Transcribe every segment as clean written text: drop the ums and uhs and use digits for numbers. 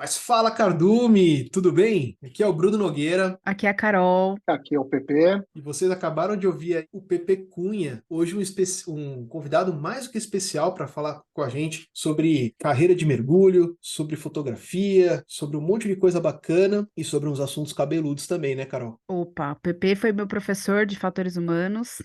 Mas fala, Cardume, tudo bem? Aqui é o Bruno Nogueira Aqui é a Carol. Aqui é o PP. e vocês acabaram de ouvir aí o Pepe Cunha, hoje um convidado mais do que especial para falar com a gente sobre carreira de mergulho, sobre fotografia, sobre um monte de coisa bacana e sobre uns assuntos cabeludos também, né, Carol? Opa, o PP foi meu professor de fatores humanos.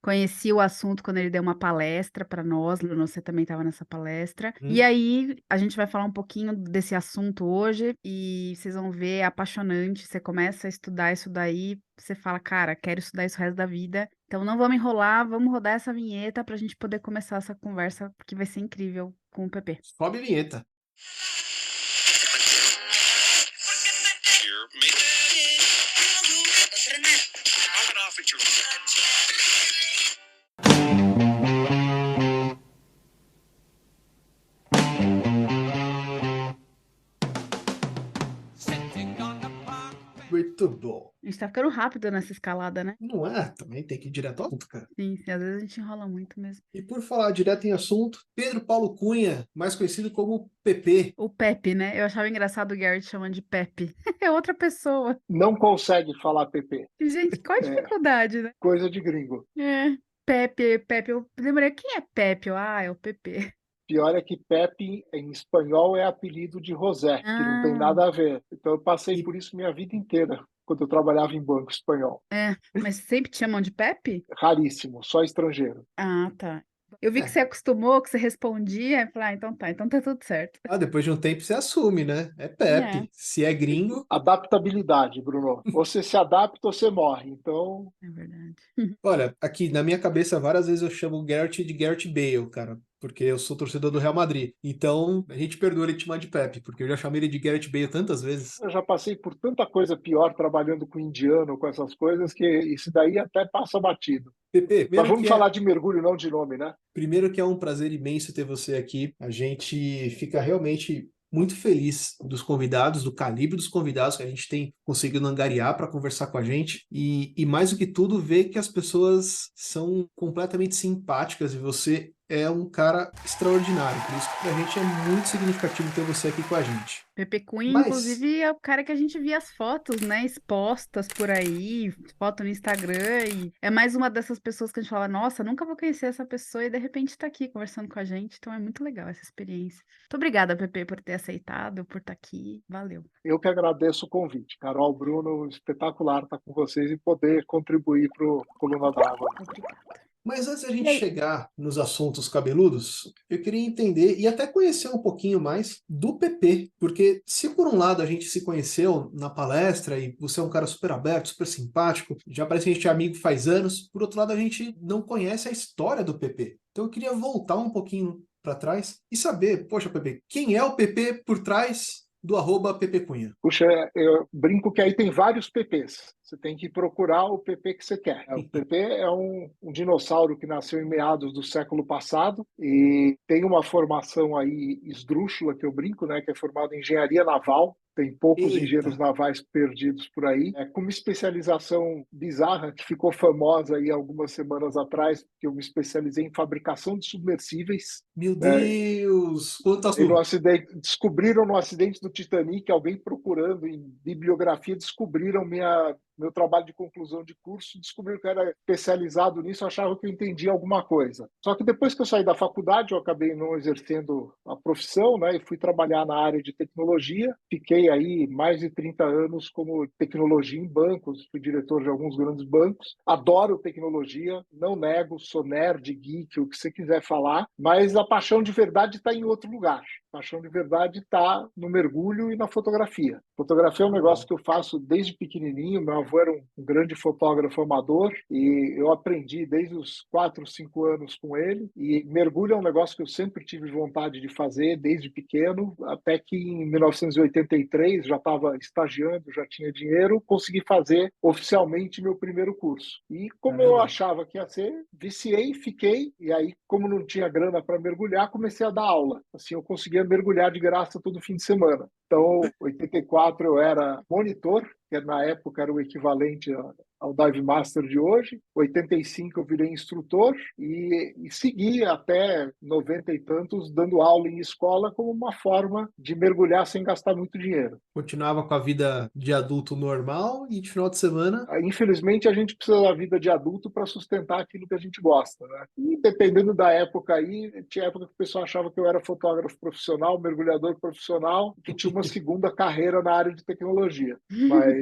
Conheci o assunto quando ele deu uma palestra para nós, Bruno, você também estava nessa palestra. E Hum. aí, a gente vai falar um pouquinho desse assunto hoje e vocês vão ver, é apaixonante. Você começa a estudar isso daí, você fala, cara, quero estudar isso o resto da vida. Então não vamos enrolar, vamos rodar essa vinheta para a gente poder começar essa conversa que vai ser incrível com o PP. Sobe a vinheta. Muito bom. A gente tá ficando rápido nessa escalada, né? Não é? Também tem que ir direto ao assunto, cara. Sim, sim, às vezes a gente enrola muito mesmo. E por falar direto em assunto, Pedro Paulo Cunha, mais conhecido como PP. O Pepe, né? Eu achava engraçado o Garrett chamando de Pepe. É outra pessoa. Não consegue falar PP. Gente, qual a É dificuldade, né? coisa de gringo. É. Pepe, Pepe. Eu lembrei, quem é Pepe? É o Pepe. Pior é que Pepe, em espanhol, é apelido de José, que não tem Ah, nada a ver. Então eu passei E por isso minha vida inteira, quando eu trabalhava em banco espanhol. mas sempre te chamam de Pepe? Raríssimo, só estrangeiro. Ah, tá. Eu vi que é, você acostumou, que você respondia, e falei, então tá tudo certo. depois de um tempo você assume, né? É É, Pepe. Se é gringo, Adaptabilidade, Bruno. Ou você se adapta ou você morre. Então, é verdade. olha, aqui na minha cabeça várias vezes eu chamo o Garrett de Garrett Bale, cara, porque eu sou torcedor do Real Madrid. Então a gente perdoa ele te chamar de Pepe, porque eu já chamei ele de Garrett Bale tantas vezes. eu já passei por tanta coisa pior trabalhando com indiano, com essas coisas, que isso daí até passa batido. PP, Mas vamos falar de mergulho, não de nome, né? primeiro que é um prazer imenso ter você aqui. A gente fica realmente muito feliz dos convidados, do calibre dos convidados que a gente tem conseguido angariar para conversar com a gente. E mais do que tudo, ver que as pessoas são completamente simpáticas e você é um cara extraordinário. Por isso que para a gente é muito significativo ter você aqui com a gente. Pepe Cunha, Mas inclusive, é o cara que a gente via as fotos, né, expostas por aí, foto no Instagram, e é mais uma dessas pessoas que a gente fala, nossa, nunca vou conhecer essa pessoa, e de repente tá aqui conversando com a gente, então é muito legal essa experiência. Muito obrigada, Pepe, por ter aceitado, por estar aqui, valeu. Eu que agradeço o convite. Carol, Bruno, espetacular estar com vocês e poder contribuir para o Coluna d'Água. Obrigada. Mas antes da E gente aí? chegar nos assuntos cabeludos, eu queria entender e até conhecer um pouquinho mais do PP, porque se por um lado a gente se conheceu na palestra e você é um cara super aberto, super simpático, já parece que a gente é amigo faz anos, por outro lado a gente não conhece a história do PP. Então eu queria voltar um pouquinho para trás e saber, poxa, PP, quem é o PP por trás do arroba PP Cunha? Puxa, eu brinco que aí tem vários PPs. Você tem que procurar o PP que você quer. O PP é um dinossauro que nasceu em meados do século passado e tem uma formação aí esdrúxula, que eu brinco, né, que é formado em engenharia naval. Tem poucos Eita, engenheiros navais perdidos por aí, com uma especialização bizarra que ficou famosa aí algumas semanas atrás, que eu me especializei em fabricação de submersíveis, meu né? Deus, quanto E no assunto. acidente, descobriram no acidente do Titanic, alguém procurando em bibliografia, descobriram meu trabalho de conclusão de curso, descobriram que eu era especializado nisso, achavam que eu entendia alguma coisa. Só que depois que eu saí da faculdade, eu acabei não exercendo a profissão, né, e fui trabalhar na área de tecnologia. Fiquei aí mais de 30 anos como tecnologia em bancos, fui diretor de alguns grandes bancos. Adoro tecnologia, não nego, sou nerd, geek, o que você quiser falar, mas a paixão de verdade está em outro lugar. A paixão de verdade está no mergulho e na fotografia. Fotografia é um negócio Legal. que eu faço desde pequenininho. Meu avô era um grande fotógrafo amador e eu aprendi desde os 4, 5 anos com ele. E mergulho é um negócio que eu sempre tive vontade de fazer desde pequeno, até que em 1983, já estava estagiando, já tinha dinheiro, consegui fazer oficialmente meu primeiro curso. E como eu Caramba. achava que ia ser, viciei, fiquei, e aí, como não tinha grana para mergulhar, comecei a dar aula. Assim, eu conseguia mergulhar de graça todo fim de semana. Então, 84 eu era monitor, que na época era o equivalente ao Dive Master de hoje. 85 eu virei instrutor e segui até 90 e tantos dando aula em escola como uma forma de mergulhar sem gastar muito dinheiro. Continuava com a vida de adulto normal e de final de semana. Infelizmente, a gente precisa da vida de adulto para sustentar aquilo que a gente gosta, né? E dependendo da época aí, tinha época que o pessoal achava que eu era fotógrafo profissional, mergulhador profissional, que tinha uma segunda carreira na área de tecnologia. Mas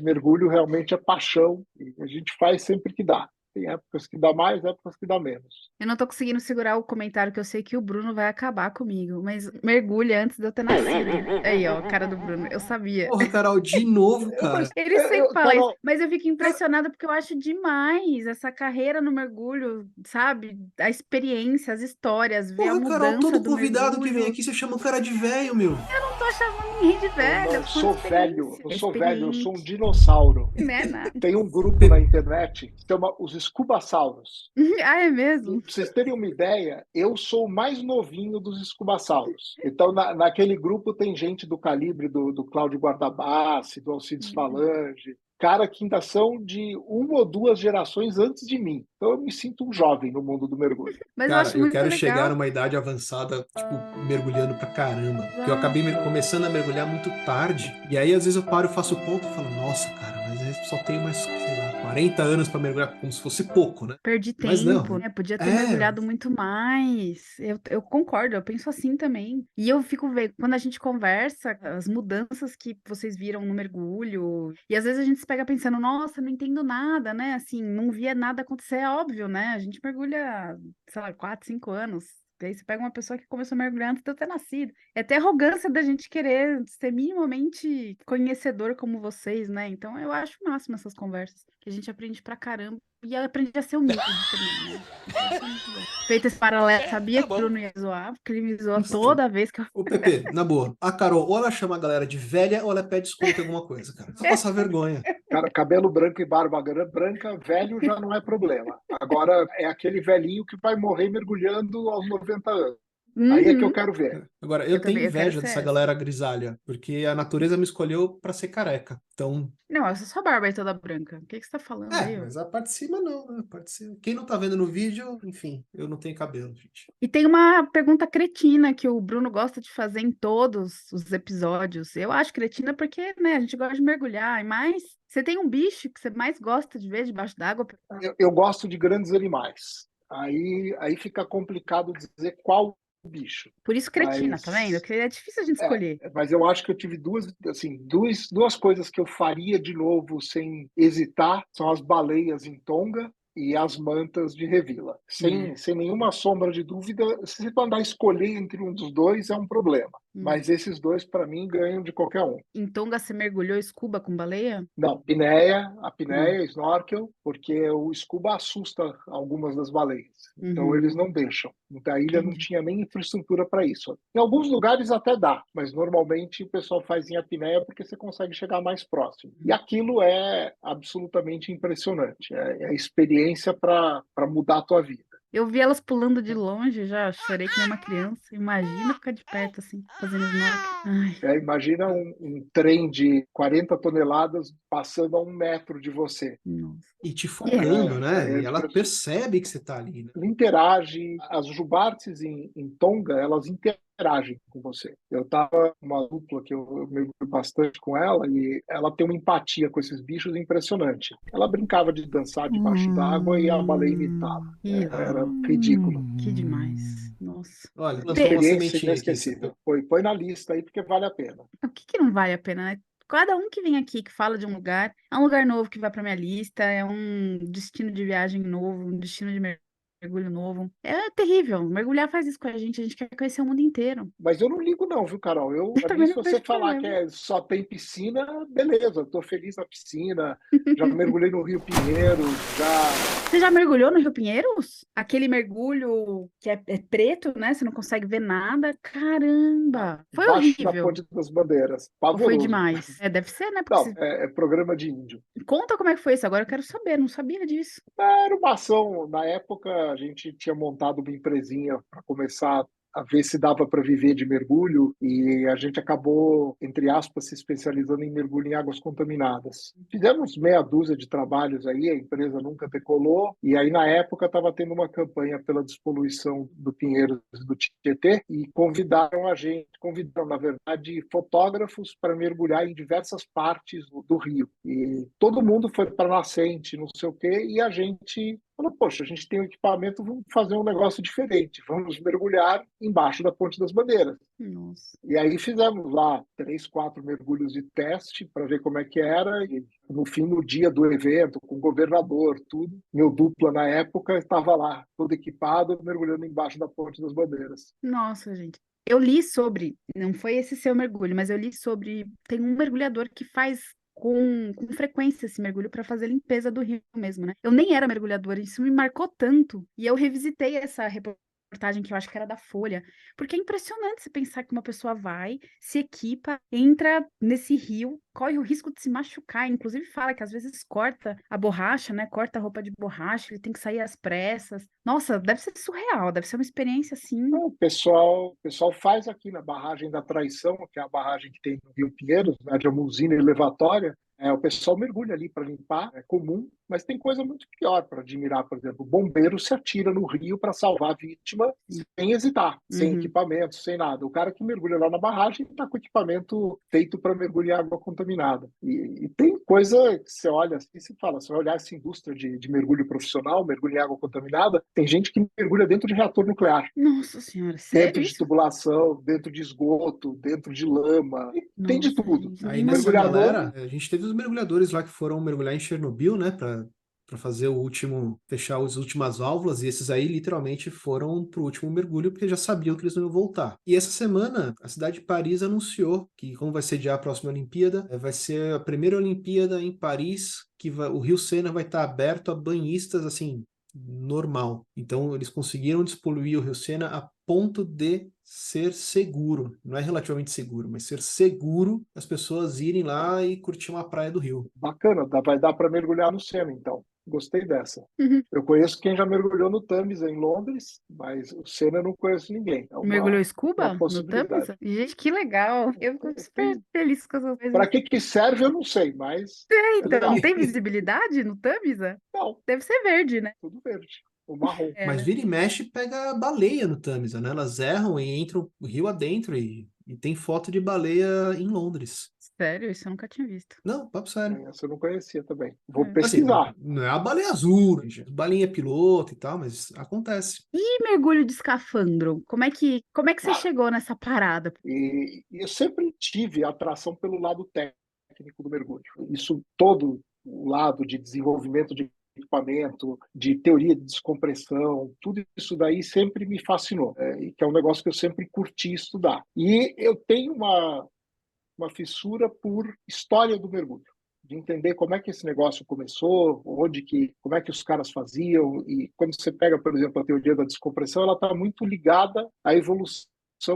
mergulho realmente é paixão e a gente faz sempre que dá. Tem épocas que dá mais, épocas que dá menos. Eu não tô conseguindo segurar o comentário que eu sei que o Bruno vai acabar comigo, mas mergulha antes de eu ter nascido. Aí, ó, a cara do Bruno. Eu sabia. Porra, Carol, de novo, cara. Mas, Ele sempre fala isso, Carol, mas eu fico impressionada porque eu acho demais essa carreira no mergulho, sabe? A experiência, as histórias, ver a Porra, Carol, mudança todo do convidado que vem mergulho. aqui, você chama o cara de velho, meu. Eu não tô chamando ninguém de velha, eu tô falando sou de velho, experiência. eu sou velho, eu sou um Experiente, dinossauro. né, nada. Tem um grupo na internet que chama os Scubasauros. Ah, é E, mesmo? pra vocês terem uma ideia, eu sou o mais novinho dos Scubasauros. Então, naquele grupo tem gente do calibre do Cláudio Guardabassi, do Alcides Falange, cara que ainda são de uma ou duas gerações antes de mim. Então, eu me sinto um jovem no mundo do mergulho. Mas eu Cara, acho eu muito quero chegar legal. numa idade avançada, tipo, mergulhando pra caramba. Porque eu acabei começando a mergulhar muito tarde. E aí, às vezes, eu paro e faço conta e falo, nossa, cara, mas eu só tenho mais, sei lá, 40 anos pra mergulhar, como se fosse pouco, né? Perdi Mas não. tempo, né? Podia ter É, mergulhado muito mais. Eu concordo, eu penso assim também. E eu fico vendo, quando a gente conversa, as mudanças que vocês viram no mergulho. E às vezes a gente se pega pensando, nossa, não entendo nada, né? Assim, não via nada acontecer, é óbvio, né? A gente mergulha, sei lá, 4, 5 anos. Daí você pega uma pessoa que começou a mergulhar antes de eu ter nascido. É até arrogância da gente querer ser minimamente conhecedor como vocês, né? Então eu acho o máximo essas conversas, que a gente aprende pra caramba. E eu aprendi a ser humilde também, né? Então, isso é muito bom. Feito esse paralelo, sabia que o Bruno ia zoar, porque ele me zoa toda vez que eu. ô Pepe, na boa, a Carol, ou ela chama a galera de velha, ou ela pede desconto em alguma coisa, cara. Só passar vergonha. Cara, cabelo branco e barba branca, velho já não é problema. Agora é aquele velhinho que vai morrer mergulhando aos 90 anos. Aí é que eu Uhum. quero ver. Agora, Eu eu tenho também, eu quero inveja ser dessa essa. galera grisalha, porque a natureza me escolheu pra ser careca. Então, Não, essa sua barba aí toda branca. O que que você tá falando aí, ó? mas a parte de cima não, né? A parte de cima. Quem não tá vendo no vídeo, enfim, eu não tenho cabelo, gente. E tem uma pergunta cretina que o Bruno gosta de fazer em todos os episódios. Eu acho cretina porque, né, a gente gosta de mergulhar, mas você tem um bicho que você mais gosta de ver debaixo d'água? Eu gosto de grandes animais. Aí fica complicado dizer qual bicho. Por isso cretina, tá vendo? Mas, Porque é difícil a gente escolher. mas eu acho que eu tive duas coisas que eu faria de novo sem hesitar, são as baleias em Tonga e as mantas de Revila. Sem nenhuma sombra de dúvida, se você mandar escolher entre um dos dois, é um problema. Mas esses dois, para mim, ganham de qualquer um. Em Tonga você mergulhou scuba com baleia? Não, a apneia, snorkel, porque o scuba assusta algumas das baleias. Então eles não deixam. Então a ilha não Entendi. tinha nem infraestrutura para isso. Em alguns lugares até dá, mas normalmente o pessoal faz em apneia porque você consegue chegar mais próximo. E aquilo é absolutamente impressionante. É a experiência para mudar a tua vida. Eu vi elas pulando de longe, já chorei que nem uma criança. Imagina ficar de perto assim, fazendo snorkel. Ai, Imagina um trem de 40 toneladas passando a 1 metro de você. nossa. E te focando, né? É E ela percebe que você tá ali, né? Ela interage, as jubartes em Tonga, elas interagem com você. Eu tava uma dupla que eu mergulho bastante com ela e ela tem uma empatia com esses bichos impressionante. Ela brincava de dançar debaixo d'água e a baleia imitava. Era ridículo. Que demais. Nossa. Olha, Uma lançou uma experiência sementinha aqui. inesquecível. Põe na lista aí porque vale a pena. O que que não vale a pena, né? Cada um que vem aqui, que fala de um lugar, é um lugar novo que vai para minha lista, é um destino de viagem novo, um destino de mergulho novo. É terrível. Mergulhar faz isso com a gente quer conhecer o mundo inteiro. Mas eu não ligo não, viu, Carol? Eu Pra mim, também se não você vejo falar problema. que só tem piscina, beleza, eu tô feliz na piscina, já mergulhei no Rio Pinheiro, já Você já mergulhou no Rio Pinheiros? Aquele mergulho que é preto, né? Você não consegue ver nada. Caramba! Foi embaixo da horrível. Ponte das Bandeiras. Ou foi Pavoroso. demais? É, deve ser, né? Porque Não, é programa de índio. conta como é que foi isso. Agora eu quero saber, não sabia disso. Era uma ação, na época a gente tinha montado uma empresinha para começar a ver se dava para viver de mergulho, e a gente acabou, entre aspas, se especializando em mergulho em águas contaminadas. Fizemos meia dúzia de trabalhos aí, a empresa nunca decolou, e aí na época estava tendo uma campanha pela despoluição do Pinheiros e do Tietê, e convidaram, na verdade, fotógrafos para mergulhar em diversas partes do rio. E todo mundo foi para nascente, não sei o quê, e a gente falou, poxa, a gente tem um equipamento, vamos fazer um negócio diferente, vamos mergulhar embaixo da Ponte das Bandeiras. Nossa. E aí fizemos lá 3, 4 mergulhos de teste para ver como é que era, e no fim, no dia do evento, com o governador, tudo, meu dupla na época estava lá, todo equipado, mergulhando embaixo da Ponte das Bandeiras. Nossa, gente. Eu li sobre, não foi esse seu mergulho, mas eu li sobre, tem um mergulhador que faz com frequência esse mergulho para fazer limpeza do rio mesmo, né? Eu nem era mergulhadora, isso me marcou tanto. E eu revisitei essa reportagem que eu acho que era da Folha, porque é impressionante você pensar que uma pessoa vai, se equipa, entra nesse rio, corre o risco de se machucar, inclusive fala que às vezes corta a borracha, né? Corta a roupa de borracha, ele tem que sair às pressas. Nossa, deve ser surreal, deve ser uma experiência assim. Então, o pessoal faz aqui na barragem da Traição, que é a barragem que tem no Rio Pinheiros, né, de uma usina elevatória. O pessoal mergulha ali para limpar, é comum, mas tem coisa muito pior para admirar. Por exemplo, o bombeiro se atira no rio para salvar a vítima sem hesitar, sem Uhum. equipamento, sem nada. O cara que mergulha lá na barragem está com equipamento feito para mergulhar em água contaminada. E tem coisa que você olha assim e se fala, você vai olhar essa indústria de mergulho profissional, mergulho em água contaminada, tem gente que mergulha dentro de reator nuclear. Nossa senhora, sério Dentro de isso? tubulação, dentro de esgoto, dentro de lama, tem de Nossa, tudo. gente, nem Aí nessa Mergulhador, galera, a gente teve os mergulhadores lá que foram mergulhar em Chernobyl, né, para fazer o último, fechar as últimas válvulas, e esses aí literalmente foram pro último mergulho porque já sabiam que eles não iam voltar. E essa semana, a cidade de Paris anunciou que, como vai sediar a próxima Olimpíada, vai ser a primeira Olimpíada em Paris, que o Rio Sena vai estar aberto a banhistas, assim, normal. Então, eles conseguiram despoluir o Rio Sena a ponto de ser seguro, não é relativamente seguro, mas ser seguro as pessoas irem lá e curtir uma praia do Rio. bacana, vai dar para mergulhar no Sena, então. Gostei dessa. Uhum. Eu conheço quem já mergulhou no Thames em Londres, mas o Sena eu não conheço ninguém. É Mergulhou uma scuba no Thames? possibilidade. Gente, que legal. Eu fico super feliz com essas Para coisas. que serve, eu não sei, mas é Então, não legal. tem visibilidade no Thames? Não, Deve ser verde, né? tudo verde. O marrom. É, Mas né? vira e mexe pega baleia no Tamisa, né? Elas erram e entram o rio adentro e tem foto de baleia em Londres. Sério, isso eu nunca tinha visto. Não, papo sério. Essa eu não conhecia também. Vou É. Assim, pesquisar. não é a baleia azul, gente. Balinha piloto e tal, mas acontece. E mergulho de escafandro? Como é que você chegou nessa parada? E eu sempre tive atração pelo lado técnico do mergulho. Isso todo o lado de desenvolvimento de equipamento, de teoria de descompressão, tudo isso daí sempre me fascinou, e que é um negócio que eu sempre curti estudar. E eu tenho uma fissura por história do mergulho, de entender como é que esse negócio começou, como é que os caras faziam. E quando você pega, por exemplo, a teoria da descompressão, ela está muito ligada à evolução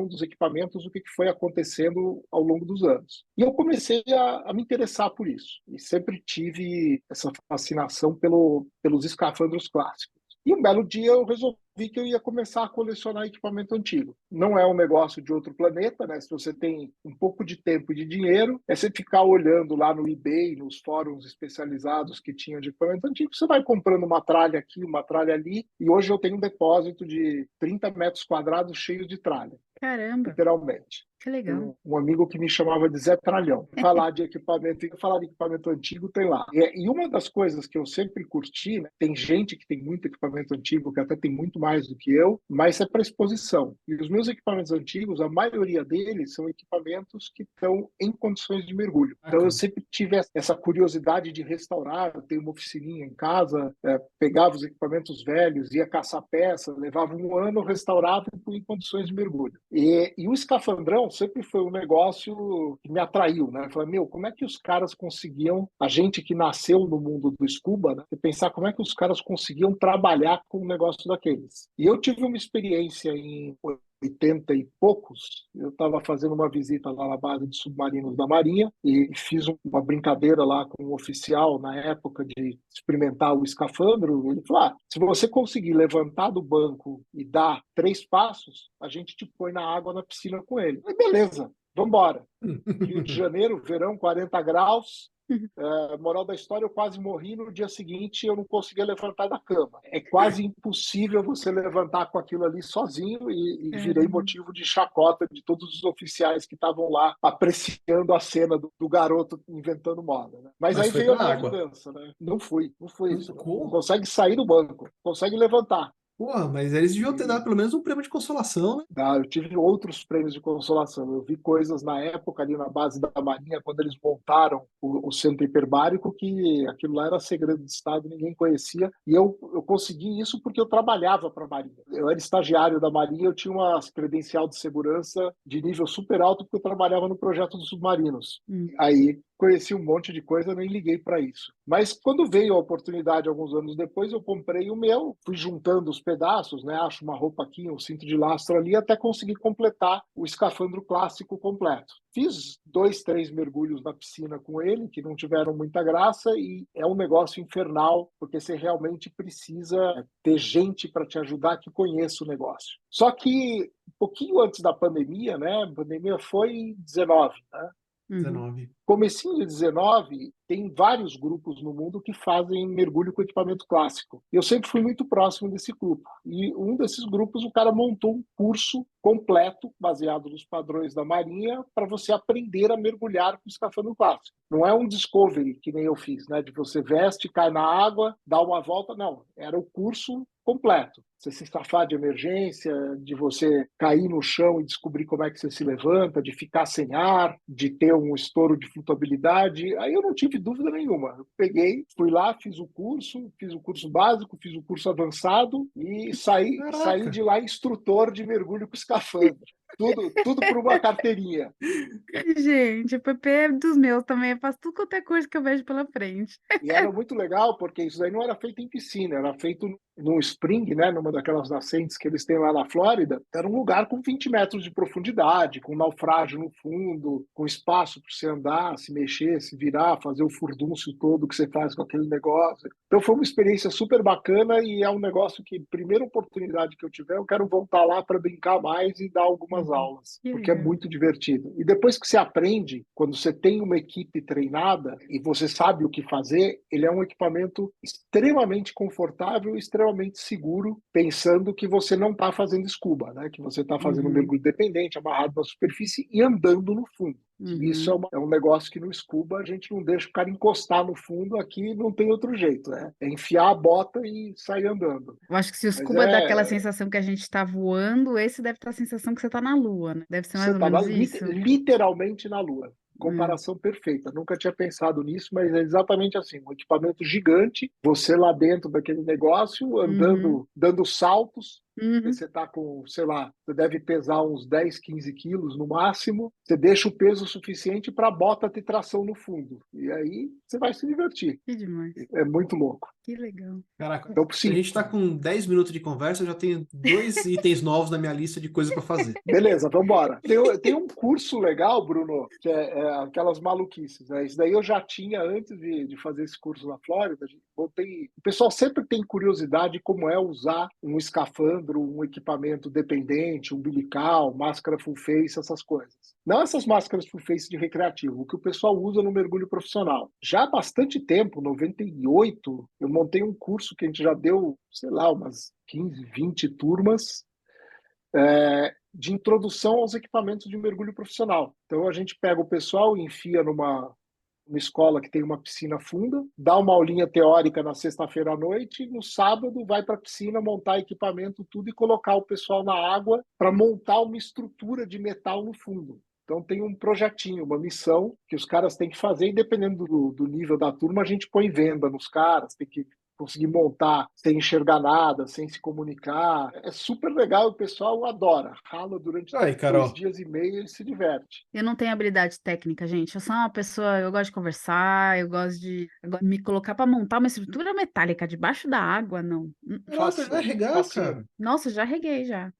dos equipamentos, o que foi acontecendo ao longo dos anos. E eu comecei a me interessar por isso. E sempre tive essa fascinação pelos escafandros clássicos. E um belo dia eu resolvi que eu ia começar a colecionar equipamento antigo. Não é um negócio de outro planeta, né? Se você tem um pouco de tempo e de dinheiro, é você ficar olhando lá no eBay, nos fóruns especializados que tinham de equipamento antigo, você vai comprando uma tralha aqui, uma tralha ali, e hoje eu tenho um depósito de 30 metros quadrados cheio de tralha, Caramba, literalmente. que legal. Um amigo que me chamava de Zé Tralhão. Falar de equipamento antigo tem lá. E uma das coisas que eu sempre curti, né, tem gente que tem muito equipamento antigo, que até tem muito mais do que eu, mas é para exposição. E os meus equipamentos antigos, a maioria deles são equipamentos que estão em condições de mergulho. Então eu sempre tive essa curiosidade de restaurar. Eu tenho uma oficininha em casa, pegava os equipamentos velhos, ia caçar peça, levava um ano, restaurava e punha em condições de mergulho. E o escafandrão sempre foi um negócio que me atraiu, né? Eu falei, como é que os caras conseguiam, a gente que nasceu no mundo do scuba, né? Pensar como é que os caras conseguiam trabalhar com um negócio daqueles. mais. E eu tive uma experiência em 80 e poucos, eu estava fazendo uma visita lá na base de submarinos da Marinha e fiz uma brincadeira lá com um oficial na época de experimentar o escafandro. Ele falou: se você conseguir levantar do banco e dar 3 passos, a gente te põe na água na piscina com ele. Eu falei, beleza, vamos embora. Rio de Janeiro, verão, 40 graus. Moral da história, eu quase morri. No dia seguinte eu não conseguia levantar da cama. É quase impossível você levantar com aquilo ali sozinho e virei motivo de chacota de todos os oficiais que estavam lá apreciando a cena do garoto inventando moda, né? Mas aí foi veio a pra minha água. vingança, né? Não fui. Você Como? não consegue sair do banco, consegue levantar. Porra, mas eles deviam ter dado pelo menos um prêmio de consolação, né? Eu tive outros prêmios de consolação. Eu vi coisas na época ali na base da Marinha, quando eles montaram o centro hiperbárico, que aquilo lá era segredo de Estado, ninguém conhecia. E eu consegui isso porque eu trabalhava para a Marinha. Eu era estagiário da Marinha, eu tinha uma credencial de segurança de nível super alto, porque eu trabalhava no projeto dos submarinos. Aí conheci um monte de coisa, nem liguei para isso. Mas quando veio a oportunidade, alguns anos depois, eu comprei o meu, fui juntando os pedaços, né? Acho uma roupa aqui, um cinto de lastro ali, até conseguir completar o escafandro clássico completo. Fiz 2, 3 mergulhos na piscina com ele, que não tiveram muita graça, e é um negócio infernal, porque você realmente precisa ter gente para te ajudar que conheça o negócio. Só que um pouquinho antes da pandemia, né? A pandemia foi em 19, né? 19. Comecinho de 19, tem vários grupos no mundo que fazem mergulho com equipamento clássico. Eu sempre fui muito próximo desse grupo. E um desses grupos, o cara montou um curso completo, baseado nos padrões da Marinha, para você aprender a mergulhar com escafandro clássico. Não é um discovery, que nem eu fiz, né? De você veste, cai na água, dá uma volta. Não, era o curso completo. Você se safar de emergência, de você cair no chão e descobrir como é que você se levanta, de ficar sem ar, de ter um estouro de flutuabilidade. Aí eu não tive dúvida nenhuma. Eu peguei, fui lá, fiz o curso básico, fiz o curso avançado e saí de lá instrutor de mergulho com escafandro. Tudo por uma carteirinha. Gente, o PP é dos meus também. Eu faço tudo quanto é coisa que eu vejo pela frente. E era muito legal, porque isso daí não era feito em piscina, era feito num spring, né, numa daquelas nascentes que eles têm lá na Flórida. Era um lugar com 20 metros de profundidade, com naufrágio no fundo, com espaço para você andar, se mexer, se virar, fazer o furdúncio todo que você faz com aquele negócio. Então foi uma experiência super bacana e é um negócio que, primeira oportunidade que eu tiver, eu quero voltar lá para brincar mais e dar algumas aulas, porque é muito divertido. E depois que você aprende, quando você tem uma equipe treinada e você sabe o que fazer, ele é um equipamento extremamente confortável e extremamente seguro, pensando que você não está fazendo scuba, né? Que você está fazendo um mergulho dependente, amarrado na superfície e andando no fundo. Isso é um negócio que no scuba a gente não deixa o cara encostar no fundo, aqui não tem outro jeito, né? É enfiar a bota e sair andando. Eu acho que se o Mas scuba dá aquela sensação que a gente está voando, esse deve estar a sensação que você está na Lua, né? Deve ser mais você ou está menos isso. literalmente na Lua. Comparação perfeita. Nunca tinha pensado nisso, mas é exatamente assim. Um equipamento gigante, você lá dentro daquele negócio, andando, dando saltos. Você está com, sei lá, você deve pesar uns 10, 15 quilos no máximo. Você deixa o peso suficiente para a bota ter tração no fundo. E aí você vai se divertir. Que demais. É muito louco. Que legal. Caraca, Então, se a gente está com 10 minutos de conversa, eu já tenho 2 itens novos na minha lista de coisas para fazer. Beleza, vamos embora. Tem um curso legal, Bruno, que é aquelas maluquices, né? Isso daí eu já tinha antes de fazer esse curso na Flórida. O pessoal sempre tem curiosidade de como é usar um escafandro, um equipamento dependente, umbilical, máscara full face, essas coisas. Não essas máscaras full face de recreativo, o que o pessoal usa no mergulho profissional. Já há bastante tempo, 98, eu montei um curso que a gente já deu, sei lá, umas 15, 20 turmas, de introdução aos equipamentos de mergulho profissional. Então a gente pega o pessoal e enfia numa escola que tem uma piscina funda, dá uma aulinha teórica na sexta-feira à noite, e no sábado vai para a piscina montar equipamento, tudo, e colocar o pessoal na água para montar uma estrutura de metal no fundo. Então tem um projetinho, uma missão que os caras têm que fazer, e dependendo do nível da turma, a gente põe venda nos caras, tem que conseguir montar sem enxergar nada, sem se comunicar. É super legal, o pessoal adora. Rala durante Aí, 2 dias e meio, ele se diverte. Eu não tenho habilidade técnica, gente. Eu sou uma pessoa, eu gosto de conversar, eu gosto de me colocar para montar uma estrutura metálica debaixo da água, não. Caraca, vai Facinho, regar, facinho. cara. Nossa, já reguei já.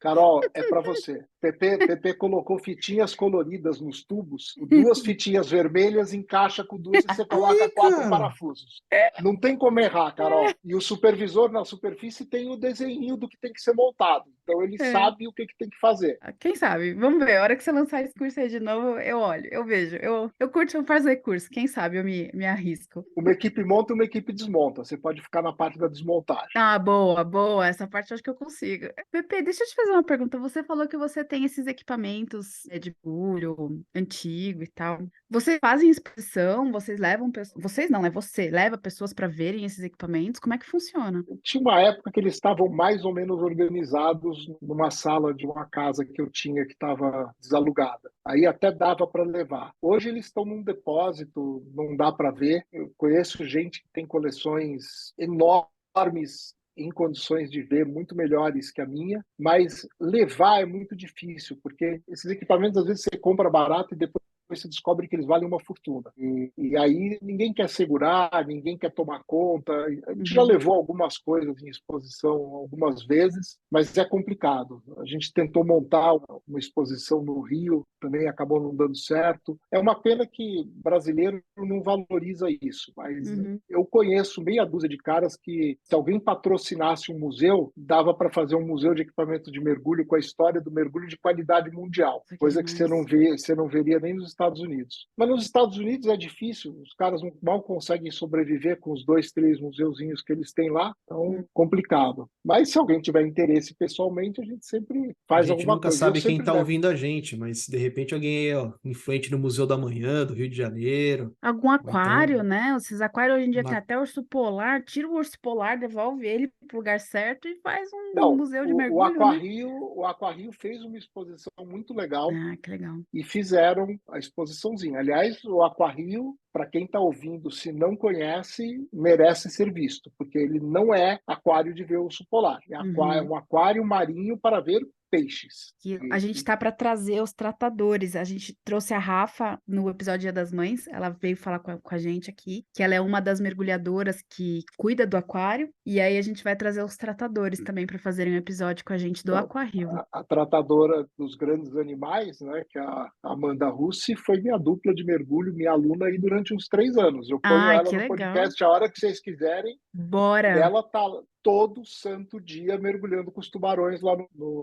Carol, é para você. Pepe colocou fitinhas coloridas nos tubos, 2 fitinhas vermelhas encaixa com duas e você coloca Aí, 4 cara. parafusos. Não tem como errar, Carol. E o supervisor na superfície tem o desenho do que tem que ser montado. Então ele É. sabe o que tem que fazer. Quem sabe? Vamos ver. A hora que você lançar esse curso aí de novo, eu olho, eu vejo. Eu curto fazer curso. Quem sabe eu me arrisco. Uma equipe monta e uma equipe desmonta. Você pode ficar na parte da desmontagem. Ah, boa, boa. Essa parte eu acho que eu consigo. Pepe, deixa eu te fazer uma pergunta. Você falou que você tem esses equipamentos de mergulho antigo e tal. Vocês fazem exposição? Vocês levam pessoas. Vocês não, é você. Leva pessoas para verem esses equipamentos? Como é que funciona? Tinha uma época que eles estavam mais ou menos organizados numa sala de uma casa que eu tinha que estava desalugada. Aí até dava para levar. Hoje eles estão num depósito, não dá para ver. Eu conheço gente que tem coleções enormes em condições de ver muito melhores que a minha, mas levar é muito difícil, porque esses equipamentos às vezes você compra barato e depois você descobre que eles valem uma fortuna. E aí ninguém quer segurar, ninguém quer tomar conta. A gente já Uhum, levou algumas coisas em exposição algumas vezes, mas é complicado. A gente tentou montar uma exposição no Rio, também acabou não dando certo. É uma pena que brasileiro não valoriza isso, mas uhum. eu conheço meia dúzia de caras que, se alguém patrocinasse um museu, dava para fazer um museu de equipamento de mergulho com a história do mergulho de qualidade mundial, Isso aqui é coisa que demais. você não veria nem nos Estados Unidos. Mas nos Estados Unidos é difícil, os caras mal conseguem sobreviver com os 2, 3 museuzinhos que eles têm lá, então complicado. Mas se alguém tiver interesse pessoalmente, a gente sempre A faz gente alguma nunca coisa. Eu sabe quem sempre tá levo. ouvindo a gente, mas de repente alguém aí, ó, influente no Museu da Manhã, do Rio de Janeiro, Algum ou então aquário, né? Esses aquários hoje em dia tem uma... até urso polar. Tira o urso polar, devolve ele pro lugar certo e faz um Não, museu de o mergulho, né? Aquarrio fez uma exposição muito legal Ah, que legal. e fizeram a exposiçãozinha. Aliás, o Aquarrio, para quem está ouvindo, se não conhece, merece ser visto, porque ele não é aquário de ver urso polar, é Uhum. um aquário marinho para ver peixes. Que a gente tá para trazer os tratadores. A gente trouxe a Rafa no episódio Dia das Mães. Ela veio falar com a gente aqui, que ela é uma das mergulhadoras que cuida do aquário. E aí a gente vai trazer os tratadores também para fazerem um episódio com a gente do Então, Aquario. a tratadora dos grandes animais, né, que é a Amanda Russi, foi minha dupla de mergulho, minha aluna aí durante uns 3 anos. Eu ponho Ai, ela que no legal. podcast a hora que vocês quiserem, e Bora. ela tá todo santo dia mergulhando com os tubarões lá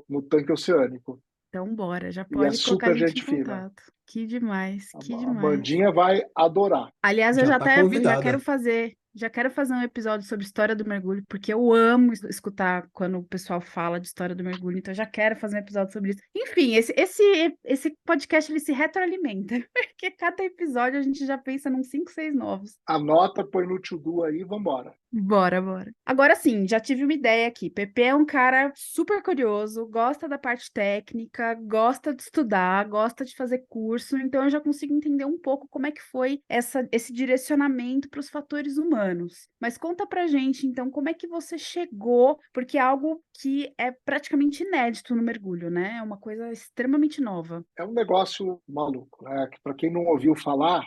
no tanque oceânico. Então, bora. Já E é pode colocar a super gente em gente fina. contato. Que demais, que A demais. Mandinha vai adorar. Aliás, eu Já já tá até convidada. já quero fazer um episódio sobre história do mergulho, porque eu amo escutar quando o pessoal fala de história do mergulho, então eu já quero fazer um episódio sobre isso. Enfim, esse podcast ele se retroalimenta, porque cada episódio a gente já pensa num 5, 6 novos. Anota, põe no to-do aí, vambora. Bora, bora. Agora sim, já tive uma ideia aqui. Pepe é um cara super curioso, gosta da parte técnica, gosta de estudar, gosta de fazer curso, então eu já consigo entender um pouco como é que foi esse direcionamento para os fatores humanos. Mas conta pra gente, então, como é que você chegou, porque é algo que é praticamente inédito no mergulho, né? É uma coisa extremamente nova. É um negócio maluco, né? Para quem não ouviu falar,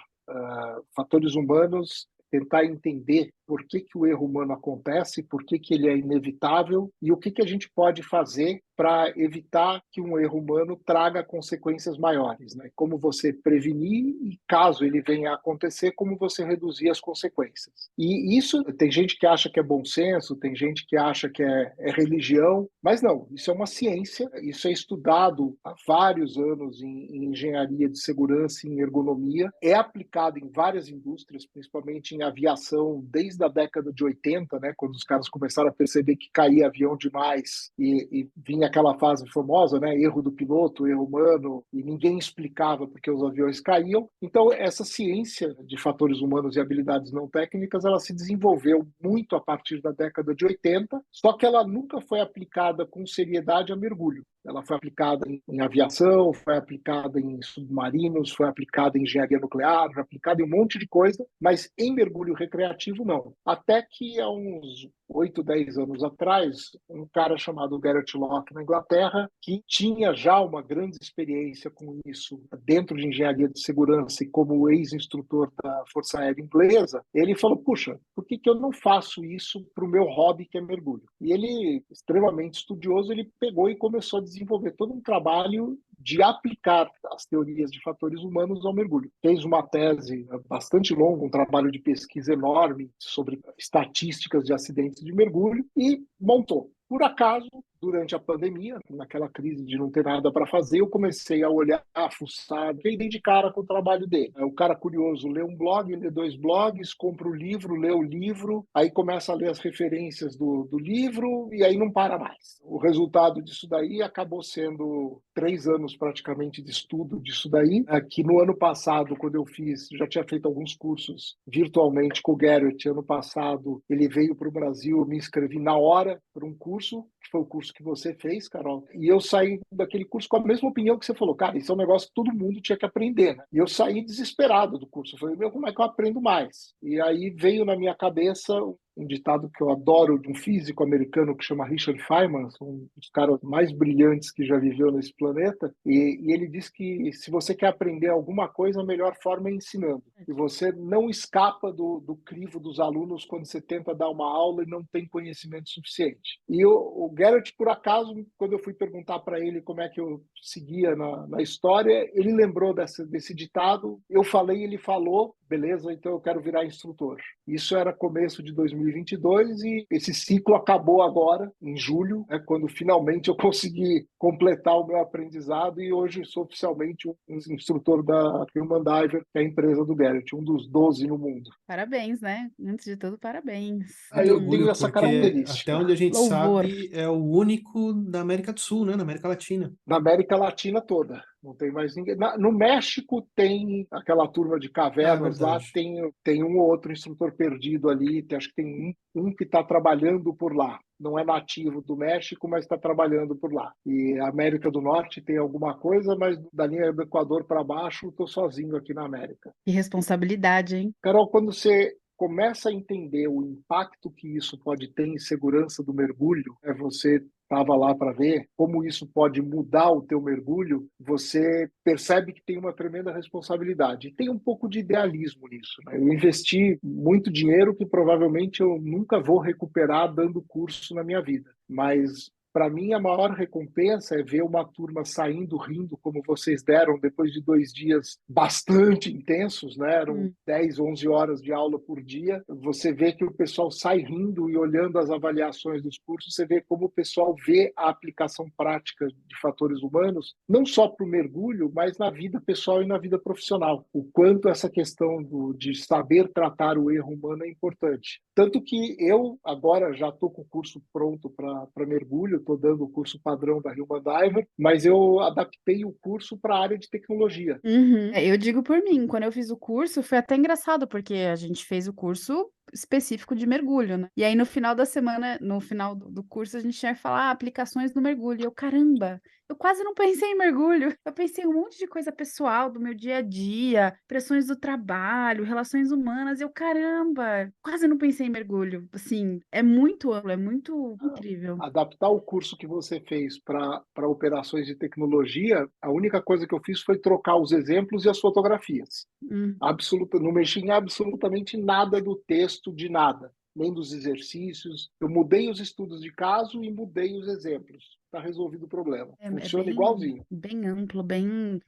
fatores humanos, tentar entender por que o erro humano acontece, por que ele é inevitável e o que a gente pode fazer para evitar que um erro humano traga consequências maiores, né? Como você prevenir e, caso ele venha a acontecer, como você reduzir as consequências. E isso, tem gente que acha que é bom senso, tem gente que acha que é religião, mas não, isso é uma ciência, isso é estudado há vários anos em engenharia de segurança e em ergonomia, é aplicado em várias indústrias, principalmente em aviação, desde a década de 80, né, quando os caras começaram a perceber que caía avião demais e vinha aquela fase famosa, né, erro do piloto, erro humano, e ninguém explicava porque os aviões caíam. Então, essa ciência de fatores humanos e habilidades não técnicas, ela se desenvolveu muito a partir da década de 80, só que ela nunca foi aplicada com seriedade a mergulho. Ela foi aplicada em aviação, foi aplicada em submarinos, foi aplicada em engenharia nuclear, foi aplicada em um monte de coisa, mas em mergulho recreativo não. Até que há uns 8, 10 anos atrás, um cara chamado Garrett Locke na Inglaterra, que tinha já uma grande experiência com isso dentro de engenharia de segurança e como ex-instrutor da Força Aérea Inglesa, ele falou, puxa, por que eu não faço isso para o meu hobby, que é mergulho? E ele, extremamente estudioso, ele pegou e começou a desenvolver todo um trabalho de aplicar as teorias de fatores humanos ao mergulho. Fez uma tese bastante longa, um trabalho de pesquisa enorme sobre estatísticas de acidentes de mergulho e montou. Por acaso, durante a pandemia, naquela crise de não ter nada para fazer, eu comecei a olhar, a fuçar, fiquei de cara com o trabalho dele. O cara curioso lê um blog, lê 2 blogs, compra o livro, lê o livro, aí começa a ler as referências do livro e aí não para mais. O resultado disso daí acabou sendo 3 anos praticamente de estudo disso daí, que no ano passado, quando eu fiz, já tinha feito alguns cursos virtualmente com o Garrett, ano passado ele veio para o Brasil, eu me inscrevi na hora para um curso, que foi o curso que você fez, Carol, e eu saí daquele curso com a mesma opinião que você falou, cara, isso é um negócio que todo mundo tinha que aprender, né? E eu saí desesperado do curso, eu falei, meu, como é que eu aprendo mais? E aí veio na minha cabeça um ditado que eu adoro de um físico americano que chama Richard Feynman, um dos caras mais brilhantes que já viveu nesse planeta, e ele diz que se você quer aprender alguma coisa, a melhor forma é ensinando. E você não escapa do crivo dos alunos quando você tenta dar uma aula e não tem conhecimento suficiente. E o Garrett, por acaso, quando eu fui perguntar para ele como é que eu seguia na história, ele lembrou desse ditado, eu falei, ele falou, beleza, então eu quero virar instrutor. Isso era começo de 2022 e esse ciclo acabou agora, em julho, quando finalmente eu consegui completar o meu aprendizado e hoje sou oficialmente um instrutor da Human Diver, que é a empresa do Garrett, um dos 12 no mundo. Parabéns, né? Antes de tudo, parabéns. Aí eu tenho Orgulho, essa porque até característica. onde a gente Louvor. sabe é o único da América do Sul, né? Na América Latina. Na América Latina toda. Não tem mais ninguém. No México tem aquela turma de Ah, é cavernas lá, verdade. tem um ou outro instrutor perdido ali, acho que tem um que está trabalhando por lá. Não é nativo do México, mas está trabalhando por lá. E a América do Norte tem alguma coisa, mas da linha do Equador para baixo, estou sozinho aqui na América. Que responsabilidade, hein? Carol, quando você começa a entender o impacto que isso pode ter em segurança do mergulho, você estava lá para ver como isso pode mudar o teu mergulho, você percebe que tem uma tremenda responsabilidade. E tem um pouco de idealismo nisso, né? Eu investi muito dinheiro que provavelmente eu nunca vou recuperar dando curso na minha vida, mas para mim, a maior recompensa é ver uma turma saindo rindo, como vocês deram, depois de 2 dias bastante intensos, né? Eram 10, 11 horas de aula por dia. Você vê que o pessoal sai rindo e olhando as avaliações dos cursos, você vê como o pessoal vê a aplicação prática de fatores humanos, não só para o mergulho, mas na vida pessoal e na vida profissional. O quanto essa questão de saber tratar o erro humano é importante. Tanto que eu agora já estou com o curso pronto para mergulho, estou dando o curso padrão da Human Diver, mas eu adaptei o curso para a área de tecnologia. Uhum. Eu digo por mim, quando eu fiz o curso, foi até engraçado, porque a gente fez o curso específico de mergulho, né? E aí no final da semana, no final do curso, a gente tinha que falar aplicações no mergulho. E eu, caramba, eu quase não pensei em mergulho. Eu pensei em um monte de coisa pessoal do meu dia a dia, pressões do trabalho, relações humanas. Eu, caramba, quase não pensei em mergulho. Assim, é muito amplo, é muito incrível. Adaptar o curso que você fez para operações de tecnologia, a única coisa que eu fiz foi trocar os exemplos e as fotografias. Não mexi em absolutamente nada do texto, de nada, nem dos exercícios. Eu mudei os estudos de caso e mudei os exemplos. Está resolvido o problema. É Funciona igualzinho. bem amplo,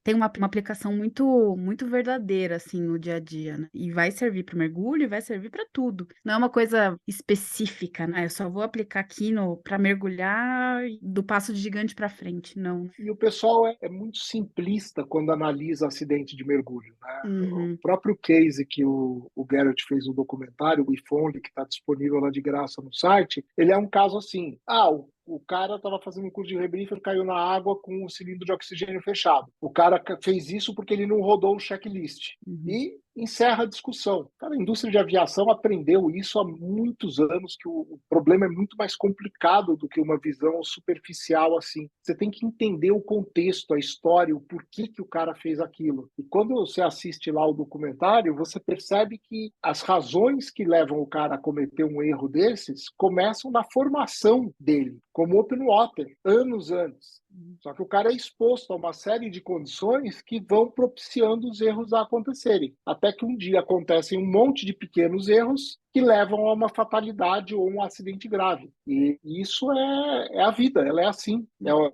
tem uma aplicação muito verdadeira, assim, no dia a dia, né? E vai servir para mergulho e vai servir para tudo. Não é uma coisa específica, né? Eu só vou aplicar aqui para mergulhar do passo de gigante para frente, não. E o pessoal é muito simplista quando analisa acidente de mergulho, né? O Uhum. próprio case que o Garrett fez um documentário, o If Only, que está disponível lá de graça no site, ele é um caso assim. O o cara estava fazendo um curso de rebriefer, caiu na água com o cilindro de oxigênio fechado. O cara fez isso porque ele não rodou o checklist. E encerra a discussão. Cara, a indústria de aviação aprendeu isso há muitos anos, que o problema é muito mais complicado do que uma visão superficial assim. Você tem que entender o contexto, a história, o porquê que o cara fez aquilo. E quando você assiste lá o documentário, você percebe que as razões que levam o cara a cometer um erro desses começam na formação dele, como open water, anos antes. Só que o cara é exposto a uma série de condições que vão propiciando os erros a acontecerem. Até que um dia acontecem um monte de pequenos erros que levam a uma fatalidade ou um acidente grave. E isso é a vida, ela é assim.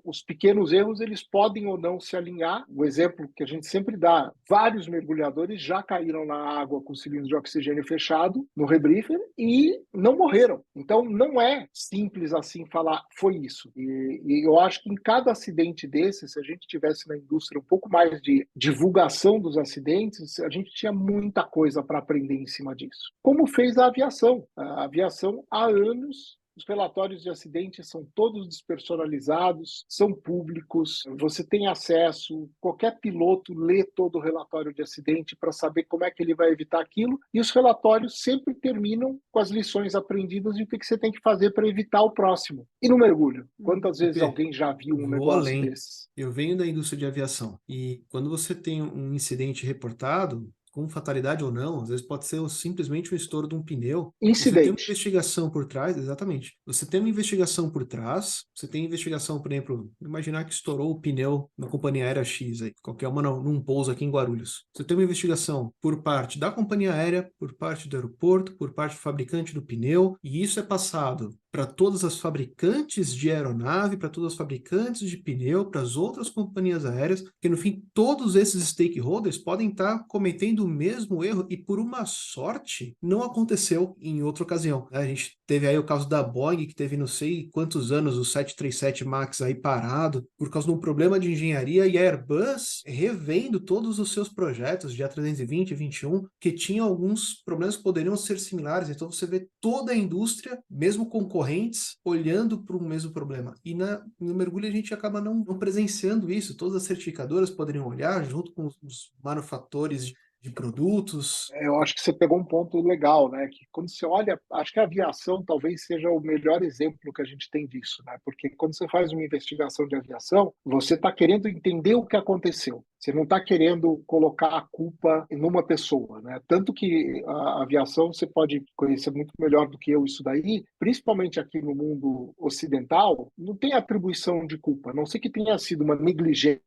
Os pequenos erros, eles podem ou não se alinhar. O exemplo que a gente sempre dá, vários mergulhadores já caíram na água com cilindro de oxigênio fechado, no rebriefer, e não morreram. Então, não é simples assim falar, foi isso. E eu acho que em cada acidente desse, se a gente tivesse na indústria um pouco mais de divulgação dos acidentes, a gente tinha muita coisa para aprender em cima disso. Como fez a aviação. A aviação, há anos, os relatórios de acidentes são todos despersonalizados, são públicos, você tem acesso, qualquer piloto lê todo o relatório de acidente para saber como é que ele vai evitar aquilo, e os relatórios sempre terminam com as lições aprendidas e o que você tem que fazer para evitar o próximo. E no mergulho? Quantas vezes alguém já viu um negócio desses? Eu venho da indústria de aviação, e quando você tem um incidente reportado, com fatalidade ou não, às vezes pode ser simplesmente o estouro de um pneu. Você tem uma investigação por trás, exatamente. Você tem uma investigação por trás, você tem investigação, por exemplo, imaginar que estourou o pneu na companhia aérea X, aí, qualquer uma num pouso aqui em Guarulhos. Você tem uma investigação por parte da companhia aérea, por parte do aeroporto, por parte do fabricante do pneu, e isso é passado para todas as fabricantes de aeronave, para todas as fabricantes de pneu, para as outras companhias aéreas, que no fim todos esses stakeholders podem estar cometendo o mesmo erro e por uma sorte não aconteceu em outra ocasião. A gente teve aí o caso da Boeing, que teve não sei quantos anos o 737 MAX aí parado por causa de um problema de engenharia, e a Airbus revendo todos os seus projetos de A320 e 21 que tinham alguns problemas que poderiam ser similares. Então você vê toda a indústria, mesmo concorrentes, olhando para o mesmo problema. E no mergulho a gente acaba não presenciando isso. Todas as certificadoras poderiam olhar junto com os manufatores de produtos. Eu acho que você pegou um ponto legal, né? Que quando você olha, acho que a aviação talvez seja o melhor exemplo que a gente tem disso, né? Porque quando você faz uma investigação de aviação, você está querendo entender o que aconteceu. Você não está querendo colocar a culpa numa pessoa, né? Tanto que a aviação você pode conhecer muito melhor do que eu isso daí, principalmente aqui no mundo ocidental, não tem atribuição de culpa, a não ser que tenha sido uma negligência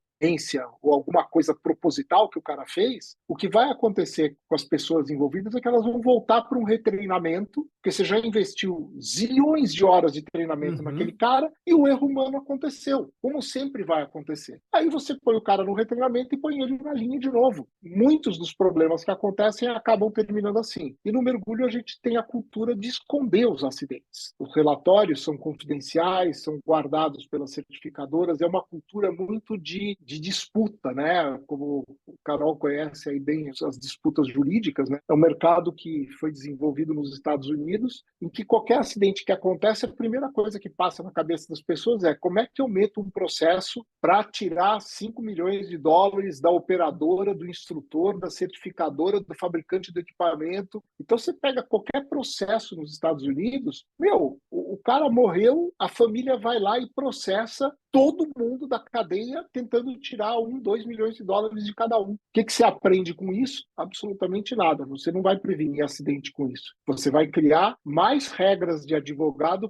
ou alguma coisa proposital que o cara fez. O que vai acontecer com as pessoas envolvidas é que elas vão voltar para um retreinamento, porque você já investiu zilhões de horas de treinamento naquele cara e o erro humano aconteceu, como sempre vai acontecer. Aí você põe o cara no retreinamento e põe ele na linha de novo. Muitos dos problemas que acontecem acabam terminando assim. E no mergulho a gente tem a cultura de esconder os acidentes. Os relatórios são confidenciais, são guardados pelas certificadoras, é uma cultura muito de disputa, né? Como o Carol conhece aí bem as disputas jurídicas, né? É um mercado que foi desenvolvido nos Estados Unidos, em que qualquer acidente que acontece, a primeira coisa que passa na cabeça das pessoas é como é que eu meto um processo para tirar 5 milhões de dólares da operadora, do instrutor, da certificadora, do fabricante do equipamento. Então você pega qualquer processo nos Estados Unidos, o cara morreu, a família vai lá e processa todo mundo da cadeia tentando tirar 1, 2 milhões de dólares de cada um. O que você aprende com isso? Absolutamente nada. Você não vai prevenir acidente com isso. Você vai criar mais regras de advogado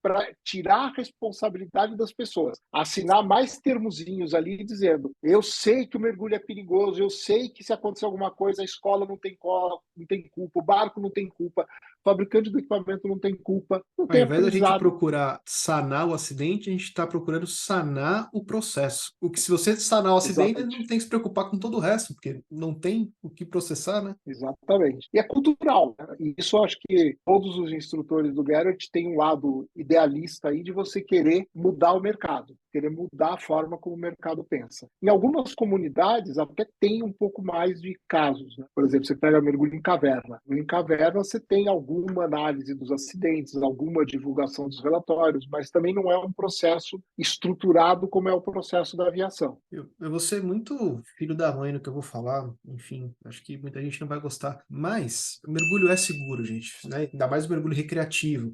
para tirar a responsabilidade das pessoas. Assinar mais termozinhos ali dizendo: eu sei que o mergulho é perigoso, eu sei que se acontecer alguma coisa, a escola não tem culpa, o barco não tem culpa, o fabricante do equipamento não tem culpa. Não tem Ao invés da gente aprendizado. procurar sanar o acidente, a gente está procurando sanar o processo. O que, se você sanar o acidente, Exatamente. não tem que se preocupar com todo o resto, porque não tem o que processar, né? Exatamente. E é cultural, né? E isso eu acho que todos os instrutores do Garrett têm um lado idealista aí de você querer mudar o mercado, querer mudar a forma como o mercado pensa. Em algumas comunidades até tem um pouco mais de casos, né? Por exemplo, você pega mergulho em caverna. Em caverna você tem alguma análise dos acidentes, alguma boa divulgação dos relatórios, mas também não é um processo estruturado como é o processo da aviação. Eu vou ser muito filho da mãe no que eu vou falar, enfim, acho que muita gente não vai gostar, mas o mergulho é seguro, gente, né? Ainda mais o mergulho recreativo.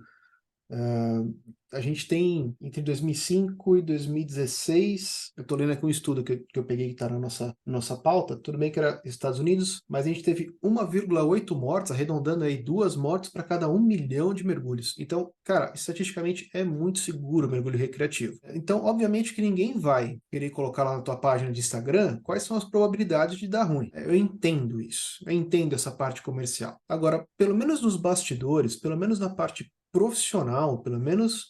A gente tem entre 2005 e 2016, eu estou lendo aqui um estudo que eu peguei que está na nossa pauta, tudo bem que era Estados Unidos, mas a gente teve 1,8 mortes, arredondando aí 2 mortes para cada 1 milhão de mergulhos. Então, cara, estatisticamente é muito seguro o mergulho recreativo. Então, obviamente que ninguém vai querer colocar lá na tua página de Instagram quais são as probabilidades de dar ruim. Eu entendo isso, eu entendo essa parte comercial. Agora, pelo menos nos bastidores, pelo menos na parte profissional, pelo menos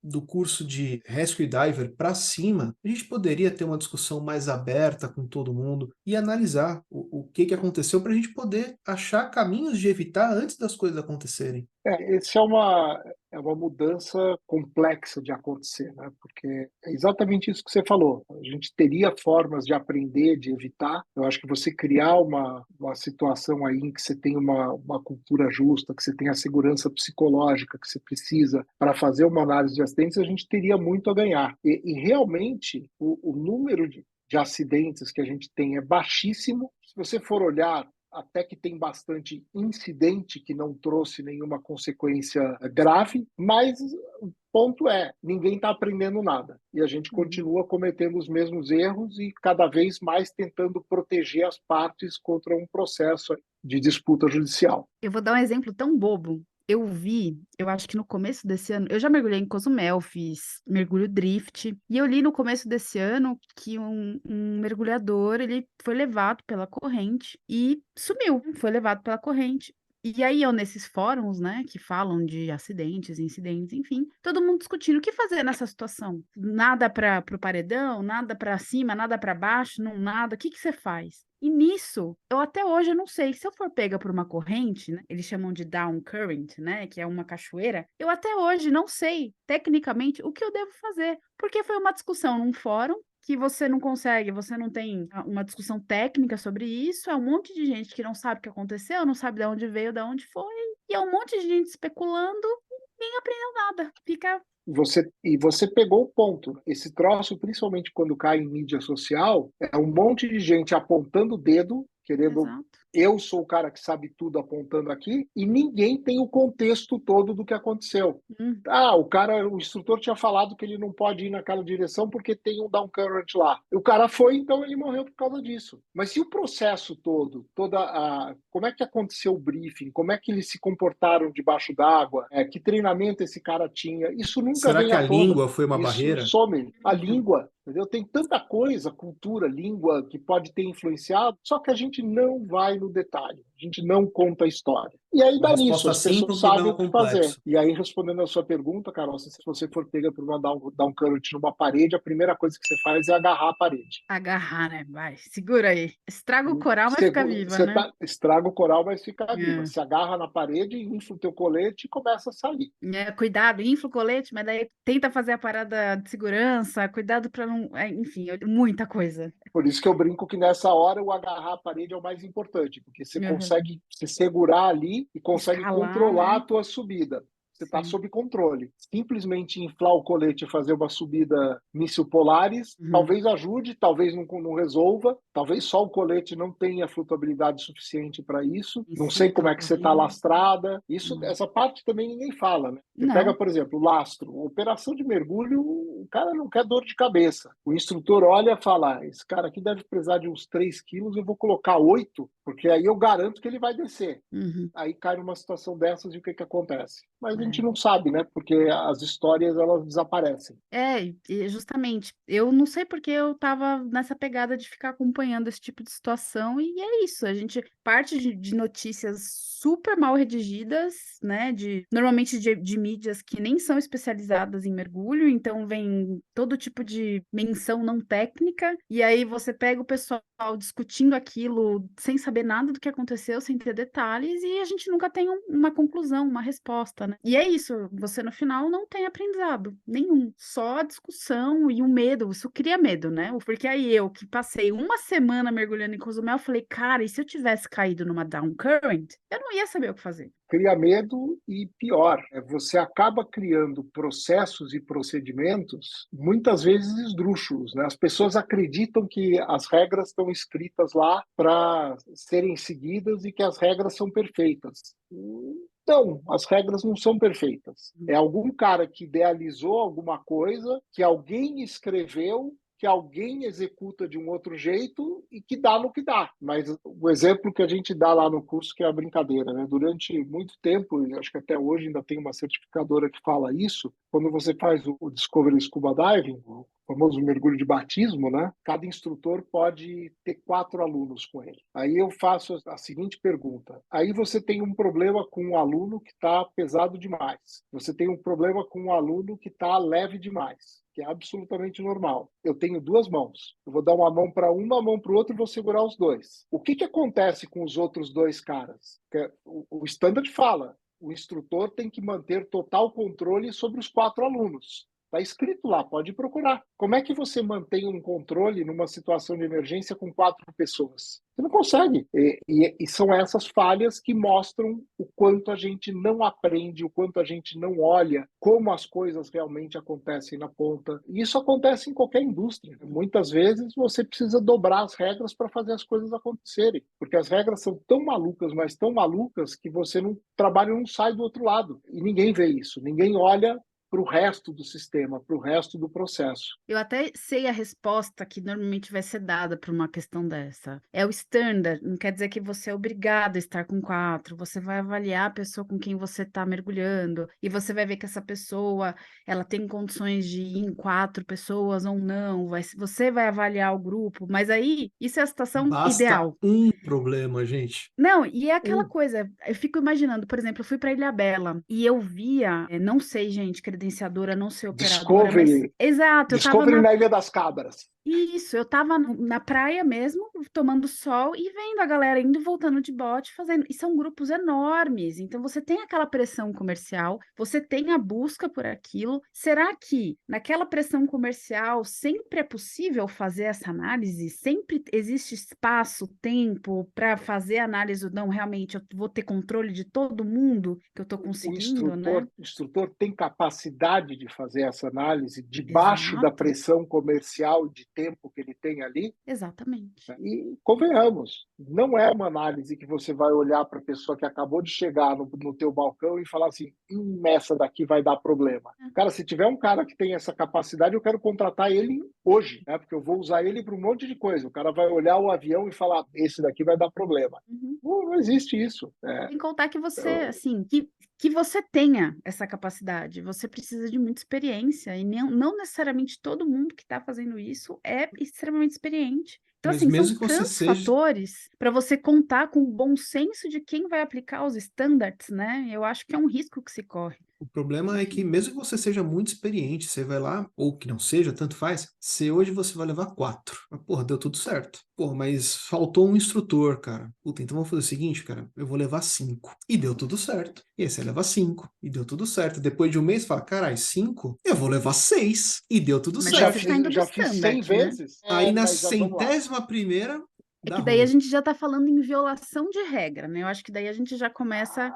do curso de Rescue Diver para cima, a gente poderia ter uma discussão mais aberta com todo mundo e analisar o que aconteceu para a gente poder achar caminhos de evitar antes das coisas acontecerem. Essa é uma mudança complexa de acontecer, né? Porque é exatamente isso que você falou. A gente teria formas de aprender, de evitar. Eu acho que você criar uma situação aí em que você tem uma cultura justa, que você tem a segurança psicológica que você precisa para fazer uma análise de acidentes, a gente teria muito a ganhar. E realmente, o número de acidentes que a gente tem é baixíssimo. Se você for olhar, até que tem bastante incidente que não trouxe nenhuma consequência grave, mas o ponto é, ninguém está aprendendo nada. E a gente continua cometendo os mesmos erros e cada vez mais tentando proteger as partes contra um processo de disputa judicial. Eu vou dar um exemplo tão bobo. Eu acho que no começo desse ano, eu já mergulhei em Cozumel, fiz mergulho drift, e eu li no começo desse ano que um mergulhador, ele foi levado pela corrente e sumiu, foi levado pela corrente. E aí, eu nesses fóruns, né, que falam de acidentes, incidentes, enfim, todo mundo discutindo o que fazer nessa situação. Nada para o paredão, nada para cima, nada para baixo, não nada. O que você faz? E nisso, eu até hoje eu não sei, se eu for pega por uma corrente, né, eles chamam de down current, né, que é uma cachoeira, eu até hoje não sei, tecnicamente, o que eu devo fazer, porque foi uma discussão num fórum, que você não consegue, você não tem uma discussão técnica sobre isso, é um monte de gente que não sabe o que aconteceu, não sabe de onde veio, de onde foi, e é um monte de gente especulando e ninguém aprendeu nada. Fica. Você pegou o ponto. Esse troço, principalmente quando cai em mídia social, é um monte de gente apontando o dedo, querendo. Exato. Eu sou o cara que sabe tudo apontando aqui, e ninguém tem o contexto todo do que aconteceu. O instrutor tinha falado que ele não pode ir naquela direção porque tem um down current lá. O cara foi, então ele morreu por causa disso. Mas se o processo todo, como é que aconteceu o briefing, como é que eles se comportaram debaixo d'água, que treinamento esse cara tinha, isso nunca Será vem que à a tona. língua foi uma Isso barreira? some. A língua, entendeu? Tem tanta coisa, cultura, língua, que pode ter influenciado, só que a gente não vai no detalhe, a gente não conta a história. E aí Uma dá nisso, resposta as simples para pessoas um sabem problema o que fazer. complexo. E aí, respondendo a sua pergunta, Carol, se você for pega por uma down current numa parede, a primeira coisa que você faz é agarrar a parede. Agarrar, né? Vai, segura aí. Estraga o coral, mas fica viva, Você né? estraga o coral, mas fica viva. É. Se agarra na parede, infla o teu colete e começa a sair. Cuidado, infla o colete, mas daí tenta fazer a parada de segurança, cuidado para não. Enfim, muita coisa. Por isso que eu brinco que nessa hora o agarrar a parede é o mais importante, porque você consegue se segurar ali e consegue Escalar, controlar né? a tua subida. Você está Sim. sob controle. Simplesmente inflar o colete e fazer uma subida míssil Polaris, talvez ajude, talvez não resolva, talvez só o colete não tenha flutuabilidade suficiente para isso. Não sei como é que você está lastrada. Essa parte também ninguém fala, né? Você pega, por exemplo, o lastro. Operação de mergulho, o cara não quer dor de cabeça. O instrutor olha e fala: esse cara aqui deve pesar de uns 3 quilos, eu vou colocar 8, porque aí eu garanto que ele vai descer. Aí cai numa situação dessas e o que acontece? Mas a gente não sabe, né? Porque as histórias, elas desaparecem. E justamente, eu não sei porque eu tava nessa pegada de ficar acompanhando esse tipo de situação, e é isso, a gente parte de notícias super mal redigidas, né, normalmente de mídias que nem são especializadas em mergulho, então vem todo tipo de menção não técnica, e aí você pega o pessoal discutindo aquilo sem saber nada do que aconteceu, sem ter detalhes, e a gente nunca tem uma conclusão, uma resposta, né? E é isso, você no final não tem aprendizado nenhum, só a discussão e o medo, isso cria medo, né? Porque aí eu que passei uma semana mergulhando em Cozumel, falei, cara, e se eu tivesse caído numa down current, eu não ia saber o que fazer. cria medo e pior, você acaba criando processos e procedimentos muitas vezes esdrúxulos, né? As pessoas acreditam que as regras estão escritas lá para serem seguidas e que as regras são perfeitas. Não, as regras não são perfeitas. É algum cara que idealizou alguma coisa, que alguém escreveu, que alguém executa de um outro jeito e que dá no que dá. Mas o exemplo que a gente dá lá no curso, que é a brincadeira, né? Durante muito tempo, e acho que até hoje ainda tem uma certificadora que fala isso, quando você faz o Discovery Scuba Diving, o famoso mergulho de batismo, né? Cada instrutor pode ter 4 alunos com ele. Aí eu faço a seguinte pergunta. Aí você tem um problema com um aluno que está pesado demais. Você tem um problema com um aluno que está leve demais, que é absolutamente normal. Eu tenho 2 mãos. Eu vou dar uma mão para uma mão para o outro e vou segurar os 2. O que acontece com os outros 2 caras? O standard fala, o instrutor tem que manter total controle sobre os 4 alunos. Está escrito lá, pode procurar. Como é que você mantém um controle numa situação de emergência com 4 pessoas? Você não consegue. E são essas falhas que mostram o quanto a gente não aprende, o quanto a gente não olha como as coisas realmente acontecem na ponta. E isso acontece em qualquer indústria. Muitas vezes você precisa dobrar as regras para fazer as coisas acontecerem, porque as regras são tão malucas, mas tão malucas que você não trabalha, não sai do outro lado. E ninguém vê isso, ninguém olha para o resto do sistema, para o resto do processo. Eu até sei a resposta que normalmente vai ser dada para uma questão dessa. É o standard, não quer dizer que você é obrigado a estar com 4. Você vai avaliar a pessoa com quem você está mergulhando e você vai ver que essa pessoa, ela tem condições de ir em 4 pessoas ou não. Você vai avaliar o grupo, mas aí isso é a situação Basta ideal. um problema, gente. Não, e é aquela coisa, eu fico imaginando, por exemplo, eu fui para Ilhabela e eu via, não sei, gente, credenciadora, não sei operadora, mas exato, eu tava Discovery na Ilha das Cabras. Isso, eu tava na praia mesmo, tomando sol e vendo a galera indo e voltando de bote, fazendo. E são grupos enormes, então você tem aquela pressão comercial, você tem a busca por aquilo. Será que naquela pressão comercial sempre é possível fazer essa análise? Sempre existe espaço, tempo para fazer a análise ou não? Realmente, eu vou ter controle de todo mundo que eu estou conseguindo, né? O instrutor tem capacidade de fazer essa análise debaixo da pressão comercial de tempo que ele tem ali. Exatamente. E convenhamos, não é uma análise que você vai olhar para a pessoa que acabou de chegar no teu balcão e falar assim, essa daqui vai dar problema. Cara, se tiver um cara que tem essa capacidade, eu quero contratar ele hoje, né? Porque eu vou usar ele para um monte de coisa. O cara vai olhar o avião e falar, esse daqui vai dar problema. Não existe isso. Sem contar que você, assim, que você tenha essa capacidade, você precisa de muita experiência, e não necessariamente todo mundo que está fazendo isso é extremamente experiente. Então, Mas assim, mesmo são que você tantos seja... fatores para você contar com o bom senso de quem vai aplicar os standards, né? Eu acho que é um risco que se corre. O problema é que mesmo que você seja muito experiente, você vai lá, ou que não seja, tanto faz, se hoje você vai levar 4. Mas, porra, deu tudo certo. Porra, mas faltou um instrutor, cara. Puta, então vamos fazer o seguinte, cara, eu vou levar 5. E deu tudo certo. E aí você leva 5. E deu tudo certo. Depois de um mês, fala, caralho, 5? Eu vou levar 6. E deu tudo Mas certo. você tá indo do Já fiz 100 standard, né? vezes. Aí na Mas vamos lá. 100ª, É dá que daí a ruim. gente já tá falando em violação de regra, né? Eu acho que daí a gente já começa...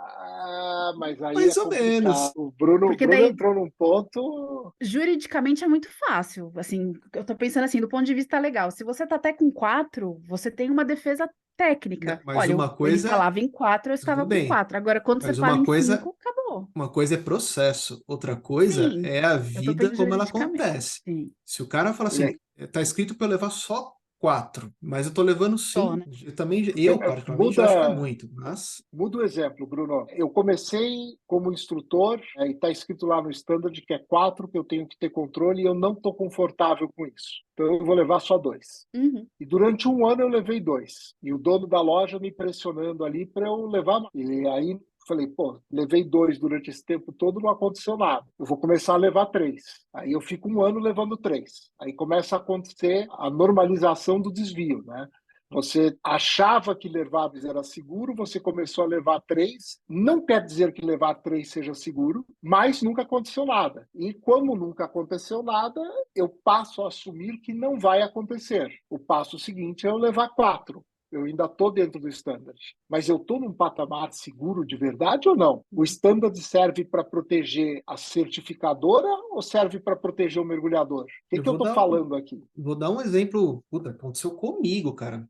Mas aí Mais é ou menos. complicado. O Bruno Porque daí, entrou num ponto... juridicamente é muito fácil. Assim, eu tô pensando assim, do ponto de vista legal. Se você tá até com 4, você tem uma defesa técnica. Mas Olha, uma ele coisa, falava em 4, eu estava tudo com bem. 4. Agora, quando você Mas fala uma em coisa 5, acabou. Uma coisa é processo, outra coisa Sim, é a eu tô vida pensando como ela juridicamente. acontece. Sim, Se o cara fala E assim, aí, tá escrito para eu levar só 4, mas eu tô levando só, 5, né? eu particularmente acho que é muito, mas muda o exemplo, Bruno. Eu comecei como instrutor, e está escrito lá no standard que é 4, que eu tenho que ter controle, e eu não estou confortável com isso. Então eu vou levar só 2. Uhum. E durante um ano eu levei 2. E o dono da loja me pressionando ali para eu levar mais. E aí falei, pô, levei 2 durante esse tempo todo, não aconteceu nada. Eu vou começar a levar 3. Aí eu fico um ano levando 3. Aí começa a acontecer a normalização do desvio, né? Você achava que levar 2 era seguro, você começou a levar 3. Não quer dizer que levar 3 seja seguro, mas nunca aconteceu nada. E como nunca aconteceu nada, eu passo a assumir que não vai acontecer. O passo seguinte é eu levar 4. eu ainda estou dentro do standard, mas eu estou num patamar seguro de verdade ou não? O standard serve para proteger a certificadora ou serve para proteger o mergulhador? O que eu estou falando aqui? Vou dar um exemplo, puta, aconteceu comigo, cara.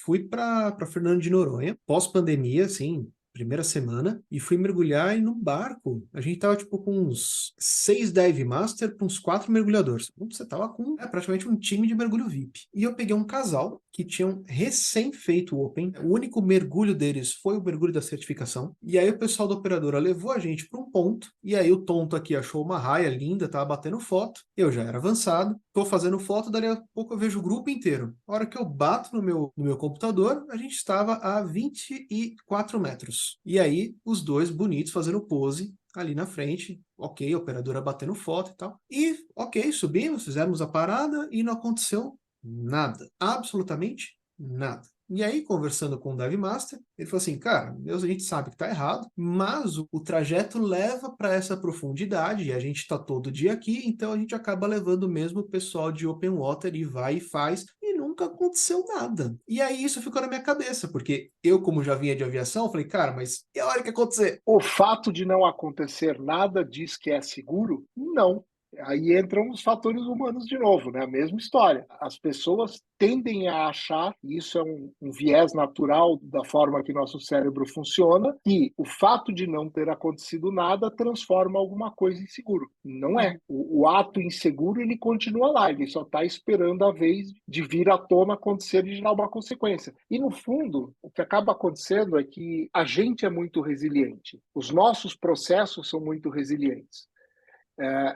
Fui para Fernando de Noronha, pós-pandemia, assim, primeira semana, e fui mergulhar e no barco, a gente tava tipo com uns 6 dive master para uns 4 mergulhadores. Então, você tava com praticamente um time de mergulho VIP. E eu peguei um casal que tinham recém feito o Open. O único mergulho deles foi o mergulho da certificação. E aí o pessoal da operadora levou a gente para um ponto. E aí o tonto aqui achou uma raia linda, tava batendo foto. Eu já era avançado, tô fazendo foto, dali a pouco eu vejo o grupo inteiro. A hora que eu bato no meu computador, a gente estava a 24 metros. E aí os dois bonitos fazendo pose ali na frente, ok, a operadora batendo foto e tal. E, ok, subimos, fizemos a parada e não aconteceu nada. Absolutamente nada. E aí, conversando com o Dive Master, ele falou assim, cara, a gente sabe que tá errado, mas o trajeto leva para essa profundidade, e a gente tá todo dia aqui, então a gente acaba levando mesmo o pessoal de Open Water e vai e faz, e nunca aconteceu nada. E aí isso ficou na minha cabeça, porque eu, como já vinha de aviação, falei, cara, mas e a hora que acontecer? O fato de não acontecer nada diz que é seguro? Não. Aí entram os fatores humanos de novo, né? A mesma história. As pessoas tendem a achar, e isso é um viés natural da forma que nosso cérebro funciona, que o fato de não ter acontecido nada transforma alguma coisa em seguro. Não é. O ato inseguro, ele continua lá, ele só está esperando a vez de vir à tona, acontecer e gerar uma consequência. E, no fundo, o que acaba acontecendo é que a gente é muito resiliente. Os nossos processos são muito resilientes.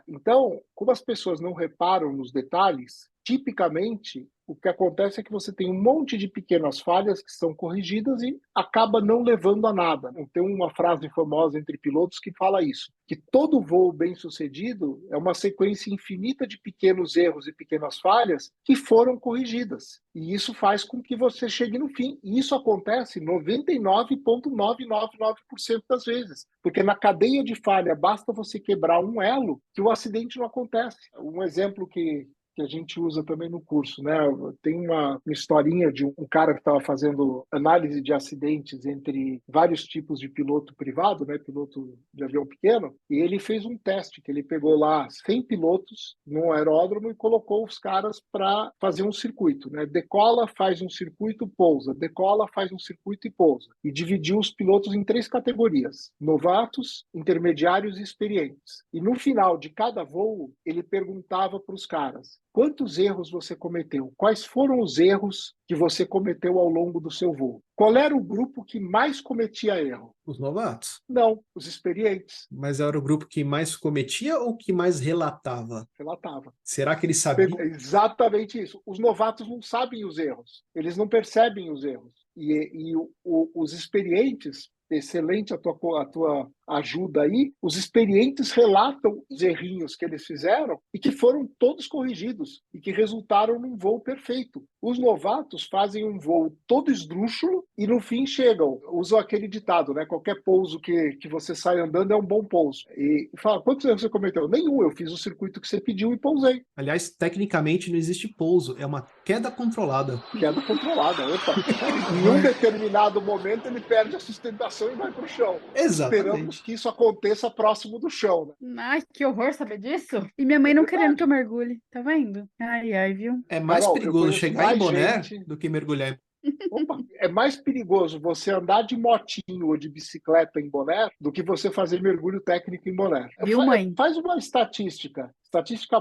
Então, como as pessoas não reparam nos detalhes, tipicamente o que acontece é que você tem um monte de pequenas falhas que são corrigidas e acaba não levando a nada. Tem uma frase famosa entre pilotos que fala isso, que todo voo bem-sucedido é uma sequência infinita de pequenos erros e pequenas falhas que foram corrigidas. E isso faz com que você chegue no fim. E isso acontece 99,999% das vezes. Porque na cadeia de falha, basta você quebrar um elo que o acidente não acontece. Um exemplo que a gente usa também no curso, né? Tem uma historinha de um cara que estava fazendo análise de acidentes entre vários tipos de piloto privado, né? Piloto de avião pequeno, e ele fez um teste, que ele pegou lá 100 pilotos num aeródromo e colocou os caras para fazer um circuito, né? Decola, faz um circuito, pousa. Decola, faz um circuito e pousa. E dividiu os pilotos em 3 categorias: novatos, intermediários e experientes. E no final de cada voo, ele perguntava para os caras: quantos erros você cometeu? Quais foram os erros que você cometeu ao longo do seu voo? Qual era o grupo que mais cometia erro? Os novatos. Não, os experientes. Mas era o grupo que mais cometia ou que mais relatava? Relatava. Será que ele sabia? Exatamente isso. Os novatos não sabem os erros. Eles não percebem os erros. Os experientes, excelente a tua ajuda aí, os experientes relatam os errinhos que eles fizeram e que foram todos corrigidos e que resultaram num voo perfeito. Os novatos fazem um voo todo esdrúxulo e no fim chegam, usam aquele ditado, né? Qualquer pouso que você sai andando é um bom pouso. E fala, quantos erros você cometeu? Nenhum, eu fiz o circuito que você pediu e pousei. Aliás, tecnicamente não existe pouso, é uma queda controlada. Queda controlada, opa. Em um determinado momento ele perde a sustentação e vai para o chão. Exatamente. Esperamos que isso aconteça próximo do chão, né? Ai, que horror saber disso. E minha mãe não querendo que eu mergulhe, tá vendo? Ai, ai, viu? É mais Carol, perigoso chegar em Bonaire gente... do que mergulhar em... Opa, é mais perigoso você andar de motinho ou de bicicleta em Bonaire do que você fazer mergulho técnico em Bonaire. Viu, mãe? Faz uma estatística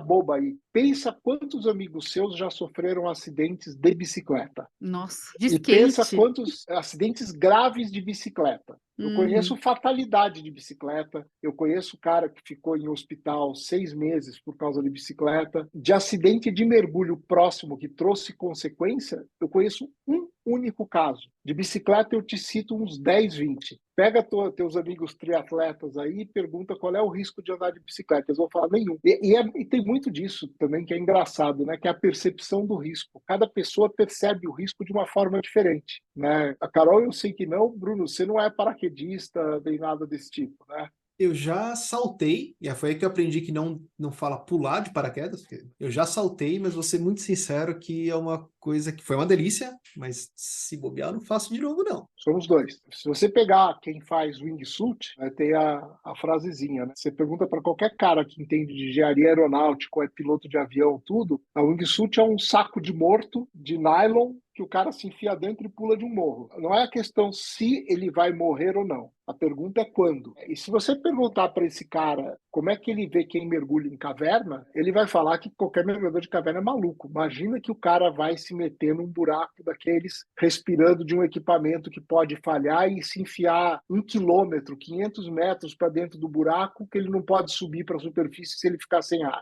boba aí. Pensa quantos amigos seus já sofreram acidentes de bicicleta. Nossa, de E skate. pensa quantos acidentes graves de bicicleta. Eu conheço fatalidade de bicicleta, eu conheço cara que ficou em hospital 6 meses por causa de bicicleta. De acidente de mergulho próximo que trouxe consequência, eu conheço um único caso. De bicicleta eu te cito uns 10, 20. Pega teus amigos triatletas aí e pergunta qual é o risco de andar de bicicleta. Eles vão falar nenhum. E tem muito disso também que é engraçado, né? Que é a percepção do risco. Cada pessoa percebe o risco de uma forma diferente, né? A Carol, eu sei que não. Bruno, você não é paraquedista nem nada desse tipo, né? Eu já saltei, e foi aí que eu aprendi que não fala pular de paraquedas, porque eu já saltei, mas vou ser muito sincero que é uma coisa que foi uma delícia, mas se bobear, eu não faço de novo, não. Somos dois. Se você pegar quem faz wingsuit, vai ter a frasezinha, né? Você pergunta para qualquer cara que entende de engenharia aeronáutica, ou é piloto de avião, tudo, a wingsuit é um saco de morto, de nylon, que o cara se enfia dentro e pula de um morro. Não é a questão se ele vai morrer ou não. A pergunta é quando. E se você perguntar para esse cara como é que ele vê quem mergulha em caverna, ele vai falar que qualquer mergulhador de caverna é maluco. Imagina que o cara vai se meter num buraco daqueles, respirando de um equipamento que pode falhar e se enfiar 1 quilômetro, 500 metros para dentro do buraco, que ele não pode subir para a superfície se ele ficar sem ar.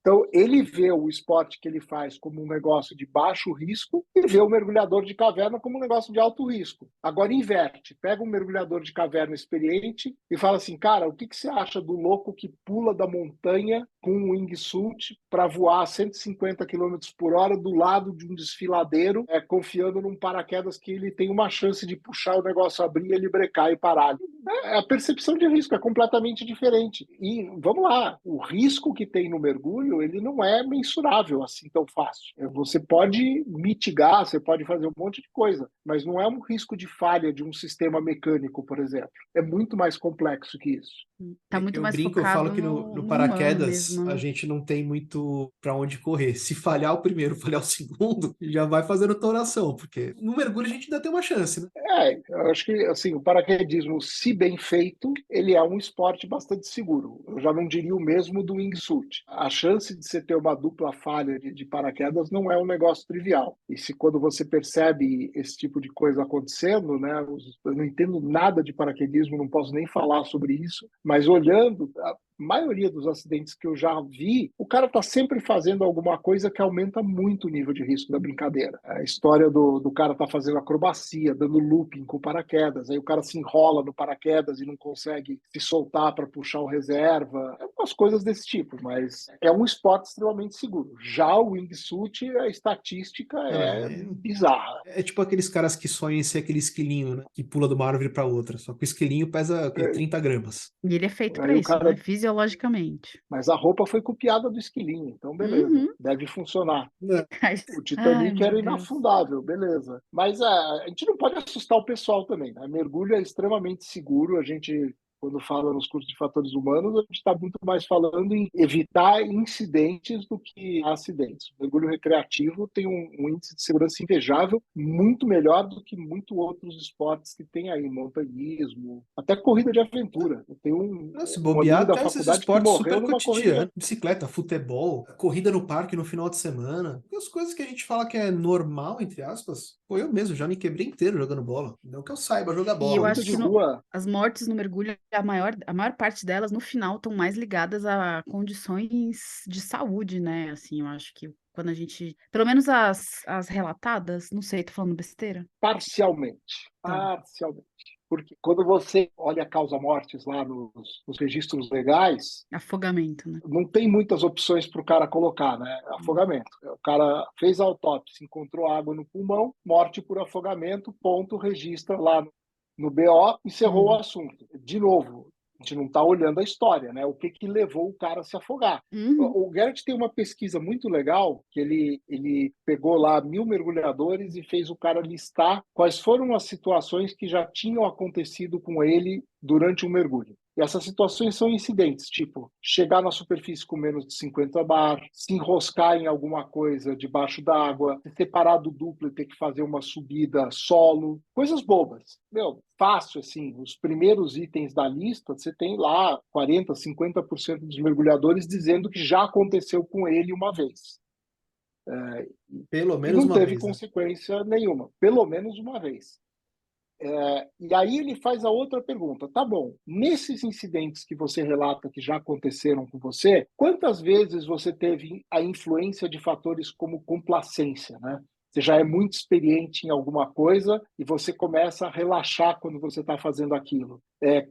Então, ele vê o esporte que ele faz como um negócio de baixo risco e vê o mergulhador de caverna como um negócio de alto risco. Agora, inverte. Pega um mergulhador de caverna experiente e fala assim, cara, o que você acha do louco que pula da montanha com um wingsuit para voar a 150 km por hora do lado de um desfiladeiro, confiando num paraquedas que ele tem uma chance de puxar o negócio, abrir, ele brecar e parar. A percepção de risco é completamente diferente. E, vamos lá, o risco que tem no mergulho, ele não é mensurável assim tão fácil. Você pode mitigar, você pode fazer um monte de coisa, mas não é um risco de falha de um sistema mecânico, por exemplo. É muito mais complexo que isso. Tá muito Eu mais brinco, eu falo focado que no no humano paraquedas mesmo, a né? gente não tem muito para onde correr. Se falhar o primeiro, falhar o segundo, já vai fazendo toração, porque no mergulho a gente ainda tem uma chance, né? Eu acho que assim, o paraquedismo, se bem feito, ele é um esporte bastante seguro. Eu já não diria o mesmo do wingsuit. A chance de você ter uma dupla falha de paraquedas não é um negócio trivial. E se quando você percebe esse tipo de coisa acontecendo, né, eu não entendo nada de paraquedismo, não posso nem falar sobre isso, mas olhando a maioria dos acidentes que eu já vi, o cara está sempre fazendo alguma coisa que aumenta muito o nível de risco da brincadeira. A história do cara tá fazendo acrobacia, dando looping com paraquedas, aí o cara se enrola no paraquedas e não consegue se soltar para puxar o reserva, umas coisas desse tipo, mas é um esporte extremamente seguro. Já o wingsuit, a estatística Ah, é bizarra. é tipo aqueles caras que sonham em ser aquele esquilinho, né? Que pula de uma árvore para outra. Só que o esquilinho pesa o quê? 30 gramas. E ele é feito Aí pra o isso, né? cara, Fisiologicamente. mas a roupa foi copiada do esquilinho, então beleza, Uhum. deve funcionar. O Ai, Titanic meu era Deus. inafundável, beleza. Mas a gente não pode assustar o pessoal também, né? Mergulho é extremamente seguro. A gente, quando fala nos cursos de fatores humanos, a gente está muito mais falando em evitar incidentes do que acidentes. O mergulho recreativo tem um índice de segurança invejável, muito melhor do que muitos outros esportes que tem aí, montanhismo, até corrida de aventura. Eu tenho Se um amigo bobear, da até esses faculdade que esportes morreu super numa corrida de cotidianos, bicicleta, futebol, corrida no parque no final de semana, e as coisas que a gente fala que é normal, entre aspas, pô, eu mesmo já me quebrei inteiro jogando bola. Não que eu saiba jogar E eu bola, corrida acho de que mas rua. as mortes no mergulho, a maior parte delas, no final, estão mais ligadas a condições de saúde, né? Assim, eu acho que quando a gente. Pelo menos as relatadas, não sei, tô falando besteira? Parcialmente. Tá. Parcialmente. Porque quando você olha a causa-mortes lá nos registros legais, Afogamento, né? não tem muitas opções para o cara colocar, né? Afogamento. O cara fez a autópsia, encontrou água no pulmão, morte por afogamento, ponto, registra lá no BO, encerrou o Uhum. assunto. De novo, a gente não está olhando a história, né? O que levou o cara a se afogar. Uhum. O Garrett tem uma pesquisa muito legal, que ele pegou lá 1.000 mergulhadores e fez o cara listar quais foram as situações que já tinham acontecido com ele durante um mergulho. E essas situações são incidentes, tipo chegar na superfície com menos de 50 bar, se enroscar em alguma coisa debaixo d'água, se separar do duplo e ter que fazer uma subida solo, coisas bobas. Meu, fácil assim, os primeiros itens da lista, você tem lá 40, 50% dos mergulhadores dizendo que já aconteceu com ele uma vez. pelo E menos não uma teve vez, né? consequência nenhuma, pelo menos uma vez. E aí ele faz a outra pergunta. Tá bom, nesses incidentes que você relata que já aconteceram com você, quantas vezes você teve a influência de fatores como complacência, né? Você já é muito experiente em alguma coisa e você começa a relaxar quando você está fazendo aquilo.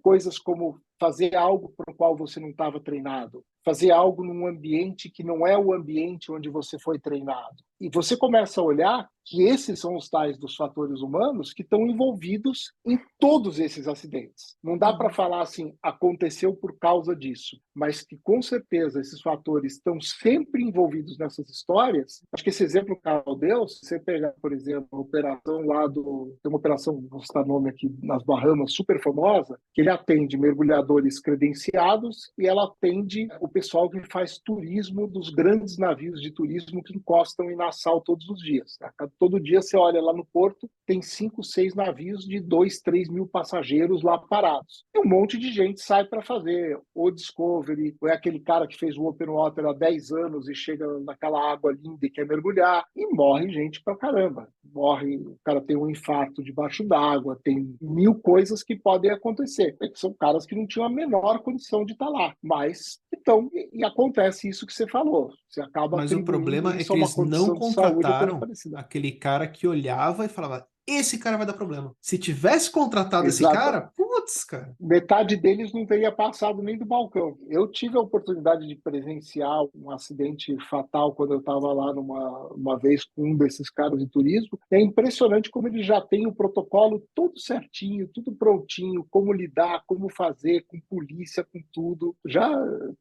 Coisas como fazer algo para o qual você não estava treinado, fazer algo num ambiente que não é o ambiente onde você foi treinado. E você começa a olhar que esses são os tais dos fatores humanos que estão envolvidos em todos esses acidentes. Não dá para falar assim, aconteceu por causa disso, mas que com certeza esses fatores estão sempre envolvidos nessas histórias. Acho que esse exemplo que o Carol deu, se você pegar, por exemplo, a operação lá tem uma operação, vou citar o nome aqui, nas Bahamas, super famosa, que ele atende mergulhadores credenciados e ela atende o pessoal que faz turismo dos grandes navios de turismo que encostam em Nassau todos os dias. Tá? Todo dia você olha lá no porto, tem 5, 6 navios de 2, 3 mil passageiros lá parados. E um monte de gente sai para fazer o Discovery, ou é aquele cara que fez o Open Water há 10 anos e chega naquela água linda e quer mergulhar, e morre gente pra caramba. Morre, o cara tem um infarto debaixo d'água, tem 1000 coisas que podem acontecer. São caras que não tinham a menor condição de estar lá, mas então, e acontece isso que você falou. Você acaba Mas o problema é isso que a uma eles não condição de saúde ou coisa contrataram parecida. aquele cara que olhava e falava, esse cara vai dar problema. Se tivesse contratado esse Exato. cara, putz, cara. Metade deles não teria passado nem do balcão. Eu tive a oportunidade de presenciar um acidente fatal quando eu estava lá uma vez com um desses caras de turismo. É impressionante como ele já tem o protocolo todo certinho, tudo prontinho, como lidar, como fazer, com polícia, com tudo. Já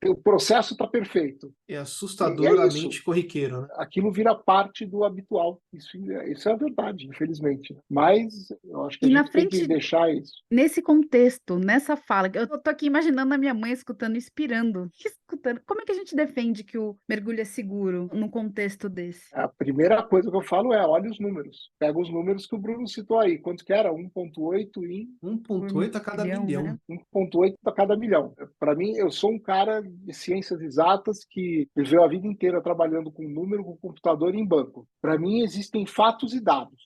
o processo está perfeito. É E é assustadoramente isso. corriqueiro, né? Aquilo vira parte do habitual. Isso é a verdade, infelizmente. Mas eu acho que E a na gente tem que frente, deixar isso. nesse contexto, nessa fala, eu tô aqui imaginando a minha mãe escutando, inspirando, escutando. Como é que a gente defende que o mergulho é seguro num contexto desse? A primeira coisa que eu falo é, olha os números. Pega os números que o Bruno citou aí. Quanto que era? 1,8 em 1,8 a cada Milhão, milhão. né? 1,8 a cada milhão. Para mim, eu sou um cara de ciências exatas que viveu a vida inteira trabalhando com número, com computador e em banco. Para mim, existem fatos e dados.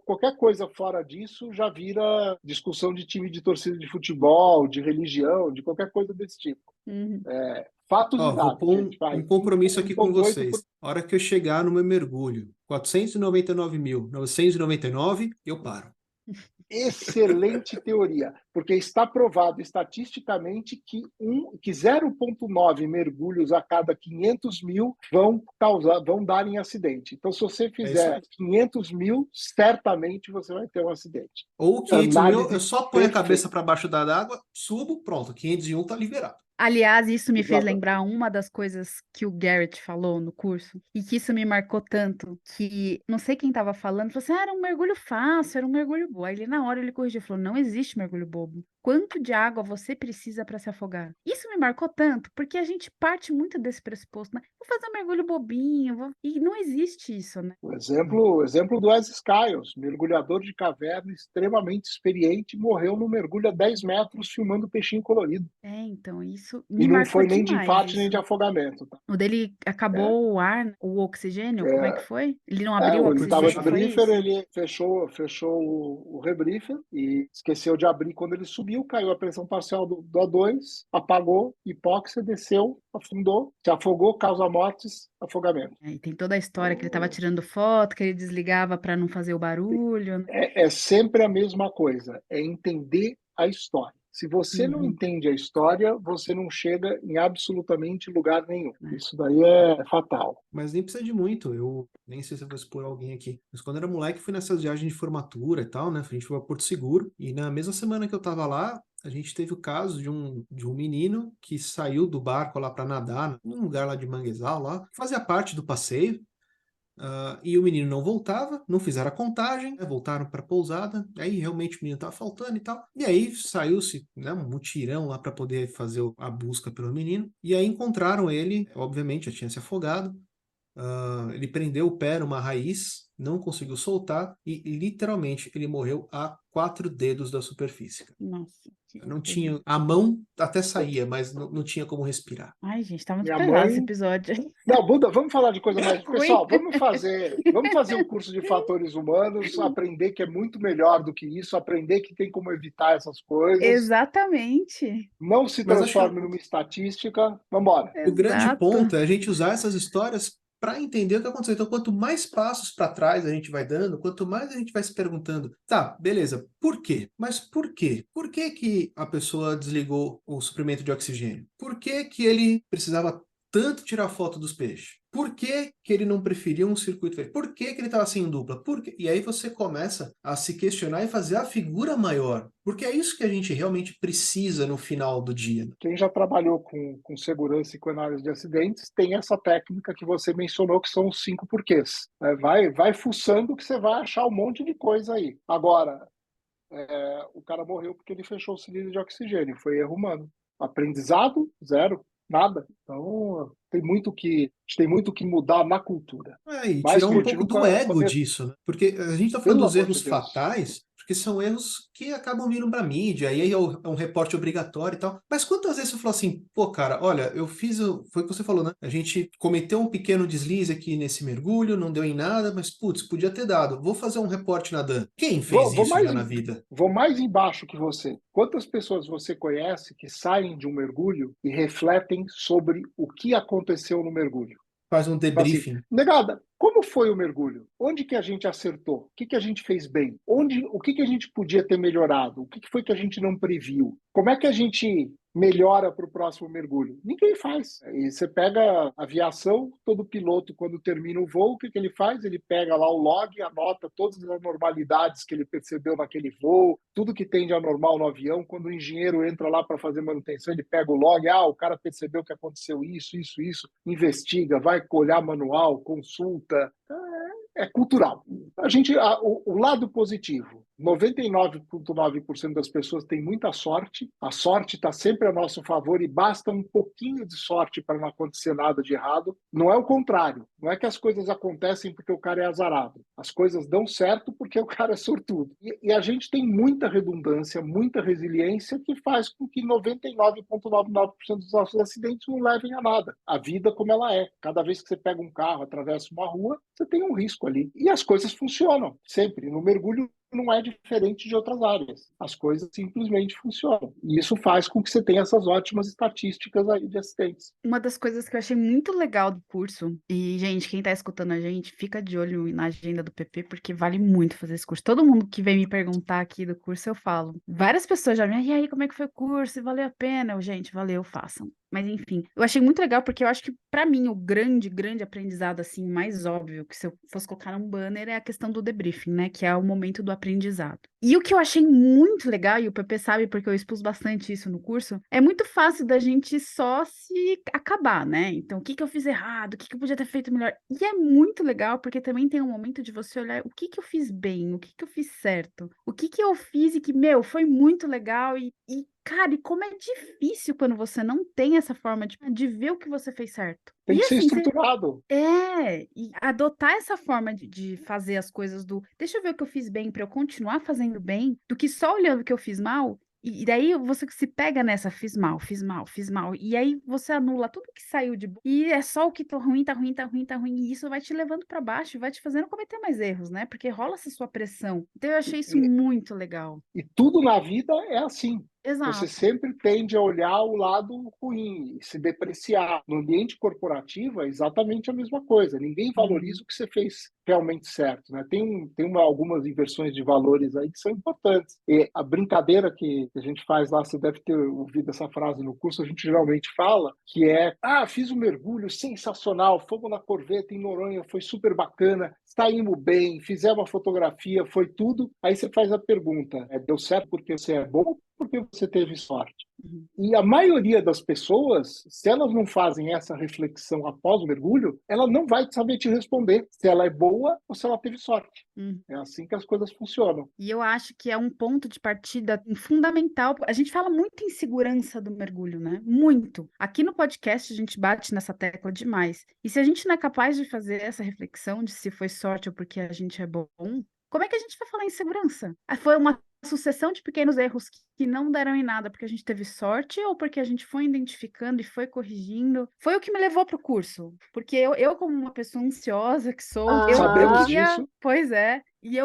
Qualquer coisa fora disso já vira discussão de time de torcida de futebol, de religião, de qualquer coisa desse tipo. Uhum. Fatos e Ó, vou dados, pôr gente. Vai. um compromisso aqui com 1,8 por... vocês. A hora que eu chegar no meu mergulho, 499.999, eu paro. Excelente teoria, porque está provado estatisticamente que 0,9 mergulhos a cada 500 mil vão dar em acidente. Então, se você É isso fizer aí. 500 mil, certamente você vai ter um acidente. Ou 501, eu Análise só ponho a cabeça perfeita. para baixo da água, subo, pronto, 501 tá liberado. Aliás, isso me fez Exato. lembrar uma das coisas que o Garrett falou no curso, e que isso me marcou tanto, que não sei quem estava falando, falou assim, era um mergulho fácil, era um mergulho bobo. Aí ele, na hora, ele corrigiu, falou, não existe mergulho bobo. Quanto de água você precisa para se afogar? Isso me marcou tanto, porque a gente parte muito desse pressuposto, né? Vou fazer um mergulho bobinho, e não existe isso, né? O exemplo do Wes Skiles, mergulhador de caverna extremamente experiente, morreu no mergulho a 10 metros filmando peixinho colorido. Então, isso E me não marcou foi nem de demais, infarto nem isso. de afogamento. Tá? O dele É, acabou o ar, né? O oxigênio, como é que é, foi? Ele não abriu o Foi Ele porque estava de fechou a oxigênio, foi briefer, isso? ele fechou o rebriefer e esqueceu de abrir quando ele subiu, caiu a pressão parcial do O2, apagou, hipóxia, desceu, afundou, se afogou, causa mortes, afogamento. E tem toda a história que ele estava tirando foto, que ele desligava para não fazer o barulho, né? É sempre a mesma coisa, é entender a história. Se você não Uhum. entende a história, você não chega em absolutamente lugar nenhum. Isso daí é fatal. Mas nem precisa de muito. Eu nem sei se eu vou expor alguém aqui. Mas quando eu era moleque, fui nessas viagens de formatura e tal, né? A gente foi a Porto Seguro. E na mesma semana que eu tava lá, a gente teve o caso de um menino que saiu do barco lá para nadar, num lugar lá de Manguezal, lá, que fazia parte do passeio. E o menino não voltava, não fizeram a contagem, né, voltaram para a pousada, aí realmente o menino estava faltando e tal. E aí saiu-se, né, um mutirão lá para poder fazer a busca pelo menino. E aí encontraram ele, obviamente já tinha se afogado. Ele prendeu o pé numa raiz, não conseguiu soltar e literalmente ele morreu a 4 dedos da superfície. Nossa, que Não coisa. tinha, a mão até saía, mas não tinha como respirar. Ai, gente, tá muito Minha pesado esse mãe episódio. Não, Buda, vamos falar de coisa mais. Ruim. Pessoal, vamos fazer o curso de fatores humanos, aprender que é muito melhor do que isso, aprender que tem como evitar essas coisas. Exatamente. Não se Mas acho que transforme numa estatística. Vamos embora. o grande Exato. ponto é a gente usar essas histórias para entender o que aconteceu. Então, quanto mais passos para trás a gente vai dando, quanto mais a gente vai se perguntando, tá, beleza, por quê? Mas por quê? Por que que a pessoa desligou o suprimento de oxigênio? Por que que ele precisava tanto tirar foto dos peixes? Por que que ele não preferia um circuito fechado? Por que que ele estava sem dupla? Por quê? E aí você começa a se questionar e fazer a figura maior. Porque é isso que a gente realmente precisa no final do dia. Quem já trabalhou com segurança e com análise de acidentes tem essa técnica que você mencionou, que são os 5 porquês. Vai fuçando que você vai achar um monte de coisa aí. Agora, o cara morreu porque ele fechou o cilindro de oxigênio. Foi erro humano. Aprendizado, zero, nada. Então, a gente tem muito que mudar na cultura. E Mas tirar um pouco continuo do ego disso, né? Porque a gente está falando Pelo dos amor de erros Deus. fatais, porque são erros que acabam vindo para a mídia, e aí é um reporte obrigatório e tal. Mas quantas vezes você falou assim, pô, cara, olha, foi o que você falou, né? A gente cometeu um pequeno deslize aqui nesse mergulho, não deu em nada, mas putz, podia ter dado. Vou fazer um reporte na Dan. Quem fez Vou isso mais, já na vida? vou mais embaixo que você. Quantas pessoas você conhece que saem de um mergulho e refletem sobre o que aconteceu no mergulho? Faz um Fala assim, debriefing. negada, como foi o mergulho? Onde que a gente acertou? O que que a gente fez bem? O que que a gente podia ter melhorado? O que que foi que a gente não previu? Como é que a gente melhora para o próximo mergulho? Ninguém faz. E você pega a aviação, todo piloto, quando termina o voo, o que que ele faz? Ele pega lá o log, anota todas as anormalidades que ele percebeu naquele voo, tudo que tem de anormal no avião. Quando o engenheiro entra lá para fazer manutenção, ele pega o log, o cara percebeu que aconteceu isso, investiga, vai olhar manual, consulta. É cultural. O lado positivo, 99,9% das pessoas têm muita sorte. A sorte está sempre a nosso favor e basta um pouquinho de sorte para não acontecer nada de errado. Não é o contrário. Não é que as coisas acontecem porque o cara é azarado. As coisas dão certo porque o cara é sortudo. E a gente tem muita redundância, muita resiliência que faz com que 99,99% dos nossos acidentes não levem a nada. A vida como ela é. Cada vez que você pega um carro, atravessa uma rua, você tem um risco ali. E as coisas funcionam, sempre. No mergulho não é diferente de outras áreas. As coisas simplesmente funcionam. E isso faz com que você tenha essas ótimas estatísticas aí de acidentes. Uma das coisas que eu achei muito legal do curso, e, gente, quem tá escutando a gente, fica de olho na agenda do PP, porque vale muito fazer esse curso. Todo mundo que vem me perguntar aqui do curso, eu falo. Várias pessoas já me, e aí, como é que foi o curso? E valeu a pena? Gente, valeu, façam. Mas enfim, eu achei muito legal porque eu acho que pra mim o grande aprendizado assim mais óbvio que se eu fosse colocar num banner é a questão do debriefing, né, que é o momento do aprendizado. E o que eu achei muito legal, e o PP sabe porque eu expus bastante isso no curso, é muito fácil da gente só se acabar, né? Então, o que que eu fiz errado? O que que eu podia ter feito melhor? E é muito legal porque também tem um momento de você olhar o que que eu fiz bem, o que que eu fiz certo, o que que eu fiz e que, meu, foi muito legal cara, e como é difícil quando você não tem essa forma de ver o que você fez certo. Tem E que ser assim, estruturado. e adotar essa forma de fazer as coisas deixa eu ver o que eu fiz bem para eu continuar fazendo bem, do que só olhando o que eu fiz mal. E daí você se pega nessa, fiz mal, fiz mal, fiz mal. E aí você anula tudo que saiu de bom. E é só o que tá ruim, tá ruim, tá ruim, tá ruim. E isso vai te levando para baixo, vai te fazendo cometer mais erros, né? Porque rola essa sua pressão. Então eu achei isso E, muito legal. e tudo na vida é assim. Você Exato. sempre tende a olhar o lado ruim, se depreciar. No ambiente corporativo é exatamente a mesma coisa. Ninguém valoriza o que você fez realmente certo, né? Tem algumas inversões de valores aí que são importantes. E a brincadeira que a gente faz lá, você deve ter ouvido essa frase no curso, a gente geralmente fala, que é, fiz um mergulho sensacional, fomos na Corveta em Noronha, foi super bacana, saímos bem, fizemos uma fotografia, foi tudo. Aí você faz a pergunta, deu certo porque você é bom? Porque você teve sorte. E a maioria das pessoas, se elas não fazem essa reflexão após o mergulho, ela não vai saber te responder se ela é boa ou se ela teve sorte. É assim que as coisas funcionam. E eu acho que é um ponto de partida fundamental. A gente fala muito em segurança do mergulho, né? Muito. Aqui no podcast a gente bate nessa tecla demais. E se a gente não é capaz de fazer essa reflexão de se foi sorte ou porque a gente é bom, como é que a gente vai falar em segurança? Foi uma sucessão de pequenos erros que não deram em nada porque a gente teve sorte ou porque a gente foi identificando e foi corrigindo. Foi o que me levou para o curso. Porque eu, como uma pessoa ansiosa que sou, eu Sabemos queria... disso. Pois é. E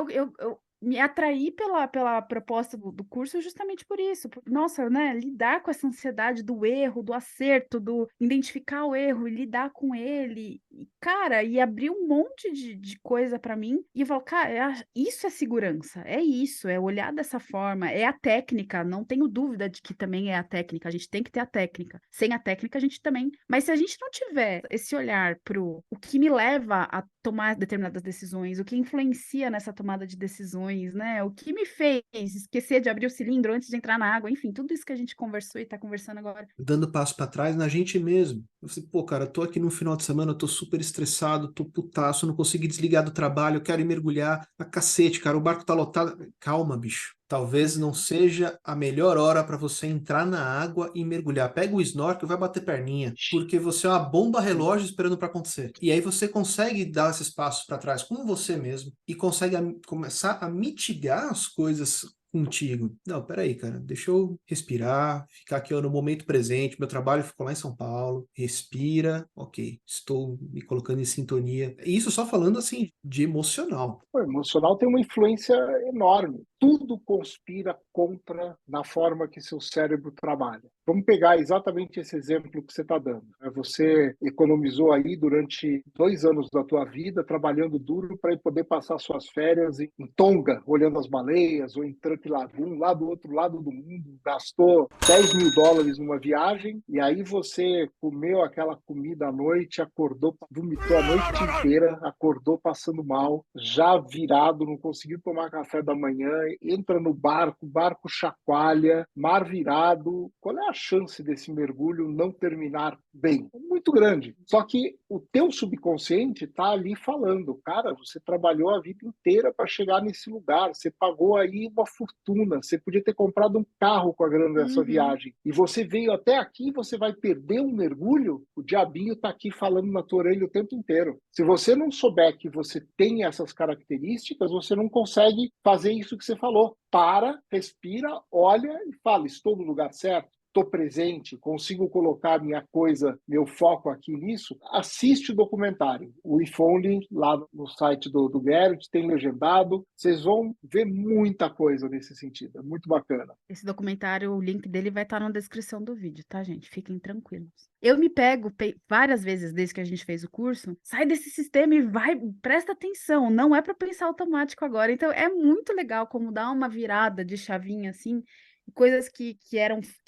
me atraí pela proposta do curso justamente por isso. Nossa, né? Lidar com essa ansiedade do erro, do acerto, do identificar o erro e lidar com ele. E, cara, e abrir um monte de coisa para mim. E eu falo, cara, isso é segurança. É isso, é olhar dessa forma. É a técnica. Não tenho dúvida de que também é a técnica. A gente tem que ter a técnica. Sem a técnica, a gente também. Mas se a gente não tiver esse olhar pro o que me leva a tomar determinadas decisões, o que influencia nessa tomada de decisões, né? O que me fez esquecer de abrir o cilindro antes de entrar na água, enfim, tudo isso que a gente conversou e tá conversando agora. Dando passo para trás na gente mesmo. Você, pô, cara, tô aqui no final de semana, eu tô super estressado, tô putaço, não consegui desligar do trabalho, eu quero ir mergulhar. A cacete, cara, o barco tá lotado. Calma, bicho. Talvez não seja a melhor hora para você entrar na água e mergulhar. Pega o snorkel e vai bater perninha, porque você é uma bomba relógio esperando para acontecer. E aí você consegue dar esses passos para trás com você mesmo e consegue começar a mitigar as coisas contigo. Não, peraí, cara, deixa eu respirar, ficar aqui no momento presente, meu trabalho ficou lá em São Paulo, respira, ok, estou me colocando em sintonia. E isso só falando assim, de emocional. O emocional tem uma influência enorme. Tudo conspira contra na forma que seu cérebro trabalha. Vamos pegar exatamente esse exemplo que você está dando. Você economizou aí durante 2 anos da tua vida trabalhando duro para poder passar suas férias em Tonga, olhando as baleias, ou em Truk Lagoon, lá do outro lado do mundo, gastou $10.000 numa viagem, e aí você comeu aquela comida à noite, acordou, vomitou a noite inteira, acordou passando mal, já virado, não conseguiu tomar café da manhã, entra no barco, o barco chacoalha, mar virado. Qual é a chance desse mergulho não terminar bem? É muito grande. Só que o teu subconsciente está ali falando, cara, você trabalhou a vida inteira para chegar nesse lugar, você pagou aí uma fortuna, você podia ter comprado um carro com a grana dessa viagem, e você veio até aqui, você vai perder um mergulho? O diabinho está aqui falando na tua orelha o tempo inteiro. Se você não souber que você tem essas características, você não consegue fazer isso que você falou. Para, respira, olha e fala, estou no lugar certo? Estou presente, consigo colocar minha coisa, meu foco aqui nisso? Assiste o documentário, o If Only, lá no site do Garrett, tem legendado. Vocês vão ver muita coisa nesse sentido, é muito bacana. Esse documentário, o link dele vai estar na descrição do vídeo, tá, gente? Fiquem tranquilos. Eu me pego várias vezes desde que a gente fez o curso, sai desse sistema e vai, presta atenção, não é para pensar automático agora. Então é muito legal como dar uma virada de chavinha assim, coisas que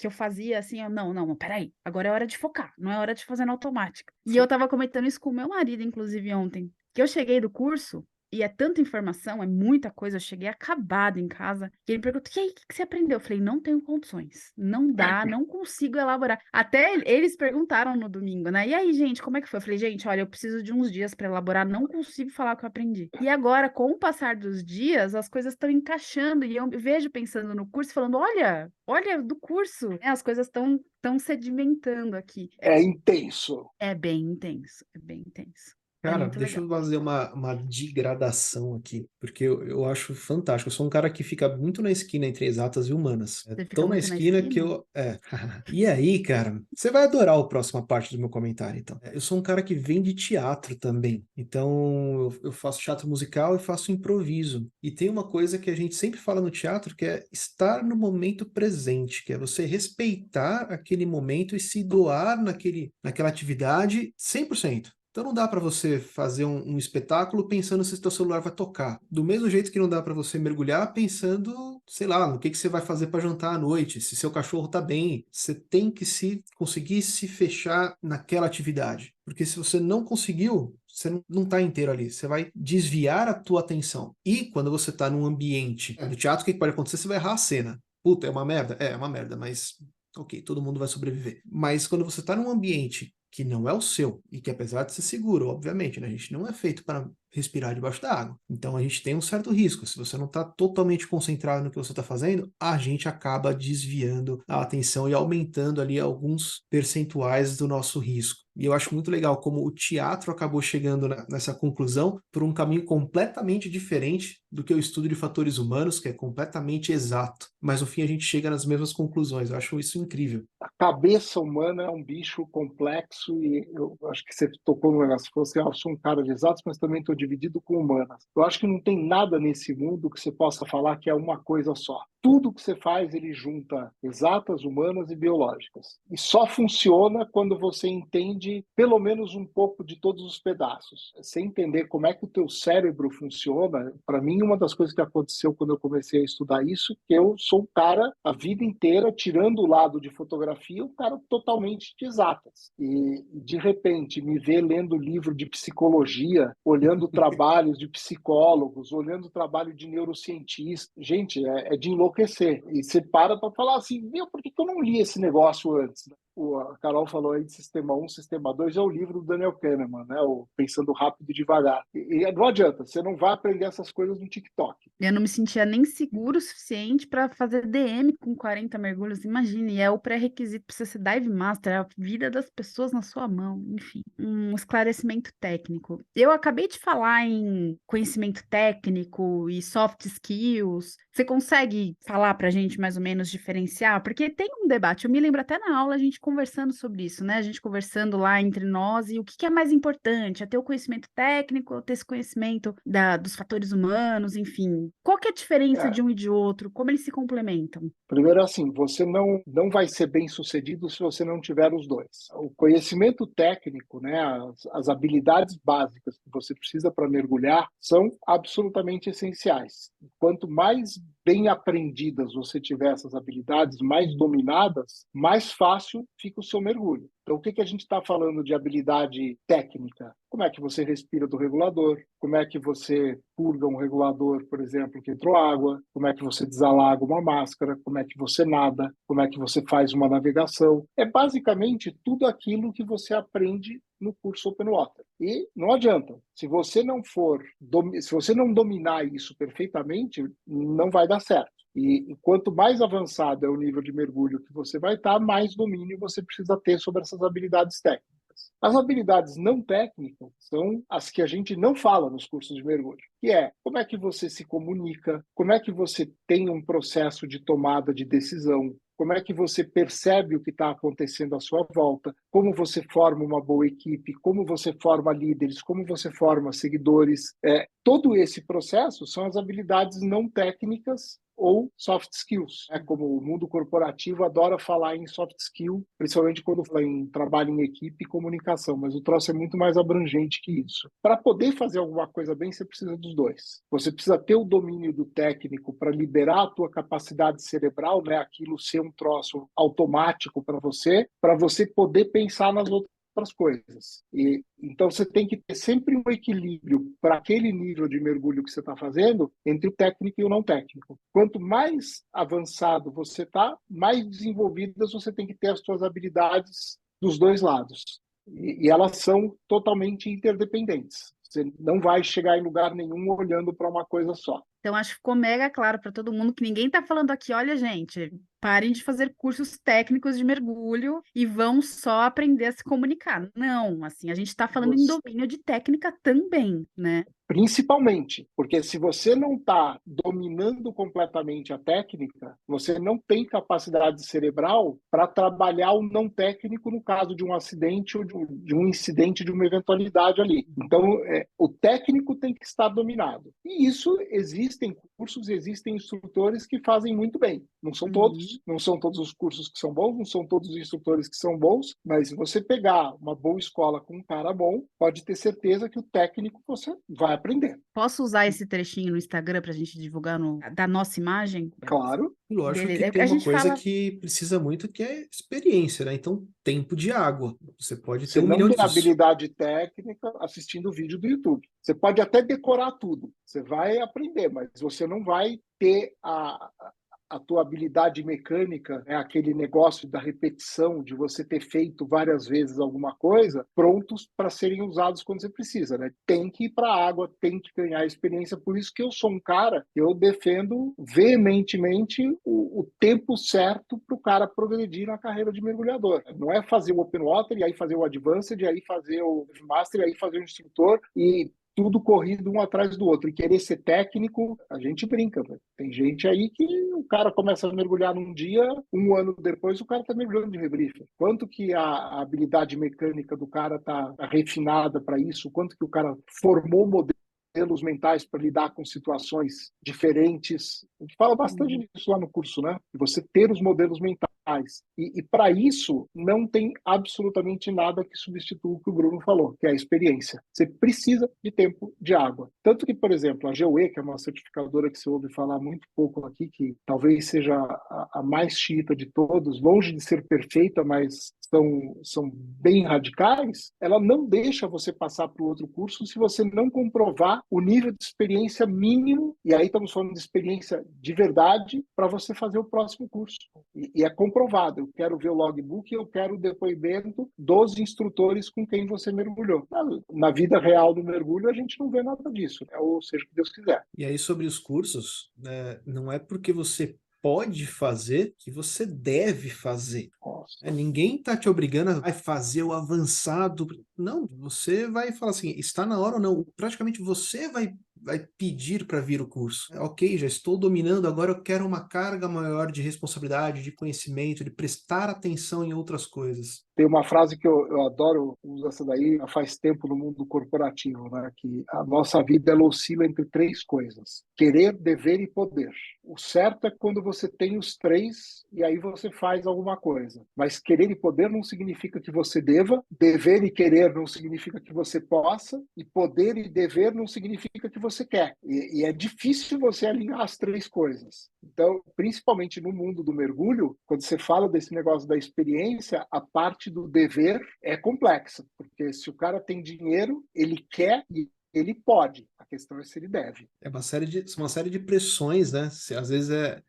eu fazia assim, não, peraí, agora é hora de focar, não é hora de fazer no automático. E eu tava comentando isso com o meu marido, inclusive, ontem, que eu cheguei do curso. E é tanta informação, é muita coisa. Eu cheguei acabada em casa. E ele perguntou: e aí, o que você aprendeu? Eu falei: não tenho condições. Não dá, não consigo elaborar. Até eles perguntaram no domingo, né? E aí, gente, como é que foi? Eu falei: gente, olha, eu preciso de uns dias para elaborar, não consigo falar o que eu aprendi. E agora, com o passar dos dias, as coisas estão encaixando. E eu vejo pensando no curso, falando: olha, do curso, né? As coisas estão sedimentando aqui. É intenso. É bem intenso, é bem intenso. É Cara, muito deixa legal. eu fazer uma digradação aqui, porque eu acho fantástico. Eu sou um cara que fica muito na esquina entre exatas e humanas. É Você fica tão na muito na esquina que esquina? eu. É. E aí, cara, você vai adorar a próxima parte do meu comentário, então. Eu sou um cara que vem de teatro também. Então, eu faço teatro musical e faço improviso. E tem uma coisa que a gente sempre fala no teatro, que é estar no momento presente, que é você respeitar aquele momento e se doar naquela atividade 100%. Então não dá para você fazer um espetáculo pensando se seu celular vai tocar. Do mesmo jeito que não dá para você mergulhar pensando, sei lá, no que você vai fazer para jantar à noite, se seu cachorro tá bem. Você tem que conseguir se fechar naquela atividade. Porque se você não conseguiu, você não está inteiro ali. Você vai desviar a tua atenção. E quando você está num ambiente no teatro, o que pode acontecer? Você vai errar a cena. Puta, é uma merda? É uma merda, mas ok, todo mundo vai sobreviver. Mas quando você está num ambiente que não é o seu, e que apesar de ser seguro, obviamente, né, a gente não é feito para respirar debaixo da água. Então a gente tem um certo risco. Se você não está totalmente concentrado no que você está fazendo, a gente acaba desviando a atenção e aumentando ali alguns percentuais do nosso risco. E eu acho muito legal como o teatro acabou chegando nessa conclusão por um caminho completamente diferente do que o estudo de fatores humanos, que é completamente exato. Mas no fim a gente chega nas mesmas conclusões. Eu acho isso incrível. cabeça humana é um bicho complexo e eu acho que você tocou no negócio, você falou assim, eu sou um cara de exatos, mas também estou dividido com humanas. Eu acho que não tem nada nesse mundo que você possa falar que é uma coisa só. Tudo que você faz, ele junta exatas, humanas e biológicas. E só funciona quando você entende pelo menos um pouco de todos os pedaços. Você entender como é que o teu cérebro funciona, para mim, uma das coisas que aconteceu quando eu comecei a estudar isso, que eu sou um cara, a vida inteira, tirando o lado de fotografia, um cara totalmente de exatas. E, de repente, me ver lendo livro de psicologia, olhando trabalhos de psicólogos, olhando trabalho de neurocientistas. Gente, é de enlouquecer. E você para falar assim, meu, por que eu não li esse negócio antes? A Carol falou aí de Sistema 1, Sistema 2, é o livro do Daniel Kahneman, né? O Pensando Rápido e Devagar. E não adianta, você não vai aprender essas coisas no TikTok. Eu não me sentia nem seguro o suficiente para fazer DM com 40 mergulhos. Imagine, é o pré-requisito para você ser dive master, é a vida das pessoas na sua mão. Enfim, um esclarecimento técnico. Eu acabei de falar em conhecimento técnico e soft skills. Você consegue falar para a gente mais ou menos diferenciar? Porque tem um debate, eu me lembro até na aula a gente conversando sobre isso, né? A gente conversando lá entre nós e o que é mais importante? É ter o conhecimento técnico ou ter esse conhecimento dos fatores humanos, enfim. Qual que é a diferença de um e de outro? Como eles se complementam? Primeiro, assim, você não vai ser bem sucedido se você não tiver os dois. O conhecimento técnico, né, as habilidades básicas que você precisa para mergulhar são absolutamente essenciais. Quanto mais bem aprendidas você tiver essas habilidades, mais dominadas, mais fácil fica o seu mergulho. Então, o que a gente está falando de habilidade técnica? Como é que você respira do regulador? Como é que você purga um regulador, por exemplo, que entrou água? Como é que você desalaga uma máscara? Como é que você nada? Como é que você faz uma navegação? É basicamente tudo aquilo que você aprende no curso Open Water. E não adianta. Se você não dominar isso perfeitamente, não vai dar certo. E quanto mais avançado é o nível de mergulho que você vai estar, mais domínio você precisa ter sobre essas habilidades técnicas. As habilidades não técnicas são as que a gente não fala nos cursos de mergulho, que é como é que você se comunica, como é que você tem um processo de tomada de decisão, como é que você percebe o que está acontecendo à sua volta, como você forma uma boa equipe, como você forma líderes, como você forma seguidores. Todo esse processo são as habilidades não técnicas ou soft skills. Como o mundo corporativo adora falar em soft skill, principalmente quando fala em trabalho em equipe e comunicação, mas o troço é muito mais abrangente que isso. Para poder fazer alguma coisa bem, você precisa dos dois. Você precisa ter o domínio do técnico para liberar a tua capacidade cerebral, né? Aquilo ser um troço automático para você poder pensar nas outras coisas. E então você tem que ter sempre um equilíbrio para aquele nível de mergulho que você está fazendo entre o técnico e o não técnico. Quanto mais avançado você está, mais desenvolvidas você tem que ter as suas habilidades dos dois lados. E elas são totalmente interdependentes. Você não vai chegar em lugar nenhum olhando para uma coisa só. Então, acho que ficou mega claro para todo mundo que ninguém está falando aqui, olha, gente, parem de fazer cursos técnicos de mergulho e vão só aprender a se comunicar. Não, assim, a gente está falando em domínio de técnica também, né? Principalmente, porque se você não está dominando completamente a técnica, você não tem capacidade cerebral para trabalhar o não técnico no caso de um acidente ou de um incidente, de uma eventualidade ali. Então, o técnico tem que estar dominado. E isso existem cursos, existem instrutores que fazem muito bem. Não são todos, não são todos os cursos que são bons, não são todos os instrutores que são bons, mas se você pegar uma boa escola com um cara bom, pode ter certeza que o técnico você vai aprender. Posso usar esse trechinho no Instagram para a gente divulgar da nossa imagem? Claro. Lógico Beleza. que tem A uma gente coisa fala... que precisa muito, que é experiência, né? Então, tempo de água. Você pode ter Você 1 não milhão tem disso. habilidade técnica assistindo vídeo do YouTube. Você pode até decorar tudo. Você vai aprender, mas você não vai ter a tua habilidade mecânica, né, aquele negócio da repetição, de você ter feito várias vezes alguma coisa, prontos para serem usados quando você precisa, né? Tem que ir para a água, tem que ganhar experiência. Por isso que eu sou um cara, eu defendo veementemente o tempo certo para o cara progredir na carreira de mergulhador. Não é fazer o Open Water e aí fazer o Advanced, e aí fazer o Master, e aí fazer o instrutor e tudo corrido um atrás do outro. E querer ser técnico, a gente brinca. Né? Tem gente aí que o cara começa a mergulhar num dia, um ano depois o cara está mergulhando de rebriefer. Quanto que a habilidade mecânica do cara está refinada para isso, quanto que o cara formou modelos mentais para lidar com situações diferentes. A gente fala bastante disso lá no curso, né? Você ter os modelos mentais. E para isso, não tem absolutamente nada que substitua o que o Bruno falou, que é a experiência. Você precisa de tempo de água. Tanto que, por exemplo, a GWE, que é uma certificadora que você ouve falar muito pouco aqui, que talvez seja a mais xiita de todos, longe de ser perfeita, mas são bem radicais, ela não deixa você passar para o outro curso se você não comprovar o nível de experiência mínimo, e aí estamos falando de experiência de verdade, para você fazer o próximo curso. E é comprovado. Eu quero ver o logbook e eu quero o depoimento dos instrutores com quem você mergulhou. Na vida real do mergulho, a gente não vê nada disso, né? Ou seja, o que Deus quiser. E aí, sobre os cursos, não é porque você pode fazer que você deve fazer. Ninguém está te obrigando a fazer o avançado. Não, você vai falar assim, está na hora ou não. Praticamente você vai pedir para vir o curso. Ok, já estou dominando, agora eu quero uma carga maior de responsabilidade, de conhecimento, de prestar atenção em outras coisas. Tem uma frase que eu adoro, uso essa daí há faz tempo no mundo corporativo, né? Que a nossa vida ela oscila entre três coisas: querer, dever e poder. O certo é quando você tem os três e aí você faz alguma coisa. Mas querer e poder não significa que você deva, dever e querer não significa que você possa, e poder e dever não significa que você quer. E é difícil você alinhar as três coisas. Então, principalmente no mundo do mergulho, quando você fala desse negócio da experiência, a parte do dever é complexa, porque se o cara tem dinheiro, ele quer e ele pode. A questão é se ele deve. É uma série de pressões, né? Às vezes é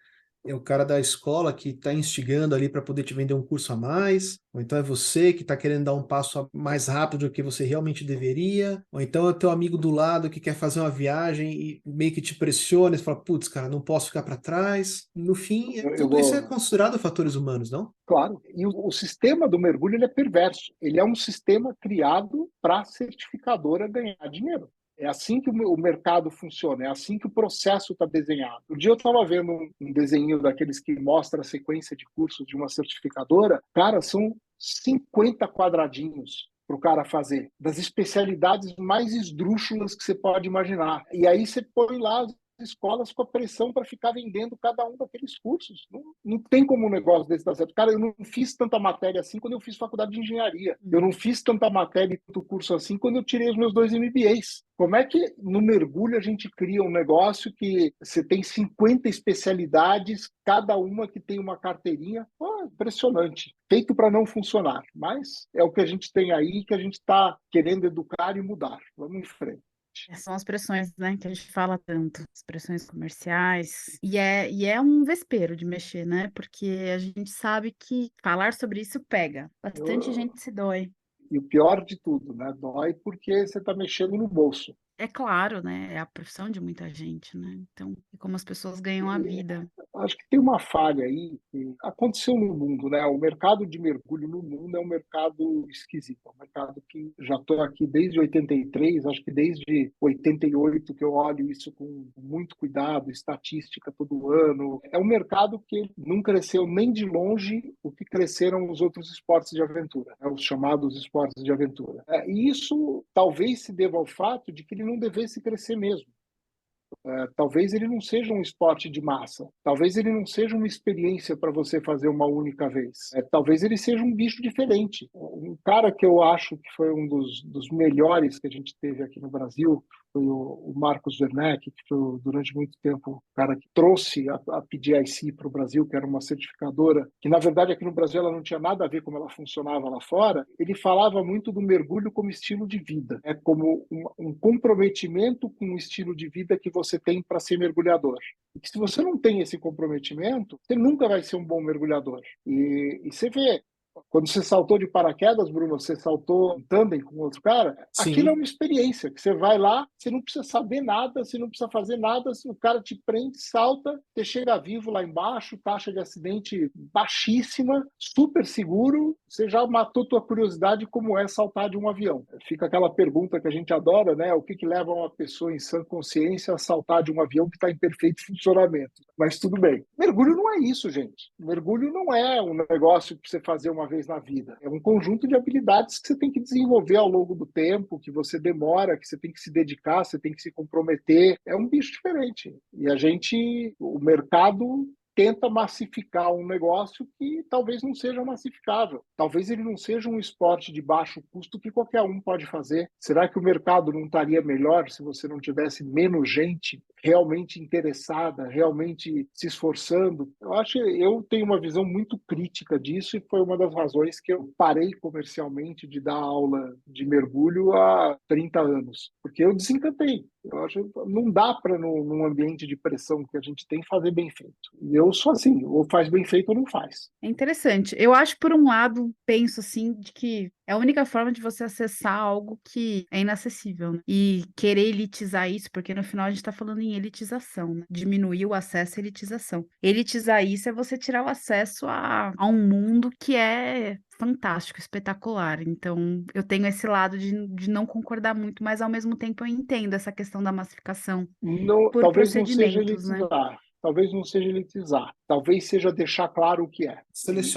o cara da escola que está instigando ali para poder te vender um curso a mais, ou então é você que está querendo dar um passo mais rápido do que você realmente deveria, ou então é o teu amigo do lado que quer fazer uma viagem e meio que te pressiona, e fala, putz, cara, não posso ficar para trás. No fim, tudo isso é considerado fatores humanos, não? Claro, e o sistema do mergulho ele é perverso. Ele é um sistema criado para a certificadora ganhar dinheiro. É assim que o mercado funciona, é assim que o processo está desenhado. Um dia eu estava vendo um desenho daqueles que mostra a sequência de cursos de uma certificadora. Cara, são 50 quadradinhos para o cara fazer, das especialidades mais esdrúxulas que você pode imaginar. E aí você põe lá as escolas com a pressão para ficar vendendo cada um daqueles cursos. Não tem como um negócio desse dar certo. Cara, eu não fiz tanta matéria assim quando eu fiz faculdade de engenharia. Eu não fiz tanta matéria e tanto curso assim quando eu tirei os meus 2 MBAs. Como é que no mergulho a gente cria um negócio que você tem 50 especialidades, cada uma que tem uma carteirinha? Impressionante. Feito para não funcionar. Mas é o que a gente tem aí, que a gente está querendo educar e mudar. Vamos em frente. São as pressões, né, que a gente fala tanto, as pressões comerciais, e é um vespeiro de mexer, né, porque a gente sabe que falar sobre isso pega, bastante gente se dói. E o pior de tudo, né, dói porque você está mexendo no bolso. É claro, né, é a profissão de muita gente, né, então, é como as pessoas ganham a vida. Acho que tem uma falha aí que aconteceu no mundo, né? O mercado de mergulho no mundo é um mercado esquisito, é um mercado que já estou aqui desde 83, acho que desde 88 que eu olho isso com muito cuidado, estatística todo ano. É um mercado que não cresceu nem de longe o que cresceram os outros esportes de aventura, né? Os chamados esportes de aventura. E isso talvez se deva ao fato de que ele não devesse crescer mesmo. Talvez ele não seja um esporte de massa, talvez ele não seja uma experiência para você fazer uma única vez, talvez ele seja um bicho diferente. Um cara que eu acho que foi um dos melhores que a gente teve aqui no Brasil foi o Marcos Werneck, que foi durante muito tempo o cara que trouxe a PGIC para o Brasil, que era uma certificadora, que na verdade aqui no Brasil ela não tinha nada a ver como ela funcionava lá fora. Ele falava muito do mergulho como estilo de vida, como um comprometimento com o estilo de vida que você tem para ser mergulhador. E que se você não tem esse comprometimento, você nunca vai ser um bom mergulhador. E você vê Quando você saltou de paraquedas, Bruno, você saltou em tandem com outro cara, aquilo é Sim. uma experiência, que você vai lá, você não precisa saber nada, você não precisa fazer nada, o cara te prende, salta, você chega vivo lá embaixo, taxa de acidente baixíssima, super seguro, você já matou tua curiosidade como é saltar de um avião. Fica aquela pergunta que a gente adora, né? O que leva uma pessoa em sã consciência a saltar de um avião que está em perfeito funcionamento? Mas tudo bem. Mergulho não é isso, gente. Mergulho não é um negócio para você fazer uma vez na vida. É um conjunto de habilidades que você tem que desenvolver ao longo do tempo, que você demora, que você tem que se dedicar, você tem que se comprometer. É um bicho diferente. E o mercado tenta massificar um negócio que talvez não seja massificável. Talvez ele não seja um esporte de baixo custo que qualquer um pode fazer. Será que o mercado não estaria melhor se você não tivesse menos gente realmente interessada, realmente se esforçando? Eu tenho uma visão muito crítica disso e foi uma das razões que eu parei comercialmente de dar aula de mergulho há 30 anos, porque eu desencantei. Eu acho que não dá para, num ambiente de pressão que a gente tem, fazer bem feito. E eu sou assim, ou faz bem feito ou não faz. É interessante. Eu acho, por um lado, penso assim, de que é a única forma de você acessar algo que é inacessível, né? E querer elitizar isso, porque no final a gente tá falando em elitização, né? Diminuir o acesso à elitização. Elitizar isso é você tirar o acesso a um mundo que é fantástico, espetacular. Então, eu tenho esse lado de não concordar muito, mas ao mesmo tempo eu entendo essa questão da massificação Não, por talvez não seja procedimentos, né? elitizar. Talvez não seja elitizar. Talvez seja deixar claro o que é. E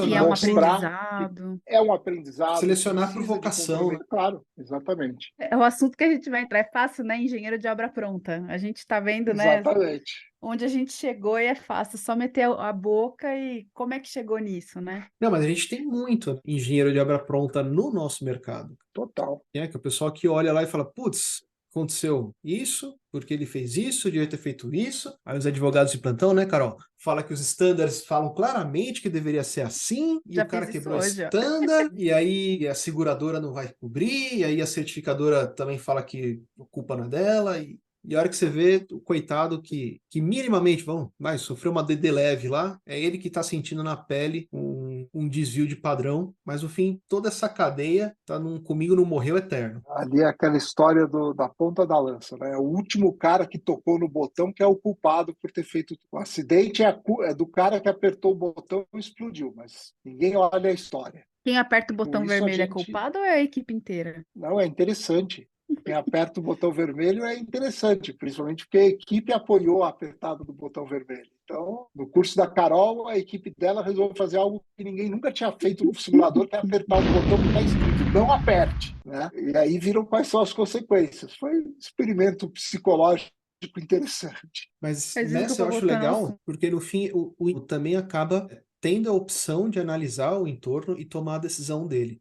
E é um Selecionar mostrar que aprendizado. é um aprendizado, Selecionar por precisa de vocação, né? comprometimento. Claro, exatamente. É o assunto que a gente vai entrar. É fácil, né? Engenheiro de obra pronta. A gente tá vendo, né? Exatamente. Onde a gente chegou e é fácil, só meter a boca e como é que chegou nisso, né? Não, mas a gente tem muito engenheiro de obra pronta no nosso mercado. Total. Né? Que é o pessoal que olha lá e fala, putz, aconteceu isso, porque ele fez isso, devia ter feito isso. Aí os advogados de plantão, né, Carol? Fala que os standards falam claramente que deveria ser assim, e Já o cara fiz isso quebrou a hoje, ó. standard, e aí a seguradora não vai cobrir, e aí a certificadora também fala que a culpa não é dela, e a hora que você vê o coitado que minimamente, sofreu uma DD leve lá, é ele que está sentindo na pele um desvio de padrão, mas no fim, toda essa cadeia tá comigo não morreu eterno. Ali é aquela história da ponta da lança, né? O último cara que tocou no botão que é o culpado por ter feito o acidente, é do cara que apertou o botão e explodiu, mas ninguém olha a história. Quem aperta o Com botão isso a vermelho é gente culpado ou é a equipe inteira? não é interessante. Quem aperta o botão vermelho é interessante, principalmente porque a equipe apoiou a apertada do botão vermelho. Então, no curso da Carol, a equipe dela resolveu fazer algo que ninguém nunca tinha feito no simulador, que é apertar um botão que está escrito não aperte. Né? E aí viram quais são as consequências. Foi um experimento psicológico interessante. Mas Mas nessa desculpa, eu acho voltando ao legal, assunto. porque no fim o também acaba tendo a opção de analisar o entorno e tomar a decisão dele.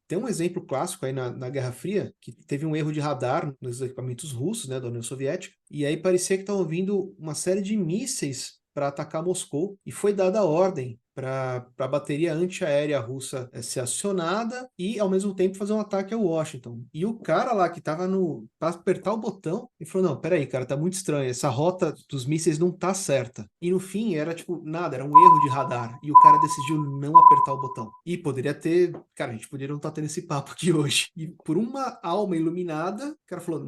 Tem um exemplo clássico aí na Guerra Fria, que teve um erro de radar nos equipamentos russos, né, da União Soviética, e aí parecia que estavam vindo uma série de mísseis para atacar Moscou, e foi dada a ordem para a bateria antiaérea russa ser acionada e, ao mesmo tempo, fazer um ataque a Washington. E o cara lá que estava para apertar o botão, ele falou, não, peraí, cara, tá muito estranho, essa rota dos mísseis não tá certa. E no fim, era tipo, nada, era um erro de radar, e o cara decidiu não apertar o botão. E poderia ter, cara, a gente poderia não estar tendo esse papo aqui hoje. E por uma alma iluminada, o cara falou,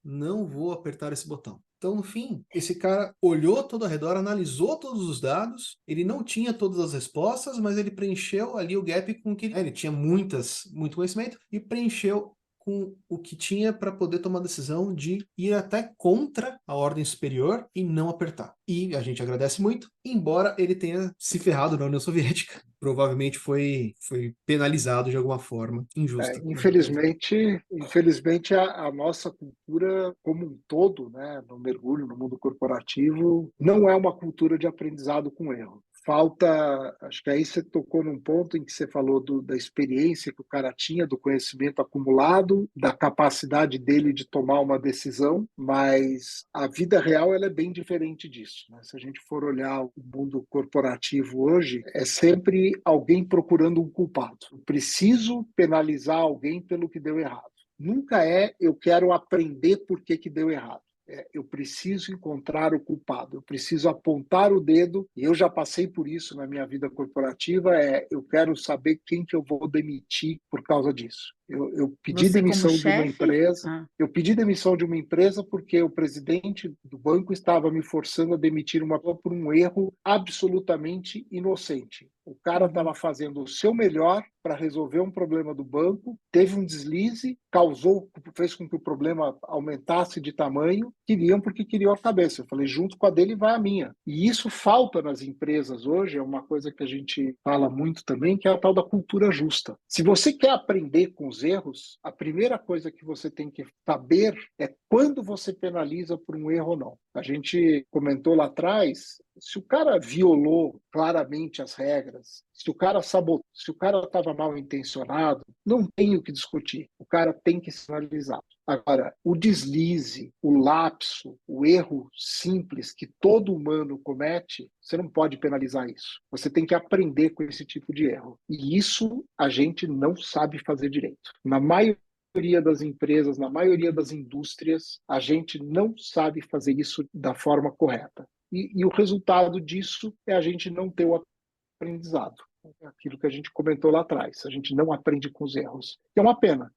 não vou apertar esse botão. Então, no fim, esse cara olhou todo ao redor, analisou todos os dados, ele não tinha todas as respostas, mas ele preencheu ali o gap com que ele tinha muito conhecimento e preencheu com o que tinha para poder tomar a decisão de ir até contra a ordem superior e não apertar. E a gente agradece muito, embora ele tenha se ferrado na União Soviética. Provavelmente foi penalizado de alguma forma injusta. Infelizmente a nossa cultura como um todo, né, no mergulho, no mundo corporativo, não é uma cultura de aprendizado com erro. Acho que aí você tocou num ponto em que você falou da experiência que o cara tinha, do conhecimento acumulado, da capacidade dele de tomar uma decisão, mas a vida real ela é bem diferente disso. Né? Se a gente for olhar o mundo corporativo hoje, é sempre alguém procurando um culpado. Eu preciso penalizar alguém pelo que deu errado. Nunca eu quero aprender por que deu errado. Eu preciso encontrar o culpado, eu preciso apontar o dedo, e eu já passei por isso na minha vida corporativa, eu quero saber quem que eu vou demitir por causa disso. Eu pedi Você como demissão de uma chefe? empresa, Ah, eu pedi demissão de uma empresa porque o presidente do banco estava me forçando a demitir uma pessoa por um erro absolutamente inocente. O cara uhum. estava fazendo o seu melhor para resolver um problema do banco, teve um deslize, fez com que o problema aumentasse de tamanho, porque queriam a cabeça. Eu falei, junto com a dele vai a minha. E isso falta nas empresas hoje, é uma coisa que a gente fala muito também, que é a tal da cultura justa. Se você quer aprender com os erros, a primeira coisa que você tem que saber é quando você penaliza por um erro ou não. A gente comentou lá atrás, se o cara violou claramente as regras, se o cara sabotou, se o cara estava mal intencionado, não tem o que discutir. O cara tem que ser analisado. Agora, o deslize, o lapso, o erro simples que todo humano comete, você não pode penalizar isso. Você tem que aprender com esse tipo de erro. E isso a gente não sabe fazer direito. Na maioria das empresas, na maioria das indústrias, a gente não sabe fazer isso da forma correta. E o resultado disso é a gente não ter o aprendizado. É aquilo que a gente comentou lá atrás. A gente não aprende com os erros. É uma pena.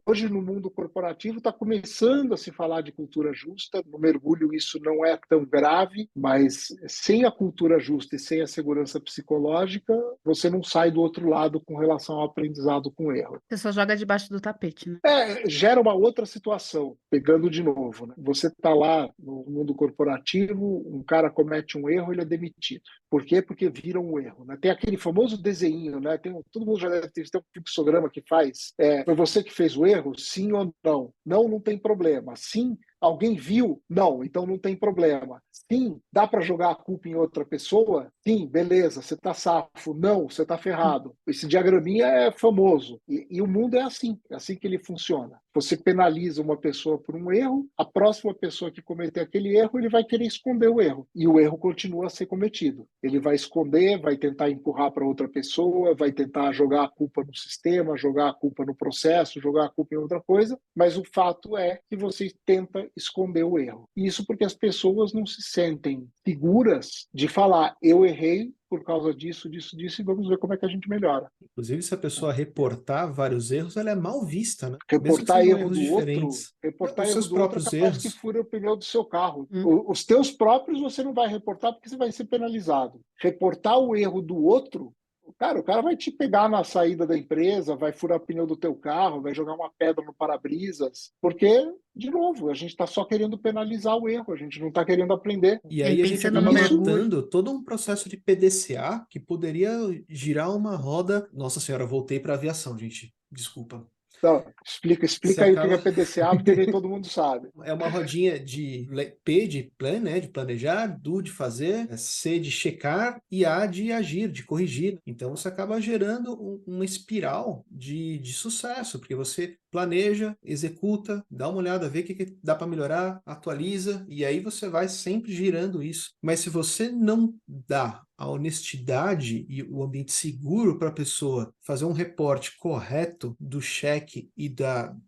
Hoje, no mundo corporativo, está começando a se falar de cultura justa. No mergulho, isso não é tão grave, mas sem a cultura justa e sem a segurança psicológica, você não sai do outro lado com relação ao aprendizado com erro. Você só joga debaixo do tapete, né? Gera uma outra situação, pegando de novo. Né? Você está lá no mundo corporativo, um cara comete um erro, ele é demitido. Por quê? Porque viram um erro. Né? Tem aquele famoso desenho, né? Todo mundo já deve ter um fluxograma que faz. Foi você que fez o erro? Sim ou não? Não, não tem problema. Sim, alguém viu? Não, então não tem problema. Sim, dá para jogar a culpa em outra pessoa? Sim, beleza, você está safo. Não, você está ferrado. Esse diagraminha é famoso. E o mundo é assim que ele funciona. Você penaliza uma pessoa por um erro, a próxima pessoa que cometer aquele erro, ele vai querer esconder o erro. E o erro continua a ser cometido. Ele vai esconder, vai tentar empurrar para outra pessoa, vai tentar jogar a culpa no sistema, jogar a culpa no processo, jogar a culpa em outra coisa, mas o fato é que você tenta esconder o erro. Isso porque as pessoas não se sentem seguras de falar, eu errei por causa disso, disso, disso, e vamos ver como é que a gente melhora. Inclusive, se a pessoa reportar vários erros, ela é mal vista, né? Mesmo que Reportar sejam erro erros do outro, diferentes. reportar Os erro seus do outro é próprios capaz que erros. fure o pneu do seu carro. Hum. Os teus próprios você não vai reportar porque você vai ser penalizado. Reportar o erro do outro, o cara vai te pegar na saída da empresa, vai furar o pneu do teu carro, vai jogar uma pedra no para-brisas, porque, de novo, a gente está só querendo penalizar o erro, a gente não está querendo aprender. E E aí, aí a gente pensando no acaba Isso mergulho, matando todo um processo de PDCA que poderia girar uma roda. Nossa senhora, voltei para aviação, gente. Desculpa. Então, Você explica aí o que é acaba. PDCA, porque nem todo mundo sabe. É uma rodinha de P de plan, né, de planejar, D de fazer, C de checar e A de agir, de corrigir. Então você acaba gerando uma espiral de sucesso, porque você planeja, executa, dá uma olhada, vê o que dá para melhorar, atualiza, e aí você vai sempre girando isso. Mas se você não dá a honestidade e o ambiente seguro para a pessoa fazer um reporte correto do cheque e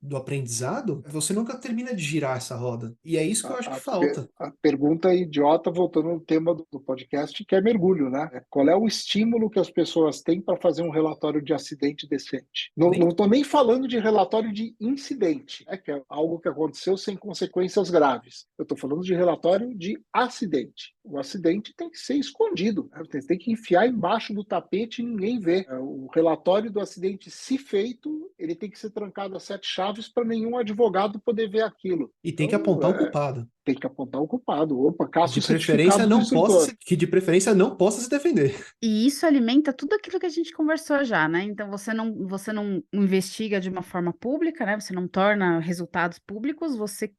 do aprendizado, você nunca termina de girar essa roda. E é isso que eu acho que falta. A pergunta idiota, voltando no tema do podcast, que é mergulho, né? Qual é o estímulo que as pessoas têm para fazer um relatório de acidente decente? Não estou nem falando de relatório de incidente, né? Que é algo que aconteceu sem consequências graves. Eu estou falando de relatório de acidente. O acidente tem que ser escondido, né? Você tem que enfiar embaixo do tapete e ninguém vê. O relatório do acidente, se feito, ele tem que ser trancado a 7 chaves para nenhum advogado poder ver aquilo. E tem que Então, apontar o culpado. tem que apontar o culpado. Opa, caça De o preferência certificado do não instrutor. que de preferência não possa se defender. e isso alimenta tudo aquilo que a gente conversou já, né? Então você não investiga de uma forma pública, né? Você não torna resultados públicos, você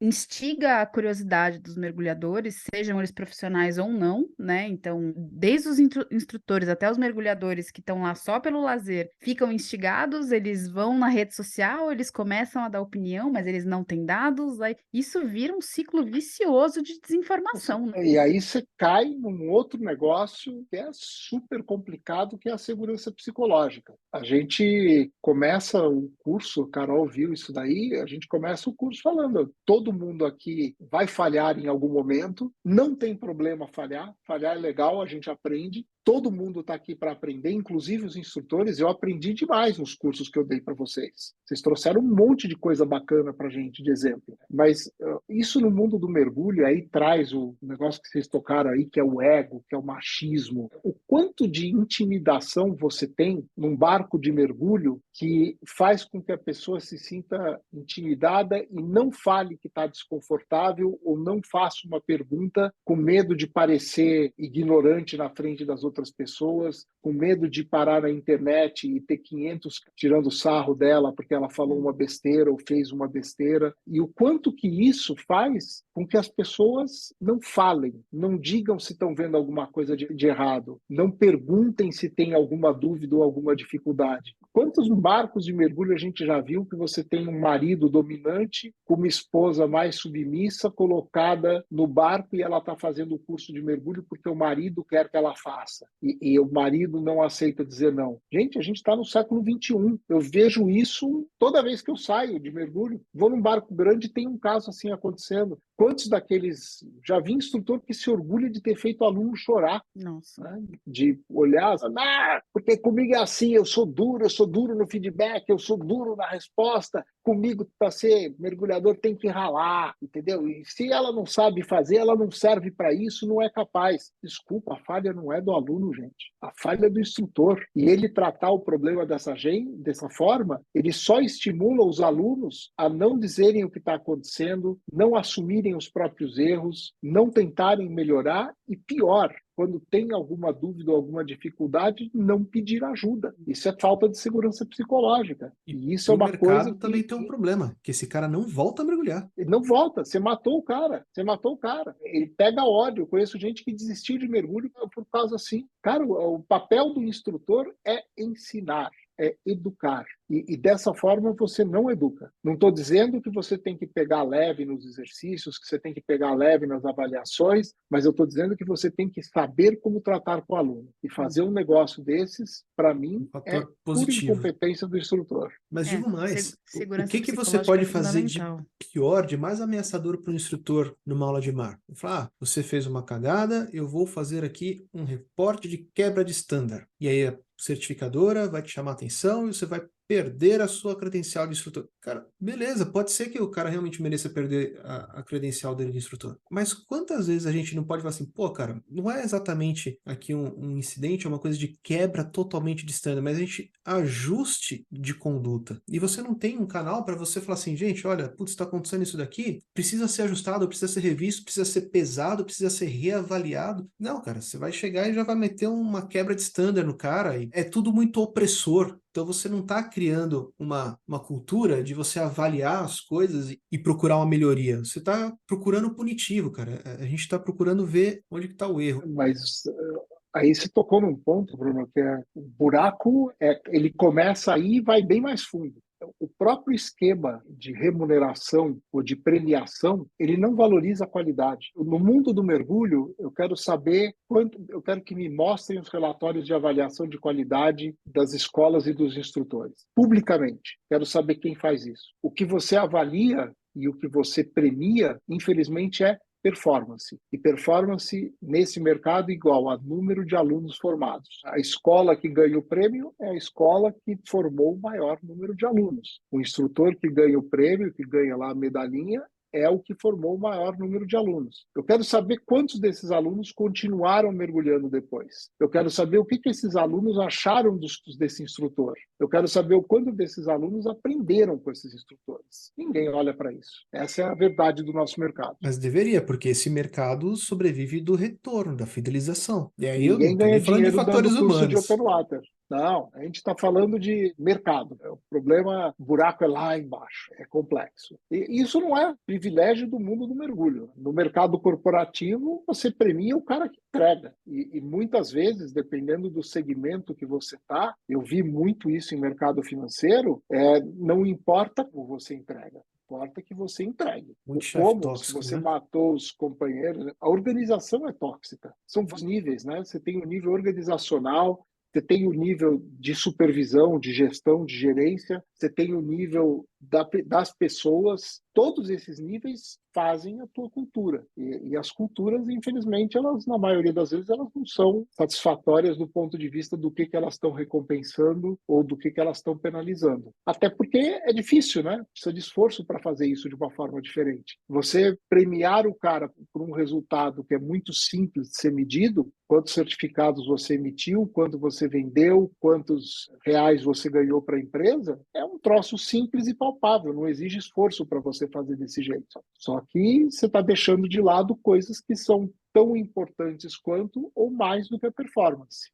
instiga a curiosidade dos mergulhadores, sejam eles profissionais ou não, né? Então, desde os instrutores até os mergulhadores que estão lá só pelo lazer, ficam instigados, eles vão na rede social, eles começam a dar opinião, mas eles não têm dados, aí isso vira um ciclo vicioso de desinformação, né? E aí você cai num outro negócio que é super complicado, que é a segurança psicológica. A gente começa o curso, Carol viu isso daí, a gente começa o curso falando, todo mundo aqui vai falhar em algum momento, não tem problema falhar é legal, a gente aprende, todo mundo está aqui para aprender, inclusive os instrutores. Eu aprendi demais nos cursos que eu dei para vocês. Vocês trouxeram um monte de coisa bacana para a gente de exemplo. Mas isso no mundo do mergulho aí traz o negócio que vocês tocaram aí, que é o ego, que é o machismo. O quanto de intimidação você tem num barco de mergulho que faz com que a pessoa se sinta intimidada e não fale que está desconfortável ou não faça uma pergunta com medo de parecer ignorante na frente das outras pessoas, com medo de parar na internet e ter 500 tirando sarro dela porque ela falou uma besteira ou fez uma besteira. E o quanto que isso faz com que as pessoas não falem, não digam se estão vendo alguma coisa de errado, não perguntem se tem alguma dúvida ou alguma dificuldade. Quantos barcos de mergulho a gente já viu que você tem um marido dominante com uma esposa mais submissa colocada no barco e ela está fazendo o curso de mergulho porque o marido quer que ela faça e o marido não aceita dizer não. Gente, a gente está no século XXI. Eu vejo isso toda vez que eu saio de mergulho. Vou num barco grande e tem um caso assim acontecendo. Quantos daqueles... Já vi instrutor que se orgulha de ter feito aluno chorar. Nossa. Né? De olhar, porque comigo é assim, eu sou duro no feedback, eu sou duro na resposta, comigo para ser mergulhador tem que ralar, entendeu? E se ela não sabe fazer, ela não serve para isso, não é capaz. Desculpa, a falha não é do aluno, gente. A falha é do instrutor. E ele tratar o problema dessa forma, ele só estimula os alunos a não dizerem o que está acontecendo, não assumirem os próprios erros, não tentarem melhorar e, pior, quando tem alguma dúvida ou alguma dificuldade, não pedir ajuda. Isso é falta de segurança psicológica. E isso é uma coisa que... também tem um problema, que esse cara não volta a mergulhar. Ele não volta, você matou o cara. Ele pega ódio. Eu conheço gente que desistiu de mergulho por causa assim. Cara, o papel do instrutor é ensinar, é educar. E dessa forma você não educa. Não estou dizendo que você tem que pegar leve nos exercícios, que você tem que pegar leve nas avaliações, mas eu estou dizendo que você tem que saber como tratar com o aluno. E fazer um negócio desses, para mim, é pura incompetência do instrutor. Mas digo mais, o que você psicológica pode é fazer de fundamental. pior, de mais ameaçador para o instrutor numa aula de mar? Ele fala, você fez uma cagada, eu vou fazer aqui um reporte de quebra de standard. E aí a certificadora vai te chamar a atenção e você vai perder a sua credencial de instrutor. Cara, beleza, pode ser que o cara realmente mereça perder a credencial dele de instrutor. Mas quantas vezes a gente não pode falar assim, pô, cara, não é exatamente aqui um incidente, é uma coisa de quebra totalmente de standard, mas a gente ajuste de conduta. E você não tem um canal para você falar assim, gente, olha, putz, está acontecendo isso daqui, precisa ser ajustado, precisa ser revisto, precisa ser pesado, precisa ser reavaliado. Não, cara, você vai chegar e já vai meter uma quebra de standard no cara, e é tudo muito opressor. Então você não está criando uma cultura de você avaliar as coisas e procurar uma melhoria. Você está procurando punitivo, cara. A gente está procurando ver onde está o erro. Mas aí você tocou num ponto, Bruno, que é o buraco, ele começa aí e vai bem mais fundo. O próprio esquema de remuneração ou de premiação, ele não valoriza a qualidade. No mundo do mergulho, eu quero saber eu quero que me mostrem os relatórios de avaliação de qualidade das escolas e dos instrutores, publicamente. Quero saber quem faz isso. O que você avalia e o que você premia, infelizmente, é performance. E performance nesse mercado igual a número de alunos formados. A escola que ganha o prêmio é a escola que formou o maior número de alunos. O instrutor que ganha o prêmio, que ganha lá a medalhinha, é o que formou o maior número de alunos. Eu quero saber quantos desses alunos continuaram mergulhando depois. Eu quero saber o que esses alunos acharam desse instrutor. Eu quero saber o quanto desses alunos aprenderam com esses instrutores. Ninguém olha para isso. Essa é a verdade do nosso mercado. Mas deveria, porque esse mercado sobrevive do retorno, da fidelização. E aí eu não Ninguém estou ganha nem falando de dinheiro fatores dando curso de humanos. open water. Não, a gente está falando de mercado. O problema, o buraco é lá embaixo, é complexo. E isso não é privilégio do mundo do mergulho. No mercado corporativo, você premia o cara que entrega. E muitas vezes, dependendo do segmento que você está, eu vi muito isso em mercado financeiro, não importa como você entrega. importa que você entregue. Muito chefe Como, se tóxico, você né? matou os companheiros, a organização é tóxica. São vários níveis, né? Você tem o nível organizacional, você tem o nível de supervisão, de gestão, de gerência, você tem o nível das pessoas. Todos esses níveis fazem a tua cultura. E as culturas, infelizmente, elas, na maioria das vezes, elas não são satisfatórias do ponto de vista do que elas estão recompensando ou do que elas estão penalizando. Até porque é difícil, né? Precisa de esforço para fazer isso de uma forma diferente. Você premiar o cara por um resultado que é muito simples de ser medido, quantos certificados você emitiu, quanto você vendeu, quantos reais você ganhou para a empresa, é um troço simples e palpável, não exige esforço para você fazer desse jeito. Só que você está deixando de lado coisas que são tão importantes quanto ou mais do que a performance.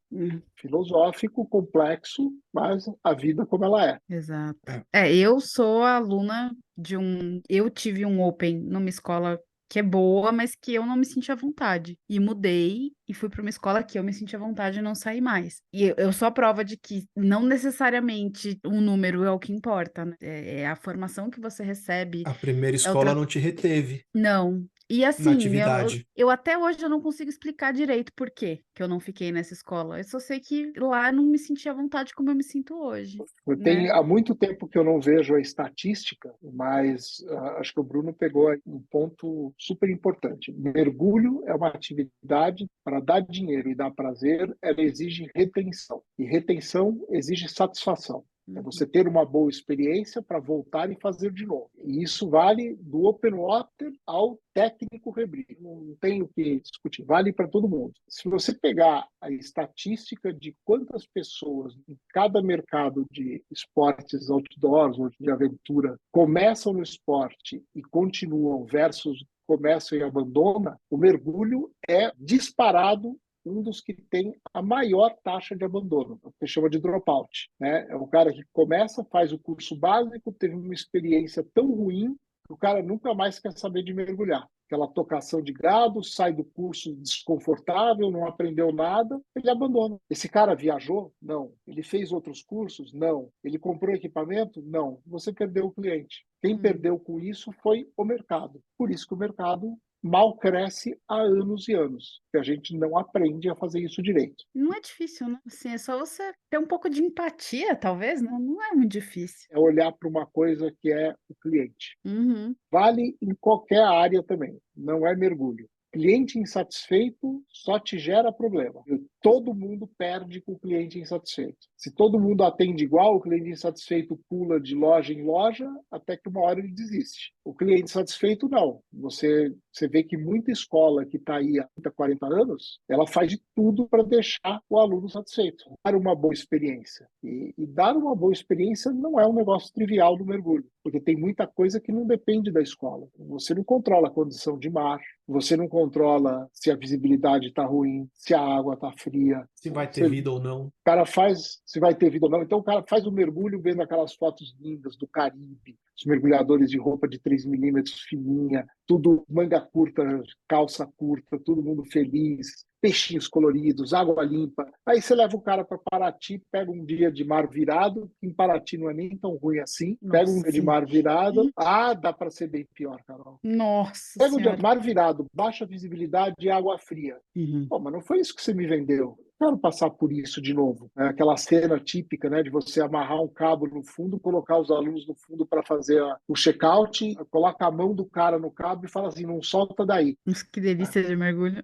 Filosófico, complexo, mas a vida como ela é. Exato. É. Eu sou aluna de um. Eu tive um Open numa escola que é boa, mas que eu não me senti à vontade. E mudei e fui para uma escola que eu me senti à vontade e não saí mais. E eu sou a prova de que não necessariamente um número é o que importa, né? É a formação que você recebe, A primeira é o escola não te reteve não. E na assim, atividade. eu até hoje eu não consigo explicar direito por quê que eu não fiquei nessa escola. Eu só sei que lá eu não me senti à vontade como eu me sinto hoje, Tem né? há muito tempo que eu não vejo a estatística, mas acho que o Bruno pegou um ponto super importante. Mergulho é uma atividade para dar dinheiro e dar prazer, ela exige retenção. E retenção exige satisfação. É você ter uma boa experiência para voltar e fazer de novo. E isso vale do open water ao técnico rebrio. Não tem o que discutir, vale para todo mundo. Se você pegar a estatística de quantas pessoas em cada mercado de esportes outdoors ou de aventura começam no esporte e continuam versus começam e abandonam, o mergulho é disparado um dos que tem a maior taxa de abandono, o que chama de dropout, né? É o cara que começa, faz o curso básico, teve uma experiência tão ruim que o cara nunca mais quer saber de mergulhar. Aquela tocação de gado, sai do curso desconfortável, não aprendeu nada, ele abandona. Esse cara viajou? Não. Ele fez outros cursos? Não. Ele comprou equipamento? Não. Você perdeu o cliente. Quem perdeu com isso foi o mercado. Por isso que o mercado mal cresce há anos e anos, que a gente não aprende a fazer isso direito. Não é difícil, né? Assim, é só você ter um pouco de empatia, talvez, né? Não é muito difícil. É olhar para uma coisa que é o cliente. Uhum. Vale em qualquer área também, não é mergulho. Cliente insatisfeito só te gera problema. Todo mundo perde com o cliente insatisfeito. Se todo mundo atende igual, o cliente insatisfeito pula de loja em loja até que uma hora ele desiste. O cliente insatisfeito, não. Você vê que muita escola que está aí há 30, 40 anos, ela faz de tudo para deixar o aluno satisfeito. Dar uma boa experiência. E dar uma boa experiência não é um negócio trivial do mergulho, porque tem muita coisa que não depende da escola. Você não controla a condição de mar, você não controla se a visibilidade está ruim, se a água está fria. Se vai ter vida ou não. O cara faz se vai ter vida ou não. Então o cara faz o mergulho vendo aquelas fotos lindas do Caribe, os mergulhadores de roupa de 3 milímetros fininha, tudo manga curta, calça curta, todo mundo feliz, peixinhos coloridos, água limpa. Aí você leva o cara para Paraty, pega um dia de mar virado, em Paraty não é nem tão ruim assim, pega um dia de mar virado, dá para ser bem pior, Carol. Nossa Pega um dia Senhora. de mar virado, baixa visibilidade e água fria. Uhum. Pô, mas não foi isso que você me vendeu. Quero passar por isso de novo. É aquela cena típica, né, de você amarrar um cabo no fundo, colocar os alunos no fundo para fazer o check-out, coloca a mão do cara no cabo e fala assim, não solta daí. Nossa, que delícia de mergulho.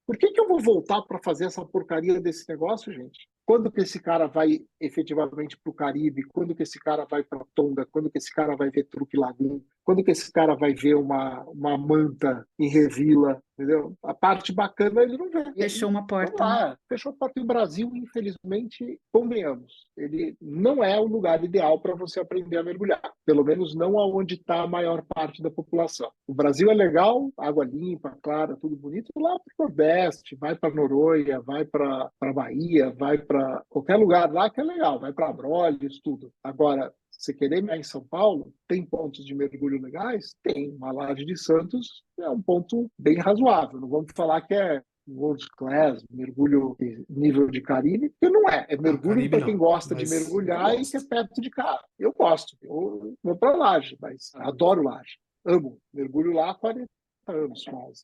Por que eu vou voltar para fazer essa porcaria desse negócio, gente? Quando que esse cara vai efetivamente para o Caribe? Quando que esse cara vai para Tonga? Quando que esse cara vai ver Truque Lagoon? Quando que esse cara vai ver uma manta em Revila? Entendeu? A parte bacana ele não vê. Fechou uma Vamos porta, né? lá, fechou a porta. E o Brasil, infelizmente, convenhamos, ele não é o lugar ideal para você aprender a mergulhar. Pelo menos não aonde está a maior parte da população. O Brasil é legal, água limpa, clara, tudo bonito. Lá para o Nordeste, vai para Noronha, vai para Bahia, vai para qualquer lugar lá que é legal, vai para Abrolhos, tudo. Agora, você querer ir em São Paulo, tem pontos de mergulho legais? Tem. Uma Laje de Santos é um ponto bem razoável. Não vamos falar que é world class, mergulho de nível de Caribe, porque não é. É Não, mergulho Caribe para quem não, gosta de mas eu mergulhar e que é gosto. perto de casa. Eu gosto, eu vou para laje, mas adoro laje. Amo. Mergulho lá há 40 anos quase.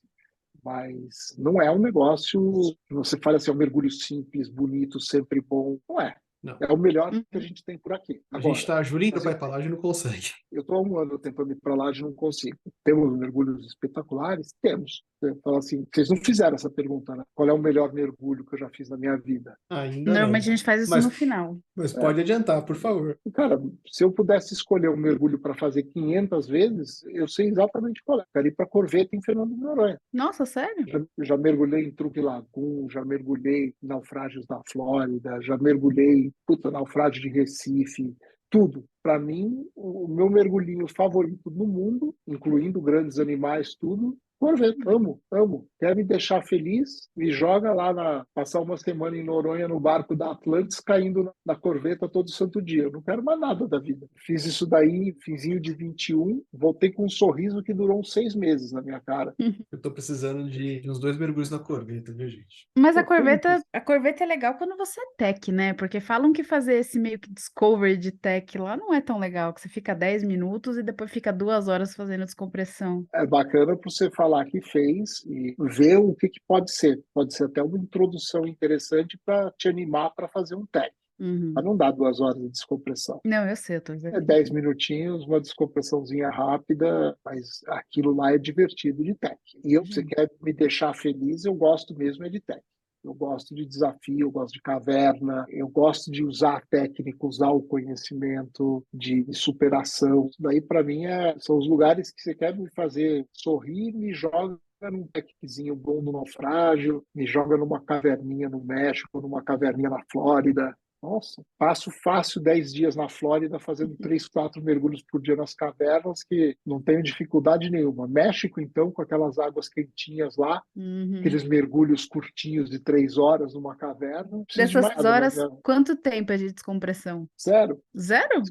Mas não é um negócio que você fala assim, é um mergulho simples, bonito, sempre bom. Não é. Não. É o melhor que a Uhum. gente tem por aqui. A gente Agora, tá a Júlia inteira assim, para ir pra lá e não consegue. eu estou há um ano tentando ir para lá e não consigo. Temos mergulhos espetaculares? Temos. Você fala assim, vocês não fizeram essa pergunta, né? Qual é o melhor mergulho que eu já fiz na minha vida? Ainda Normalmente não. a gente faz isso Mas, no final. mas É, pode adiantar, por favor. cara, se eu pudesse escolher um mergulho para fazer 500 vezes, eu sei exatamente qual é. Quero ir para Corveta em Fernando de Noronha. Nossa, sério? Já mergulhei em Truque Lagoon, já mergulhei em naufrágios da Flórida, já mergulhei, puta, naufrágio de Recife, tudo. Para mim, o meu mergulhinho favorito no mundo, incluindo grandes animais, tudo, Corvette. Amo, amo. Quer me deixar feliz? Me joga lá passar uma semana em Noronha no barco da Atlantis, caindo na Corveta todo santo dia. Eu não quero mais nada da vida. Fiz isso daí, finzinho de 21, voltei com um sorriso que durou uns 6 meses na minha cara. Eu tô precisando de uns 2 mergulhos na Corveta, viu, gente? Mas Pô, quantos? a corveta é legal quando você é tech, né? Porque falam que fazer esse meio que discovery de tech lá não é tão legal, que você fica 10 minutos e depois fica 2 horas fazendo descompressão. É bacana para você falar que fez e ver o que pode ser. Pode ser até uma introdução interessante para te animar para fazer um tag. Mas Uhum. não dá 2 horas de descompressão. Não, eu sei, eu tô É dizendo. 10 minutinhos, uma descompressãozinha rápida, mas aquilo lá é divertido de tech. E você Imagino. quer me deixar feliz, eu gosto mesmo é de tech. Eu gosto de desafio, eu gosto de caverna, eu gosto de usar a técnica, usar o conhecimento de superação. Isso daí, para mim, são os lugares que você quer me fazer sorrir, me joga num techzinho bom no naufrágio, me joga numa caverninha no México, numa caverninha na Flórida. Nossa, passo fácil 10 dias na Flórida fazendo 3, 4 mergulhos por dia nas cavernas que não tenho dificuldade nenhuma. México, então, com aquelas águas quentinhas lá, Uhum. aqueles mergulhos curtinhos de 3 horas numa caverna, não preciso de Dessas mais nada, mas horas, quanto tempo é de descompressão? zero. Zero?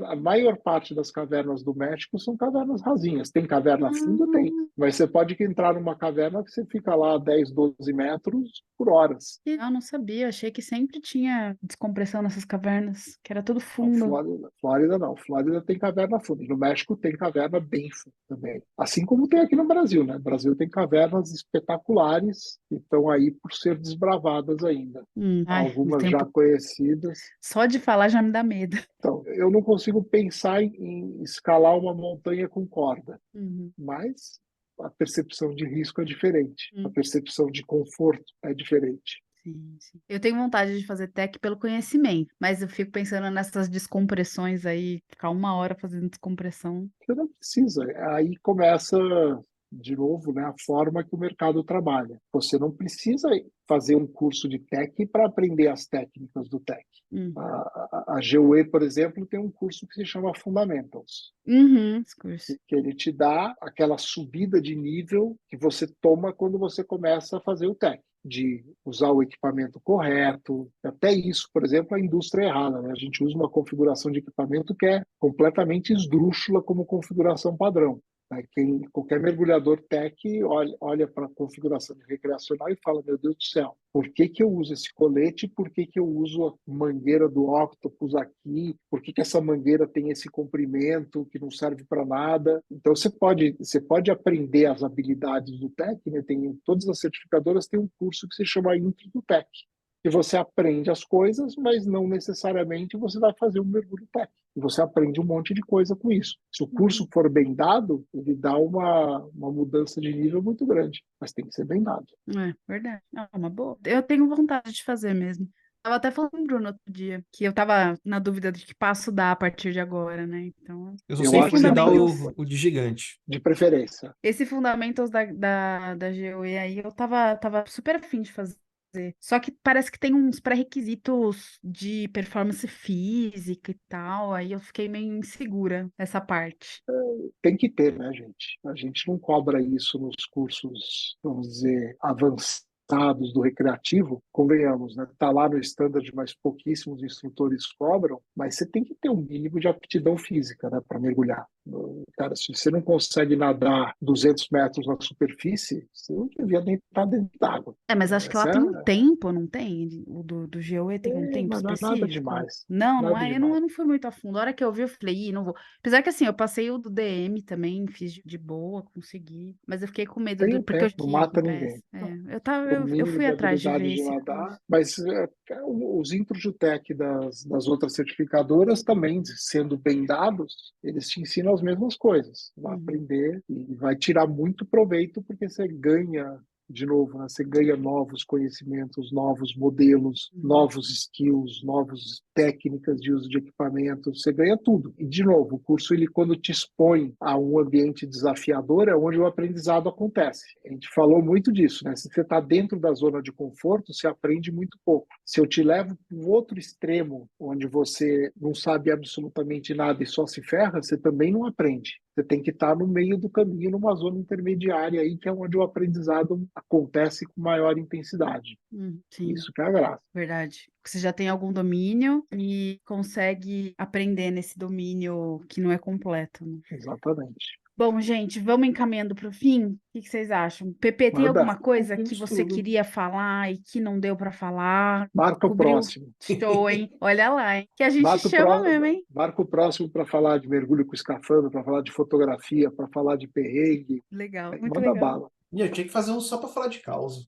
A maior parte das cavernas do México são cavernas rasinhas. Tem caverna funda? Tem. Ah, Mas você pode entrar numa caverna que você fica lá 10, 12 metros por horas. eu não sabia, achei que sempre tinha descompressão nessas cavernas, que era tudo Não, fundo. Flórida não. Flórida tem caverna funda. No México tem caverna bem funda também. Assim como tem aqui no Brasil, né? No Brasil tem cavernas espetaculares que estão aí por ser desbravadas ainda. Ai, o Algumas já tempo. conhecidas. Só de falar já me dá medo. Então, eu não consigo pensar em escalar uma montanha com corda, Uhum. mas a percepção de risco é diferente. A Hum. percepção de conforto é diferente. Sim, sim. Eu tenho vontade de fazer tech pelo conhecimento, mas eu fico pensando nessas descompressões aí, ficar 1 hora fazendo descompressão. Você não precisa. Aí começa, de novo, né, a forma que o mercado trabalha. Você não precisa fazer um curso de tech para aprender as técnicas do tech. Hum. A GUE, por exemplo, tem um curso que se chama Fundamentals, Uhum, esse curso. que ele te dá aquela subida de nível que você toma quando você começa a fazer o tech, de usar o equipamento correto. Até isso, por exemplo, a indústria é errada, né? A gente usa uma configuração de equipamento que é completamente esdrúxula como configuração padrão. Né? Qualquer mergulhador tech olha para a configuração recreacional e fala: meu Deus do céu, por que eu uso esse colete? Por que eu uso a mangueira do Octopus aqui? Por que essa mangueira tem esse comprimento que não serve para nada? Então você pode aprender as habilidades do tech, né? Todas as certificadoras têm um curso que se chama Intro do Tech, que você aprende as coisas, mas não necessariamente você vai fazer um mergulho técnico. E você aprende um monte de coisa com isso. Se o curso for bem dado, ele dá uma mudança de nível muito grande, mas tem que ser bem dado. É, verdade. É uma boa. Eu tenho vontade de fazer mesmo. Tava até falando com o Bruno outro dia, que eu tava na dúvida de que passo dar a partir de agora, né? Então, Eu só Eu sei esse que acho que você é dá muito Fundamentals, o de gigante. de preferência. esse Fundamentals da GOE aí, eu tava super afim de fazer. Só que parece que tem uns pré-requisitos de performance física e tal, aí eu fiquei meio insegura nessa parte. Tem que ter, né, gente? A gente não cobra isso nos cursos, vamos dizer, avançados avançados do recreativo, convenhamos, né? Tá lá no standard, mas pouquíssimos instrutores cobram, mas você tem que ter um mínimo de aptidão física, né, para mergulhar. Cara, se você não consegue nadar 200 metros na superfície, você não devia nem estar dentro d'água. Mas acho que lá Essa tem um tempo, não tem? O do GOE tem um tempo mas não é nada específico? demais. Não Nada é? Eu não, demais. eu não fui muito a fundo. A hora que eu vi, eu falei, ih, não vou. Apesar que assim, eu passei o do DM também, fiz de boa, consegui. Mas eu fiquei com medo, Tem o porque eu tempo, não aqui com mata PS. ninguém. Eu, O eu mínimo fui de atrás de habilidade ver de esse curso. nadar, mas os intros de tech das outras certificadoras também, sendo bem dados, eles te ensinam as mesmas coisas. Vai Uhum. aprender e vai tirar muito proveito porque você ganha, de novo, né? Você ganha novos conhecimentos, novos modelos, Uhum. novos skills, novas técnicas de uso de equipamentos, você ganha tudo. E, de novo, o curso, ele quando te expõe a um ambiente desafiador, é onde o aprendizado acontece. A gente falou muito disso, né? Se você está dentro da zona de conforto, você aprende muito pouco. Se eu te levo para um outro extremo, onde você não sabe absolutamente nada e só se ferra, você também não aprende. Você tem que estar no meio do caminho, numa zona intermediária aí, que é onde o aprendizado acontece com maior intensidade. Sim, Isso que é a graça. verdade. Você já tem algum domínio e consegue aprender nesse domínio que não é completo, né? Exatamente. Bom, gente, vamos encaminhando para o fim? O que vocês acham? Pepe, tem Manda. alguma coisa que Isso você tudo. queria falar e que não deu para falar? Marca o Cobriu? próximo. Show, hein? Olha lá, hein? Que a gente chama mesmo, hein? Marca o próximo para falar de mergulho com escafandro, para falar de fotografia, para falar de perrengue. Legal, muito Manda legal. bala. E eu tinha que fazer um só para falar de causa.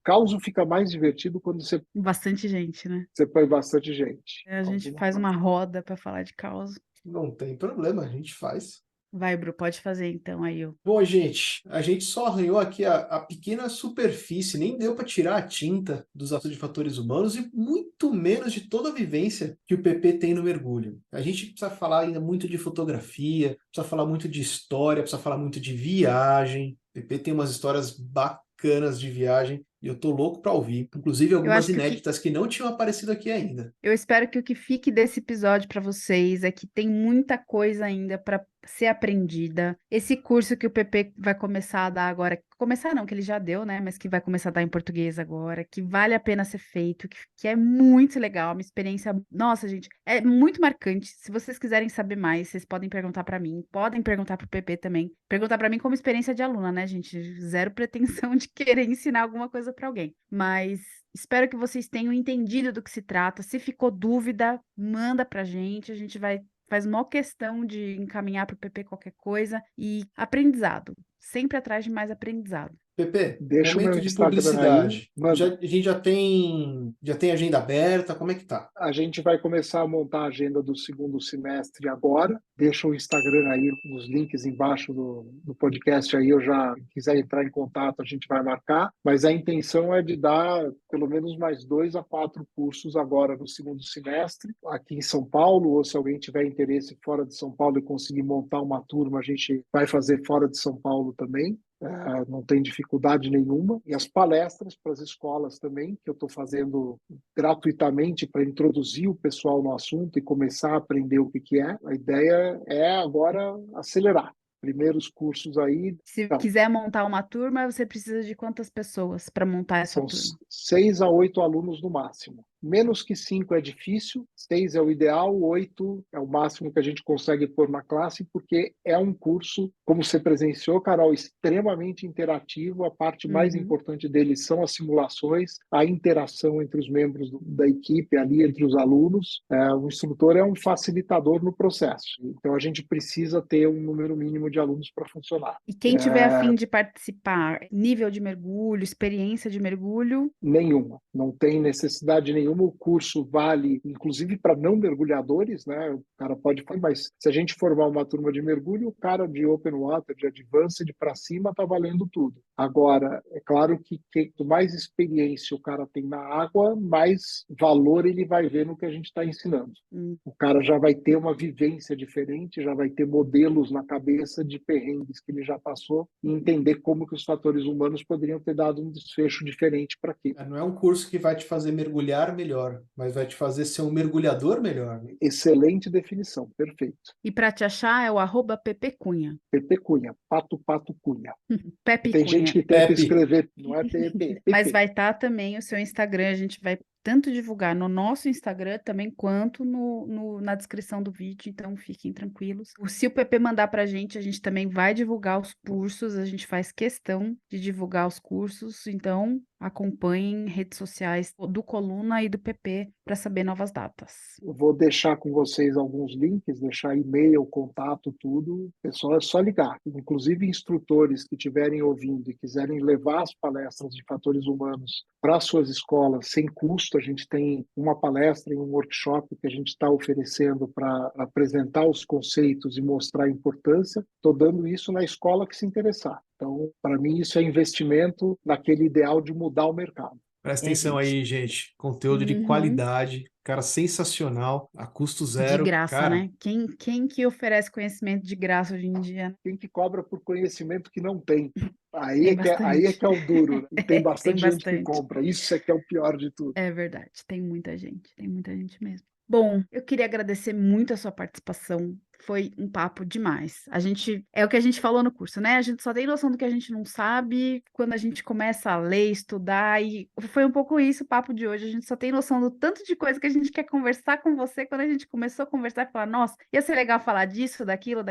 Causo fica mais divertido quando Bastante gente, né? você põe bastante gente. A gente Alguma faz coisa. uma roda para falar de causa. Não tem problema, a gente faz. Vai, Bru, pode fazer então aí. Bom, gente, a gente só arranhou aqui a pequena superfície, nem deu para tirar a tinta dos assuntos de fatores humanos e muito menos de toda a vivência que o PP tem no mergulho. A gente precisa falar ainda muito de fotografia, precisa falar muito de história, precisa falar muito de viagem. O PP tem umas histórias bacanas de viagem e eu tô louco para ouvir, inclusive Eu algumas acho que inéditas que não tinham aparecido aqui ainda. eu espero que o que fique desse episódio para vocês é que tem muita coisa ainda para ser aprendida. Esse curso que o PP vai começar a dar agora, começar não, que ele já deu, né? Mas que vai começar a dar em português agora, que vale a pena ser feito, que é muito legal, uma experiência. Nossa, gente, é muito marcante. Se vocês quiserem saber mais, vocês podem perguntar para mim, podem perguntar para o PP também. Perguntar para mim como experiência de aluna, né, gente? Zero pretensão de querer ensinar alguma coisa para alguém. Mas espero que vocês tenham entendido do que se trata. Se ficou dúvida, manda pra gente. A gente faz maior questão de encaminhar para o PP qualquer coisa. E aprendizado. Sempre atrás de mais aprendizado. PP, Deixa o meu momento de Instagram aí, publicidade. manda. A gente já tem agenda aberta, como é que tá? A gente vai começar a montar a agenda do segundo semestre agora. Deixa o Instagram aí, os links embaixo do podcast aí. Eu já quiser entrar em contato, a gente vai marcar. Mas a intenção é de dar pelo menos mais 2 a 4 cursos agora no segundo semestre, aqui em São Paulo, ou se alguém tiver interesse fora de São Paulo e conseguir montar uma turma, a gente vai fazer fora de São Paulo também. Não tem dificuldade nenhuma. E as palestras para as escolas também, que eu estou fazendo gratuitamente para introduzir o pessoal no assunto e começar a aprender o que é. A ideia é agora acelerar. Primeiros cursos aí. Se Então, quiser montar uma turma, você precisa de quantas pessoas para montar essa são turma? 6 a 8 alunos no máximo. Menos que 5 é difícil, 6 é o ideal, 8 é o máximo que a gente consegue pôr na classe, porque é um curso, como você presenciou, Carol, extremamente interativo. A parte mais Uhum. importante dele são as simulações, a interação entre os membros da equipe, ali entre os alunos. O instrutor é um facilitador no processo, então a gente precisa ter um número mínimo de alunos para funcionar. E quem tiver a fim de participar, nível de mergulho, experiência de mergulho? Nenhuma, não tem necessidade nenhuma. O curso vale, inclusive, para não mergulhadores, né? O cara pode falar, mas se a gente formar uma turma de mergulho, o cara de Open Water, de Advanced para cima, está valendo tudo. Agora, é claro que quanto mais experiência o cara tem na água, mais valor ele vai ver no que a gente está ensinando. O cara já vai ter uma vivência diferente, já vai ter modelos na cabeça de perrengues que ele já passou e entender como que os fatores humanos poderiam ter dado um desfecho diferente para aquilo. Não é um curso que vai te fazer mergulhar melhor, mas vai te fazer ser um mergulhador melhor. Excelente definição, perfeito. E para te achar é o @ppcunha. Pepe Cunha, Pato Cunha. Pepe Tem gente Cunha. que tenta Pepe. escrever, não é Pepe. Mas vai estar também o seu Instagram, a gente vai tanto divulgar no nosso Instagram também, quanto na descrição do vídeo, então fiquem tranquilos. Se o PP mandar pra gente, a gente também vai divulgar os cursos, a gente faz questão de divulgar os cursos, então acompanhem redes sociais do Coluna e do PP para saber novas datas. Eu vou deixar com vocês alguns links, deixar e-mail, contato, tudo. Pessoal, é só ligar. Inclusive, instrutores que estiverem ouvindo e quiserem levar as palestras de fatores humanos para suas escolas sem custo, a gente tem uma palestra e um workshop que a gente está oferecendo para apresentar os conceitos e mostrar a importância. Estou dando isso na escola que se interessar. Então, para mim, isso é investimento naquele ideal de mudar o mercado. Presta atenção aí, gente. Conteúdo de qualidade, cara, sensacional, a custo zero. De graça, cara, né? Quem que oferece conhecimento de graça hoje em dia? Quem que cobra por conhecimento que não tem? Aí Tem é bastante. que é o duro. Né? E tem bastante Tem gente que bastante. compra. Isso é que é o pior de tudo. É verdade, tem muita gente mesmo. Bom, eu queria agradecer muito a sua participação. Foi um papo demais. É o que a gente falou no curso, né? A gente só tem noção do que a gente não sabe quando a gente começa a ler, estudar, e foi um pouco isso o papo de hoje. A gente só tem noção do tanto de coisa que a gente quer conversar com você quando a gente começou a conversar e falar, nossa, ia ser legal falar disso, daquilo.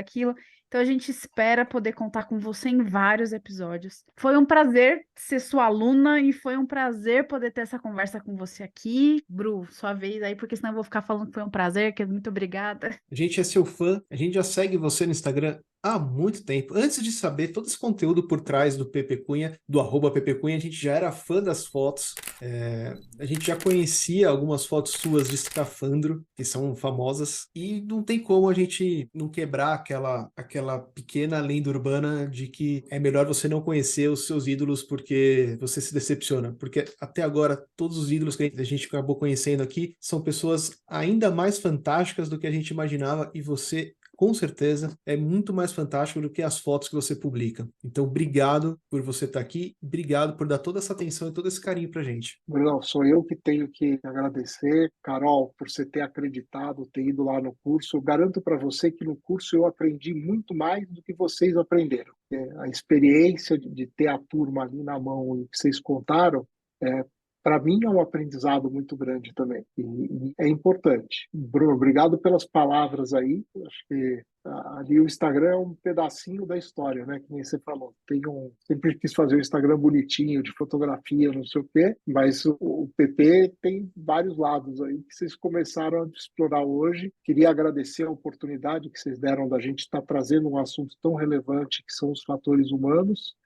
Então a gente espera poder contar com você em vários episódios. Foi um prazer ser sua aluna e foi um prazer poder ter essa conversa com você aqui. Bru, sua vez aí, porque senão eu vou ficar falando que foi um prazer, que muito obrigada. a gente é seu fã, a gente já segue você no Instagram há muito tempo. Antes de saber todo esse conteúdo por trás do PP Cunha, do @PP Cunha, a gente já era fã das fotos. A gente já conhecia algumas fotos suas de escafandro, que são famosas, e não tem como a gente não quebrar aquela pequena lenda urbana de que é melhor você não conhecer os seus ídolos porque você se decepciona. Porque até agora, todos os ídolos que a gente acabou conhecendo aqui são pessoas ainda mais fantásticas do que a gente imaginava, e você com certeza é muito mais fantástico do que as fotos que você publica. Então, obrigado por você estar aqui, obrigado por dar toda essa atenção e todo esse carinho pra gente. Não, sou eu que tenho que agradecer, Carol, por você ter acreditado, ter ido lá no curso. Eu garanto para você que no curso eu aprendi muito mais do que vocês aprenderam. A experiência de ter a turma ali na mão e o que vocês contaram, para mim é um aprendizado muito grande também, e é importante. Bruno, obrigado pelas palavras aí. Acho que ali o Instagram é um pedacinho da história, né? Que nem você falou. Sempre quis fazer um Instagram bonitinho, de fotografia, não sei o quê, mas o PP tem vários lados aí que vocês começaram a explorar hoje. Queria agradecer a oportunidade que vocês deram da gente estar trazendo um assunto tão relevante que são os fatores humanos.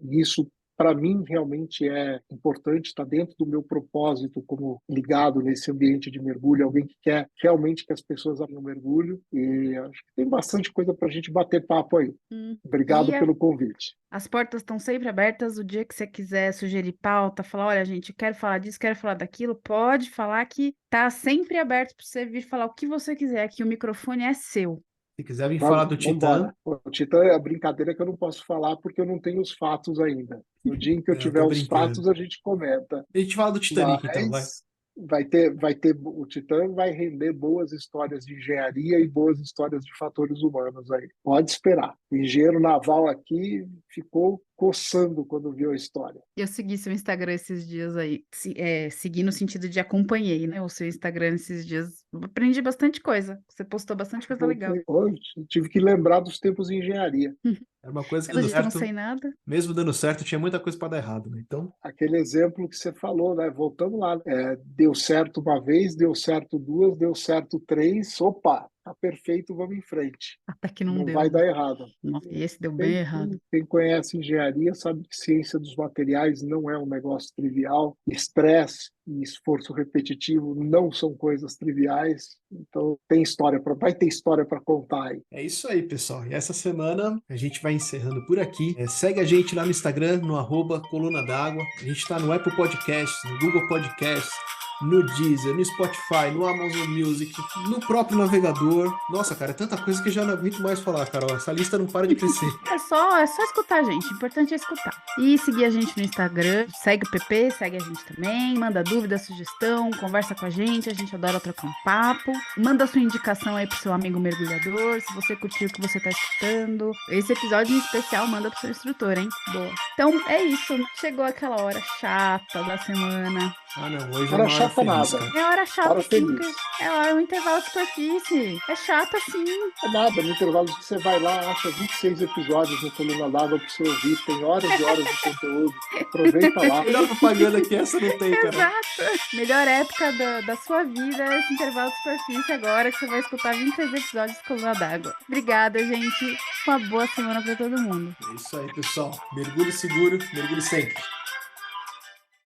Isso, para mim, realmente é importante, está dentro do meu propósito como ligado nesse ambiente de mergulho, alguém que quer realmente que as pessoas abram o mergulho, e acho que tem bastante coisa para a gente bater papo aí. Obrigado pelo convite. As portas estão sempre abertas, o dia que você quiser sugerir pauta, falar, olha, gente, quero falar disso, quero falar daquilo, pode falar que tá sempre aberto para você vir falar o que você quiser, que o microfone é seu. Se quiser vir falar do Titã... O Titã é a brincadeira que eu não posso falar porque eu não tenho os fatos ainda. No dia em que eu tiver os fatos, a gente comenta. A gente fala do Titanic, então, vai. O Titã vai render boas histórias de engenharia e boas histórias de fatores humanos aí. Pode esperar. O engenheiro naval aqui ficou coçando quando viu a história. Eu segui seu Instagram esses dias aí. Segui no sentido de acompanhei, né? O seu Instagram esses dias. Aprendi bastante coisa. Você postou bastante coisa legal. Hoje tive que lembrar dos tempos de engenharia. Era uma coisa que Pelo dando jeito, certo. eu não sei nada. Mesmo dando certo, tinha muita coisa para dar errado, né? Então, aquele exemplo que você falou, né? Voltando lá, deu certo uma vez, deu certo duas, deu certo três, opa, tá perfeito, vamos em frente. Até que não deu. Vai dar errado. Nossa, esse deu bem errado. Quem conhece engenharia sabe que ciência dos materiais não é um negócio trivial. Estresse e esforço repetitivo não são coisas triviais. Então vai ter história para contar aí. É isso aí, pessoal. E essa semana a gente vai encerrando por aqui. Segue a gente lá no Instagram, no @Coluna d'Água. A gente está no Apple Podcasts, no Google Podcasts, no Deezer, no Spotify, no Amazon Music, no próprio navegador. Nossa, cara, é tanta coisa que eu já não aguento mais falar, Carol. Essa lista não para de crescer. É só escutar a gente. O importante é escutar. E seguir a gente no Instagram. Segue o PP, segue a gente também. Manda dúvida, sugestão, conversa com a gente adora trocar um papo. Manda sua indicação aí pro seu amigo mergulhador, se você curtiu o que você tá escutando. Esse episódio em especial manda pro seu instrutor, hein? Boa. Então é isso. Chegou aquela hora chata da semana. Ah, não, hoje é Hora uma hora chata feliz, nada. cara. É hora chata, Hora sim. feliz. É um intervalo de superfície. É chato assim. É nada, no intervalo que você vai lá, acha 26 episódios no Coluna d'Água para você ouvir, tem horas e horas de conteúdo, aproveita lá. Melhor propaganda que essa não tem, cara. Exato. Melhor época da sua vida é esse intervalo de superfície agora, que você vai escutar 26 episódios de Coluna d'Água. Obrigada, gente. Uma boa semana pra todo mundo. É isso aí, pessoal. Mergulhe seguro, mergulhe sempre.